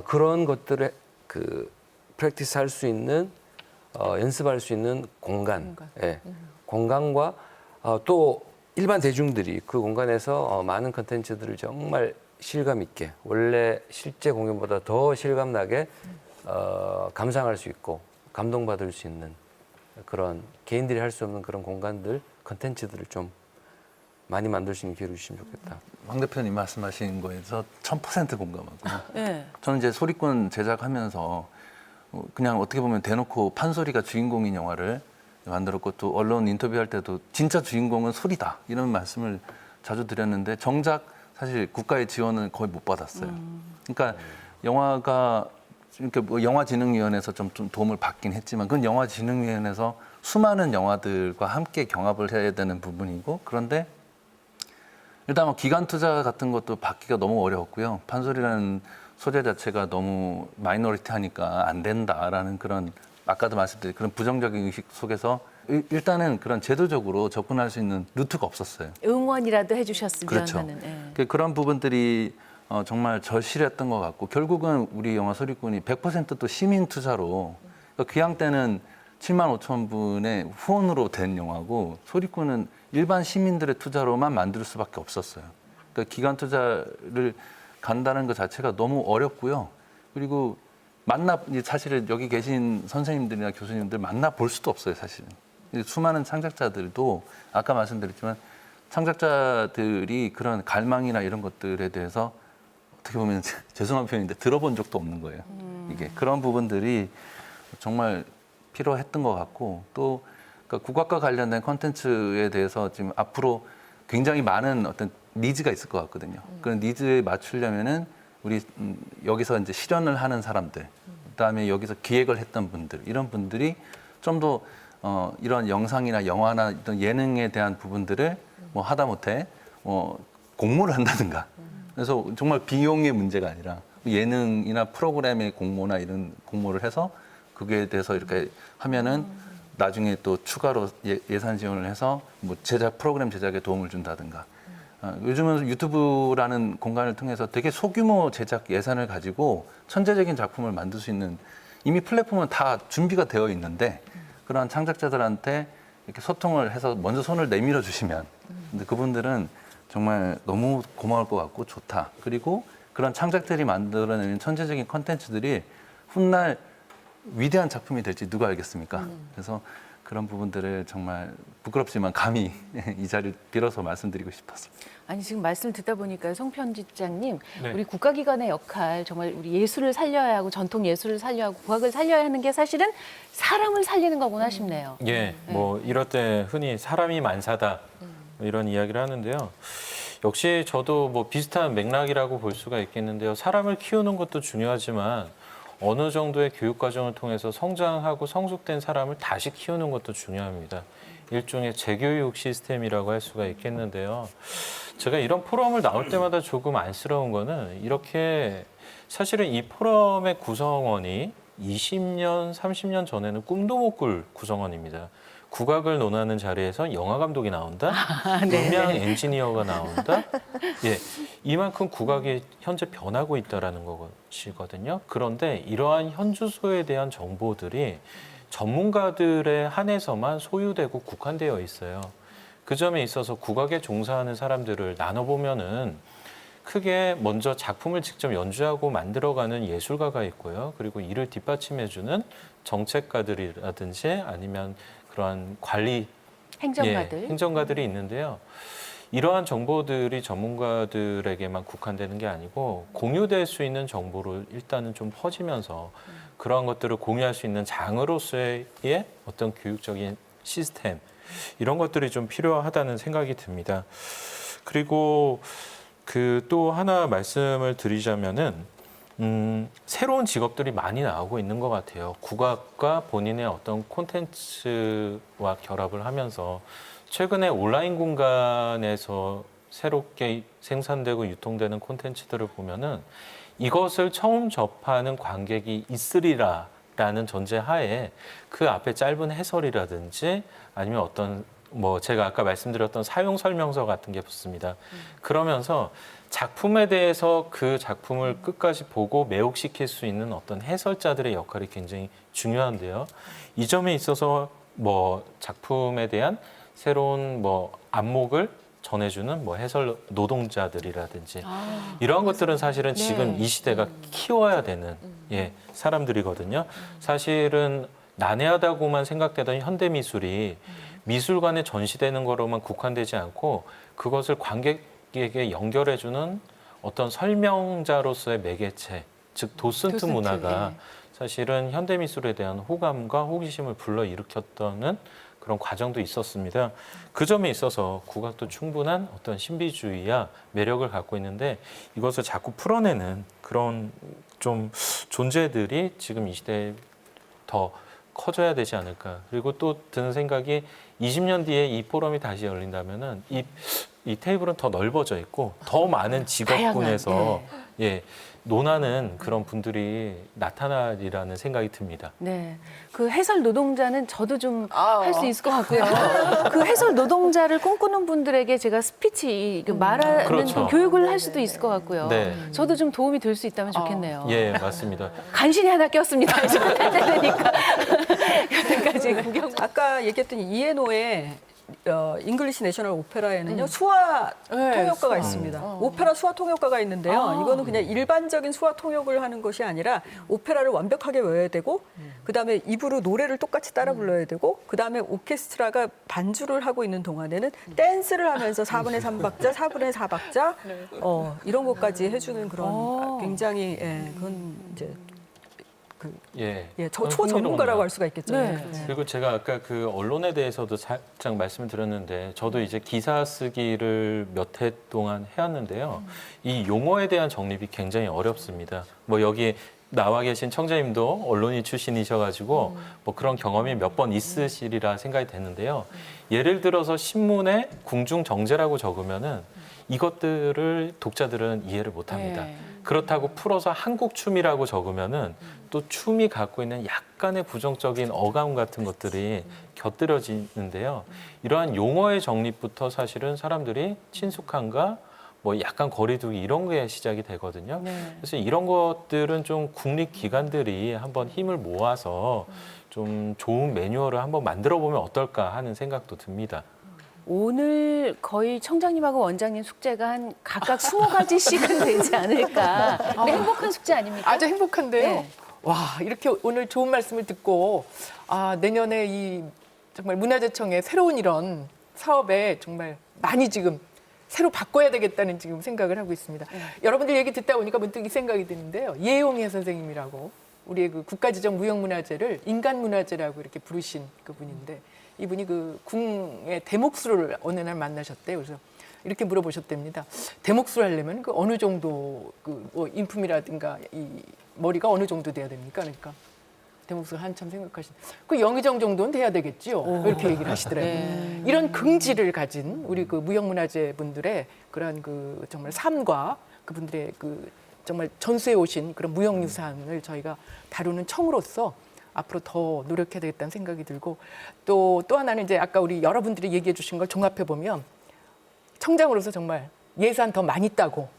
Speaker 6: 그런 것들을 프랙티스 할 수 있는 연습할 수 있는 공간, 예, 공간과 또 일반 대중들이 그 공간에서 많은 컨텐츠들을 정말 실감 있게, 원래 실제 공연보다 더 실감 나게 감상할 수 있고 감동받을 수 있는 그런 개인들이 할 수 없는 그런 공간들, 컨텐츠들을 좀 많이 만들 수 있는 기회를 주시면 좋겠다.
Speaker 7: 황 대표님 말씀하신 거에서 1000% 공감하고요.
Speaker 1: 네.
Speaker 7: 저는 이제 소리꾼 제작하면서 그냥 어떻게 보면 대놓고 판소리가 주인공인 영화를 만들었고, 또 언론 인터뷰할 때도 진짜 주인공은 소리다 이런 말씀을 자주 드렸는데, 정작 사실 국가의 지원을 거의 못 받았어요. 그러니까 영화가 이렇게 뭐 영화진흥위원회에서 좀 도움을 받긴 했지만, 그건 영화진흥위원회에서 수많은 영화들과 함께 경합을 해야 되는 부분이고, 그런데 일단 뭐 기관 투자 같은 것도 받기가 너무 어려웠고요. 판소리라는 소재 자체가 너무 마이너리티하니까 안 된다라는 그런, 아까도 말씀드린 그런 부정적인 의식 속에서 일단은 그런 제도적으로 접근할 수 있는 루트가 없었어요.
Speaker 1: 응원이라도 해주셨으면
Speaker 7: 그렇죠.
Speaker 1: 하는.
Speaker 7: 그런 부분들이 정말 절실했던 것 같고, 결국은 우리 영화 소리꾼이 100% 또 시민 투자로, 그러니까 귀향 때는 7만 5천 분의 후원으로 된 영화고, 소리꾼은 일반 시민들의 투자로만 만들 수밖에 없었어요. 그러니까 기관 투자를 간다는 것 자체가 너무 어렵고요. 그리고 사실은 여기 계신 선생님들이나 교수님들 만나볼 수도 없어요, 사실은. 수많은 창작자들도 아까 말씀드렸지만, 창작자들이 그런 갈망이나 이런 것들에 대해서 어떻게 보면 죄송한 표현인데 들어본 적도 없는 거예요. 이게 그런 부분들이 정말 필요했던 것 같고, 또 그러니까 국악과 관련된 콘텐츠에 대해서 지금 앞으로 굉장히 많은 어떤 니즈가 있을 것 같거든요. 그런 니즈에 맞추려면은 우리 여기서 이제 실현을 하는 사람들, 그다음에 여기서 기획을 했던 분들, 이런 분들이 좀 더 이런 영상이나 영화나 이런 예능에 대한 부분들을 뭐 하다못해 공모를 한다든가. 그래서 정말 비용의 문제가 아니라 예능이나 프로그램의 공모나 이런 공모를 해서 그게 대해서 이렇게 하면은 나중에 또 추가로 예산 지원을 해서 뭐 프로그램 제작에 도움을 준다든가. 요즘은 유튜브라는 공간을 통해서 되게 소규모 제작 예산을 가지고 천재적인 작품을 만들 수 있는, 이미 플랫폼은 다 준비가 되어 있는데, 그런 창작자들한테 이렇게 소통을 해서 먼저 손을 내밀어 주시면, 근데 그분들은 정말 너무 고마울 것 같고 좋다. 그리고 그런 창작들이 만들어내는 천재적인 컨텐츠들이 훗날 위대한 작품이 될지 누가 알겠습니까? 그래서 그런 부분들을 정말 부끄럽지만 감히 이 자리를 빌어서 말씀드리고 싶었습니다.
Speaker 1: 아니, 지금 말씀 듣다 보니까 송 편집장님,
Speaker 8: 네.
Speaker 1: 우리 국가기관의 역할, 정말 우리 예술을 살려야 하고 전통 예술을 살려야 하고 국악을 살려야 하는 게 사실은 사람을 살리는 거구나 싶네요.
Speaker 8: 예, 뭐 이럴 때 흔히 사람이 만사다 이런 이야기를 하는데요. 역시 저도 뭐 비슷한 맥락이라고 볼 수가 있겠는데요. 사람을 키우는 것도 중요하지만 어느 정도의 교육 과정을 통해서 성장하고 성숙된 사람을 다시 키우는 것도 중요합니다. 일종의 재교육 시스템이라고 할 수가 있겠는데요. 제가 이런 포럼을 나올 때마다 조금 안쓰러운 거는, 이렇게 사실은 이 포럼의 구성원이 20년, 30년 전에는 꿈도 못 꿀 구성원입니다. 국악을 논하는 자리에서 영화 감독이 나온다, 음향 엔지니어가 나온다. 예, 이만큼 국악이 현재 변하고 있다라는 것이거든요. 그런데 이러한 현주소에 대한 정보들이 전문가들의 한해서만 소유되고 국한되어 있어요. 그 점에 있어서 국악에 종사하는 사람들을 나눠보면은 크게 먼저 작품을 직접 연주하고 만들어가는 예술가가 있고요. 그리고 이를 뒷받침해주는 정책가들이라든지 아니면 그러한 관리
Speaker 1: 행정가들.
Speaker 8: 행정가들이 있는데요. 이러한 정보들이 전문가들에게만 국한되는 게 아니고 공유될 수 있는 정보로 일단은 좀 퍼지면서 그러한 것들을 공유할 수 있는 장으로서의 어떤 교육적인 시스템, 이런 것들이 좀 필요하다는 생각이 듭니다. 그리고 그 또 하나 말씀을 드리자면은 새로운 직업들이 많이 나오고 있는 것 같아요. 국악과 본인의 어떤 콘텐츠와 결합을 하면서 최근에 온라인 공간에서 새롭게 생산되고 유통되는 콘텐츠들을 보면은 이것을 처음 접하는 관객이 있으리라라는 전제하에 그 앞에 짧은 해설이라든지 아니면 어떤 뭐 제가 아까 말씀드렸던 사용 설명서 같은 게 붙습니다. 그러면서 작품에 대해서 그 작품을 끝까지 보고 매혹시킬 수 있는 어떤 해설자들의 역할이 굉장히 중요한데요. 이 점에 있어서 뭐 작품에 대한 새로운 뭐 안목을 전해주는 뭐 해설 노동자들이라든지 이러한 것들은 사실은 지금 이 시대가 키워야 되는 사람들이거든요. 사실은 난해하다고만 생각되던 현대 미술이 미술관에 전시되는 거로만 국한되지 않고 그것을 관객에게 연결해주는 어떤 설명자로서의 매개체, 즉 도슨트 문화가 사실은 현대 미술에 대한 호감과 호기심을 불러일으켰다는 그런 과정도 있었습니다. 그 점에 있어서 국악도 충분한 어떤 신비주의와 매력을 갖고 있는데 이것을 자꾸 풀어내는 그런 좀 존재들이 지금 이 시대에 더 커져야 되지 않을까. 그리고 또 드는 생각이 20년 뒤에 이 포럼이 다시 열린다면은 이 테이블은 더 넓어져 있고 더 많은 직업군에서 논하는 그런 분들이 나타나리라는 생각이 듭니다.
Speaker 1: 네, 그 해설 노동자는 저도 좀 할 수 있을 것 같고요. 그 해설 노동자를 꿈꾸는 분들에게 제가 스피치 말하는
Speaker 8: 그렇죠.
Speaker 1: 그 교육을 할 수도 있을 것 같고요.
Speaker 8: 네.
Speaker 1: 저도 좀 도움이 될 수 있다면 좋겠네요.
Speaker 8: 예, 맞습니다.
Speaker 1: 간신히 하나 꼈습니다. 이제 못할 때 되니까 여태까지 구경.
Speaker 4: 아까 얘기했던 이에노의 잉글리시 내셔널 오페라에는요 수화 통역가가 있습니다. 오페라 수화 통역가가 있는데요. 이거는 그냥 일반적인 수화 통역을 하는 것이 아니라 오페라를 완벽하게 외워야 되고 그다음에 입으로 노래를 똑같이 따라 불러야 되고 그다음에 오케스트라가 반주를 하고 있는 동안에는 댄스를 하면서 4분의 3박자, 4분의 4박자 이런 것까지 해주는 그런 굉장히 그건 이제 초전문가라고 할 수가 있겠죠.
Speaker 1: 네.
Speaker 8: 그리고 제가 아까 그 언론에 대해서도 살짝 말씀을 드렸는데 저도 이제 기사 쓰기를 몇 해 동안 해왔는데요. 이 용어에 대한 정립이 굉장히 어렵습니다. 뭐 여기 나와 계신 청자님도 언론인 출신이셔가지고 뭐 그런 경험이 몇 번 있으시리라 생각이 되는데요. 예를 들어서 신문에 궁중정제라고 적으면은 이것들을 독자들은 이해를 못합니다.
Speaker 1: 네.
Speaker 8: 그렇다고 풀어서 한국춤이라고 적으면은 또 춤이 갖고 있는 약간의 부정적인 어감 같은 것들이 곁들여지는데요. 이러한 용어의 정립부터 사실은 사람들이 친숙함과 뭐 약간 거리두기 이런 게 시작이 되거든요. 그래서 이런 것들은 좀 국립기관들이 한번 힘을 모아서 좀 좋은 매뉴얼을 한번 만들어 보면 어떨까 하는 생각도 듭니다.
Speaker 1: 오늘 거의 청장님하고 원장님 숙제가 한 각각 20가지씩은 되지 않을까. 근데 행복한 숙제 아닙니까?
Speaker 2: 아주 행복한데요.
Speaker 1: 네.
Speaker 2: 와, 이렇게 오늘 좋은 말씀을 듣고 내년에 이 정말 문화재청의 새로운 이런 사업에 정말 많이 지금 새로 바꿔야 되겠다는 지금 생각을 하고 있습니다. 여러분들 얘기 듣다 보니까 문득 이 생각이 드는데요. 예용혜 선생님이라고 우리의 그 국가지정 무형문화재를 인간문화재라고 이렇게 부르신 그분인데 이분이 그 궁의 대목수를 어느 날 만나셨대요. 그래서 이렇게 물어보셨답니다. 대목수를 하려면 그 어느 정도 그 뭐 인품이라든가 이 머리가 어느 정도 돼야 됩니까? 그러니까 대목수가 한참 그 영의정 정도는 돼야 되겠지요. 이렇게 얘기를 하시더라고요. 이런 긍지를 가진 우리 그 무형문화재 분들의 그런 그 정말 삶과 그분들의 그 정말 전수해 오신 그런 무형유산을 저희가 다루는 청으로서 앞으로 더 노력해야 되겠다는 생각이 들고 또 하나는 이제 아까 우리 여러분들이 얘기해 주신 걸 종합해 보면 청장으로서 정말 예산 더 많이 따고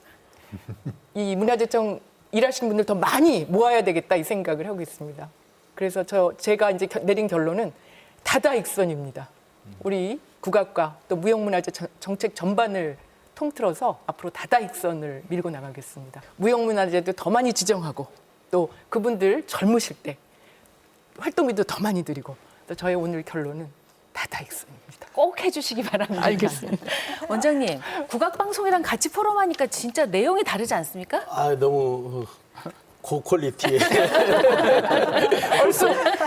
Speaker 2: 이 문화재청 일하시는 분들 더 많이 모아야 되겠다 이 생각을 하고 있습니다. 그래서 제가 이제 내린 결론은 다다익선입니다. 우리 국악과 또 무형문화재 정책 전반을 통틀어서 앞으로 다다익선을 밀고 나가겠습니다. 무형문화재도 더 많이 지정하고 또 그분들 젊으실 때 활동비도 더 많이 드리고 또 저의 오늘 결론은 다다익선입니다.
Speaker 1: 꼭 해주시기 바랍니다.
Speaker 2: 알겠습니다.
Speaker 1: 원장님, 국악방송이랑 같이 포럼하니까 진짜 내용이 다르지 않습니까?
Speaker 3: 너무 고퀄리티에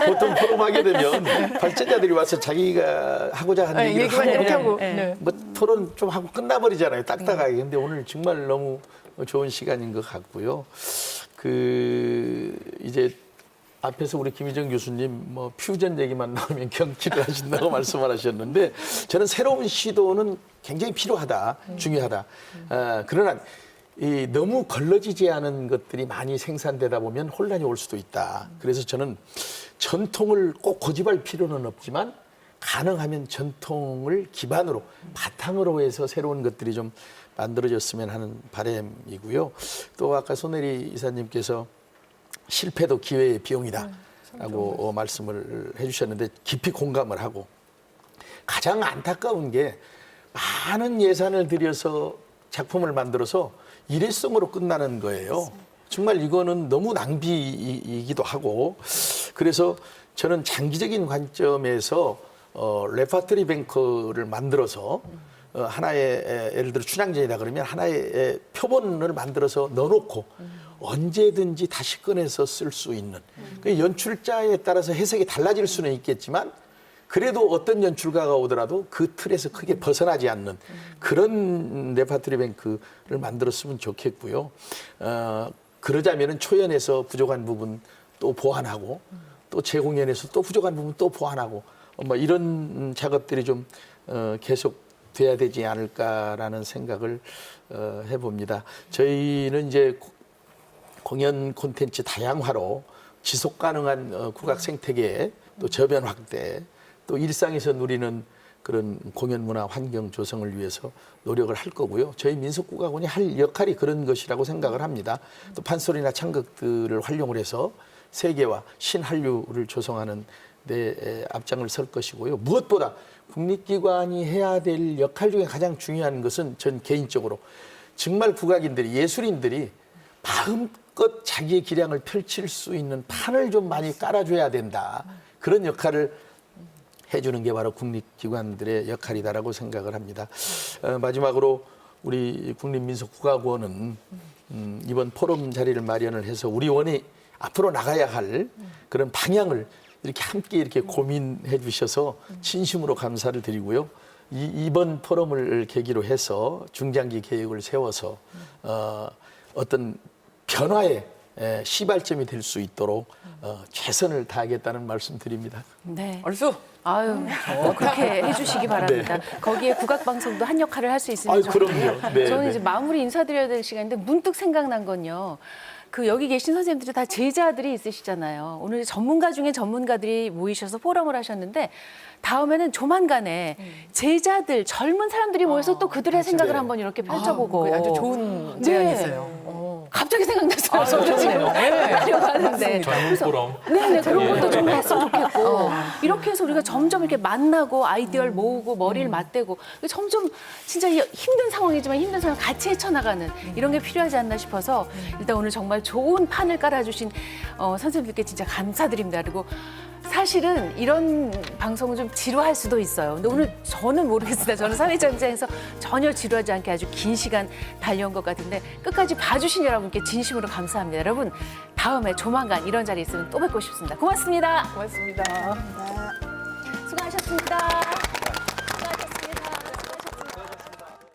Speaker 3: 보통 포럼하게 되면 발전자들이 와서 자기가 하고자 하는 얘기를
Speaker 2: 얘기만 이렇게 하고
Speaker 3: 뭐 토론 좀 하고 끝나버리잖아요. 딱딱하게. 근데 오늘 정말 너무 좋은 시간인 것 같고요. 이제 앞에서 우리 김희정 교수님 뭐 퓨전 얘기만 나오면 경치를 하신다고 말씀을 하셨는데 저는 새로운 시도는 굉장히 필요하다, 중요하다. 그러나 너무 걸러지지 않은 것들이 많이 생산되다 보면 혼란이 올 수도 있다. 그래서 저는 전통을 꼭 고집할 필요는 없지만 가능하면 전통을 기반으로 바탕으로 해서 새로운 것들이 좀 만들어졌으면 하는 바람이고요. 또 아까 손혜리 이사님께서 실패도 기회의 비용이다라고 말씀을 해주셨는데 깊이 공감을 하고 가장 안타까운 게 많은 예산을 들여서 작품을 만들어서 일회성으로 끝나는 거예요. 정말 이거는 너무 낭비이기도 하고 그래서 저는 장기적인 관점에서 레파토리 뱅크를 만들어서 하나의 예를 들어 춘향전이다 그러면 하나의 표본을 만들어서 넣어놓고 언제든지 다시 꺼내서 쓸 수 있는 그 연출자에 따라서 해석이 달라질 수는 있겠지만 그래도 어떤 연출가가 오더라도 그 틀에서 크게 벗어나지 않는 그런 레파토리 뱅크를 만들었으면 좋겠고요. 그러자면은 초연에서 부족한 부분 또 보완하고 또 재공연에서 또 부족한 부분 또 보완하고 뭐 이런 작업들이 좀 계속 돼야 되지 않을까라는 생각을 해봅니다. 저희는 이제 공연 콘텐츠 다양화로 지속 가능한 국악 생태계 또 저변 확대 또 일상에서 누리는 그런 공연 문화 환경 조성을 위해서 노력을 할 거고요. 저희 민속국악원이 할 역할이 그런 것이라고 생각을 합니다. 또 판소리나 창극들을 활용을 해서 세계와 신한류를 조성하는 데 앞장을 설 것이고요. 무엇보다 국립기관이 해야 될 역할 중에 가장 중요한 것은 전 개인적으로 정말 국악인들이 예술인들이 마음껏 자기의 기량을 펼칠 수 있는 판을 좀 많이 깔아줘야 된다. 그런 역할을 해주는 게 바로 국립기관들의 역할이다라고 생각을 합니다. 마지막으로 우리 국립민속국악원은 이번 포럼 자리를 마련을 해서 우리 원이 앞으로 나가야 할 그런 방향을 이렇게 함께 이렇게 고민해 주셔서 진심으로 감사를 드리고요. 이번 포럼을 계기로 해서 중장기 계획을 세워서 어떤 변화의 시발점이 될 수 있도록 최선을 다하겠다는 말씀 드립니다.
Speaker 1: 네.
Speaker 2: 얼쑤.
Speaker 1: 아유, 꼭 그렇게 해주시기 바랍니다. 거기에 국악방송도 한 역할을 할 수 있으면
Speaker 3: 아유,
Speaker 1: 좋겠고요.
Speaker 3: 그럼요. 네,
Speaker 1: 저는
Speaker 3: 네.
Speaker 1: 이제 마무리 인사드려야 될 시간인데 문득 생각난 건요. 그 여기 계신 선생님들이 다 제자들이 있으시잖아요. 오늘 전문가 중에 전문가들이 모이셔서 포럼을 하셨는데 다음에는 조만간에 제자들, 젊은 사람들이 모여서 또 그들의 생각을 한번 이렇게 펼쳐보고.
Speaker 2: 아주 좋은
Speaker 1: 네.
Speaker 2: 제안이세요.
Speaker 1: 갑자기 생각났어요. 저도 지금 하려고 하는데. 그래서
Speaker 8: 포럼.
Speaker 1: 네네, 그런 것도 좀 했으면 좋겠고. 이렇게 해서 우리가 점점 이렇게 만나고 아이디어를 모으고 머리를 맞대고 점점 진짜 힘든 상황이지만 힘든 상황을 같이 헤쳐나가는 이런 게 필요하지 않나 싶어서 일단 오늘 정말 좋은 판을 깔아주신 선생님들께 진짜 감사드립니다. 그리고 사실은 이런 방송은 좀 지루할 수도 있어요. 근데 오늘 저는 모르겠습니다. 저는 사회전쟁에서 전혀 지루하지 않게 아주 긴 시간 달려온 것 같은데 끝까지 봐주신 여러분께 진심으로 감사합니다. 여러분 다음에 조만간 이런 자리 있으면 또 뵙고 싶습니다. 고맙습니다.
Speaker 2: 고맙습니다.
Speaker 1: 수고하셨습니다.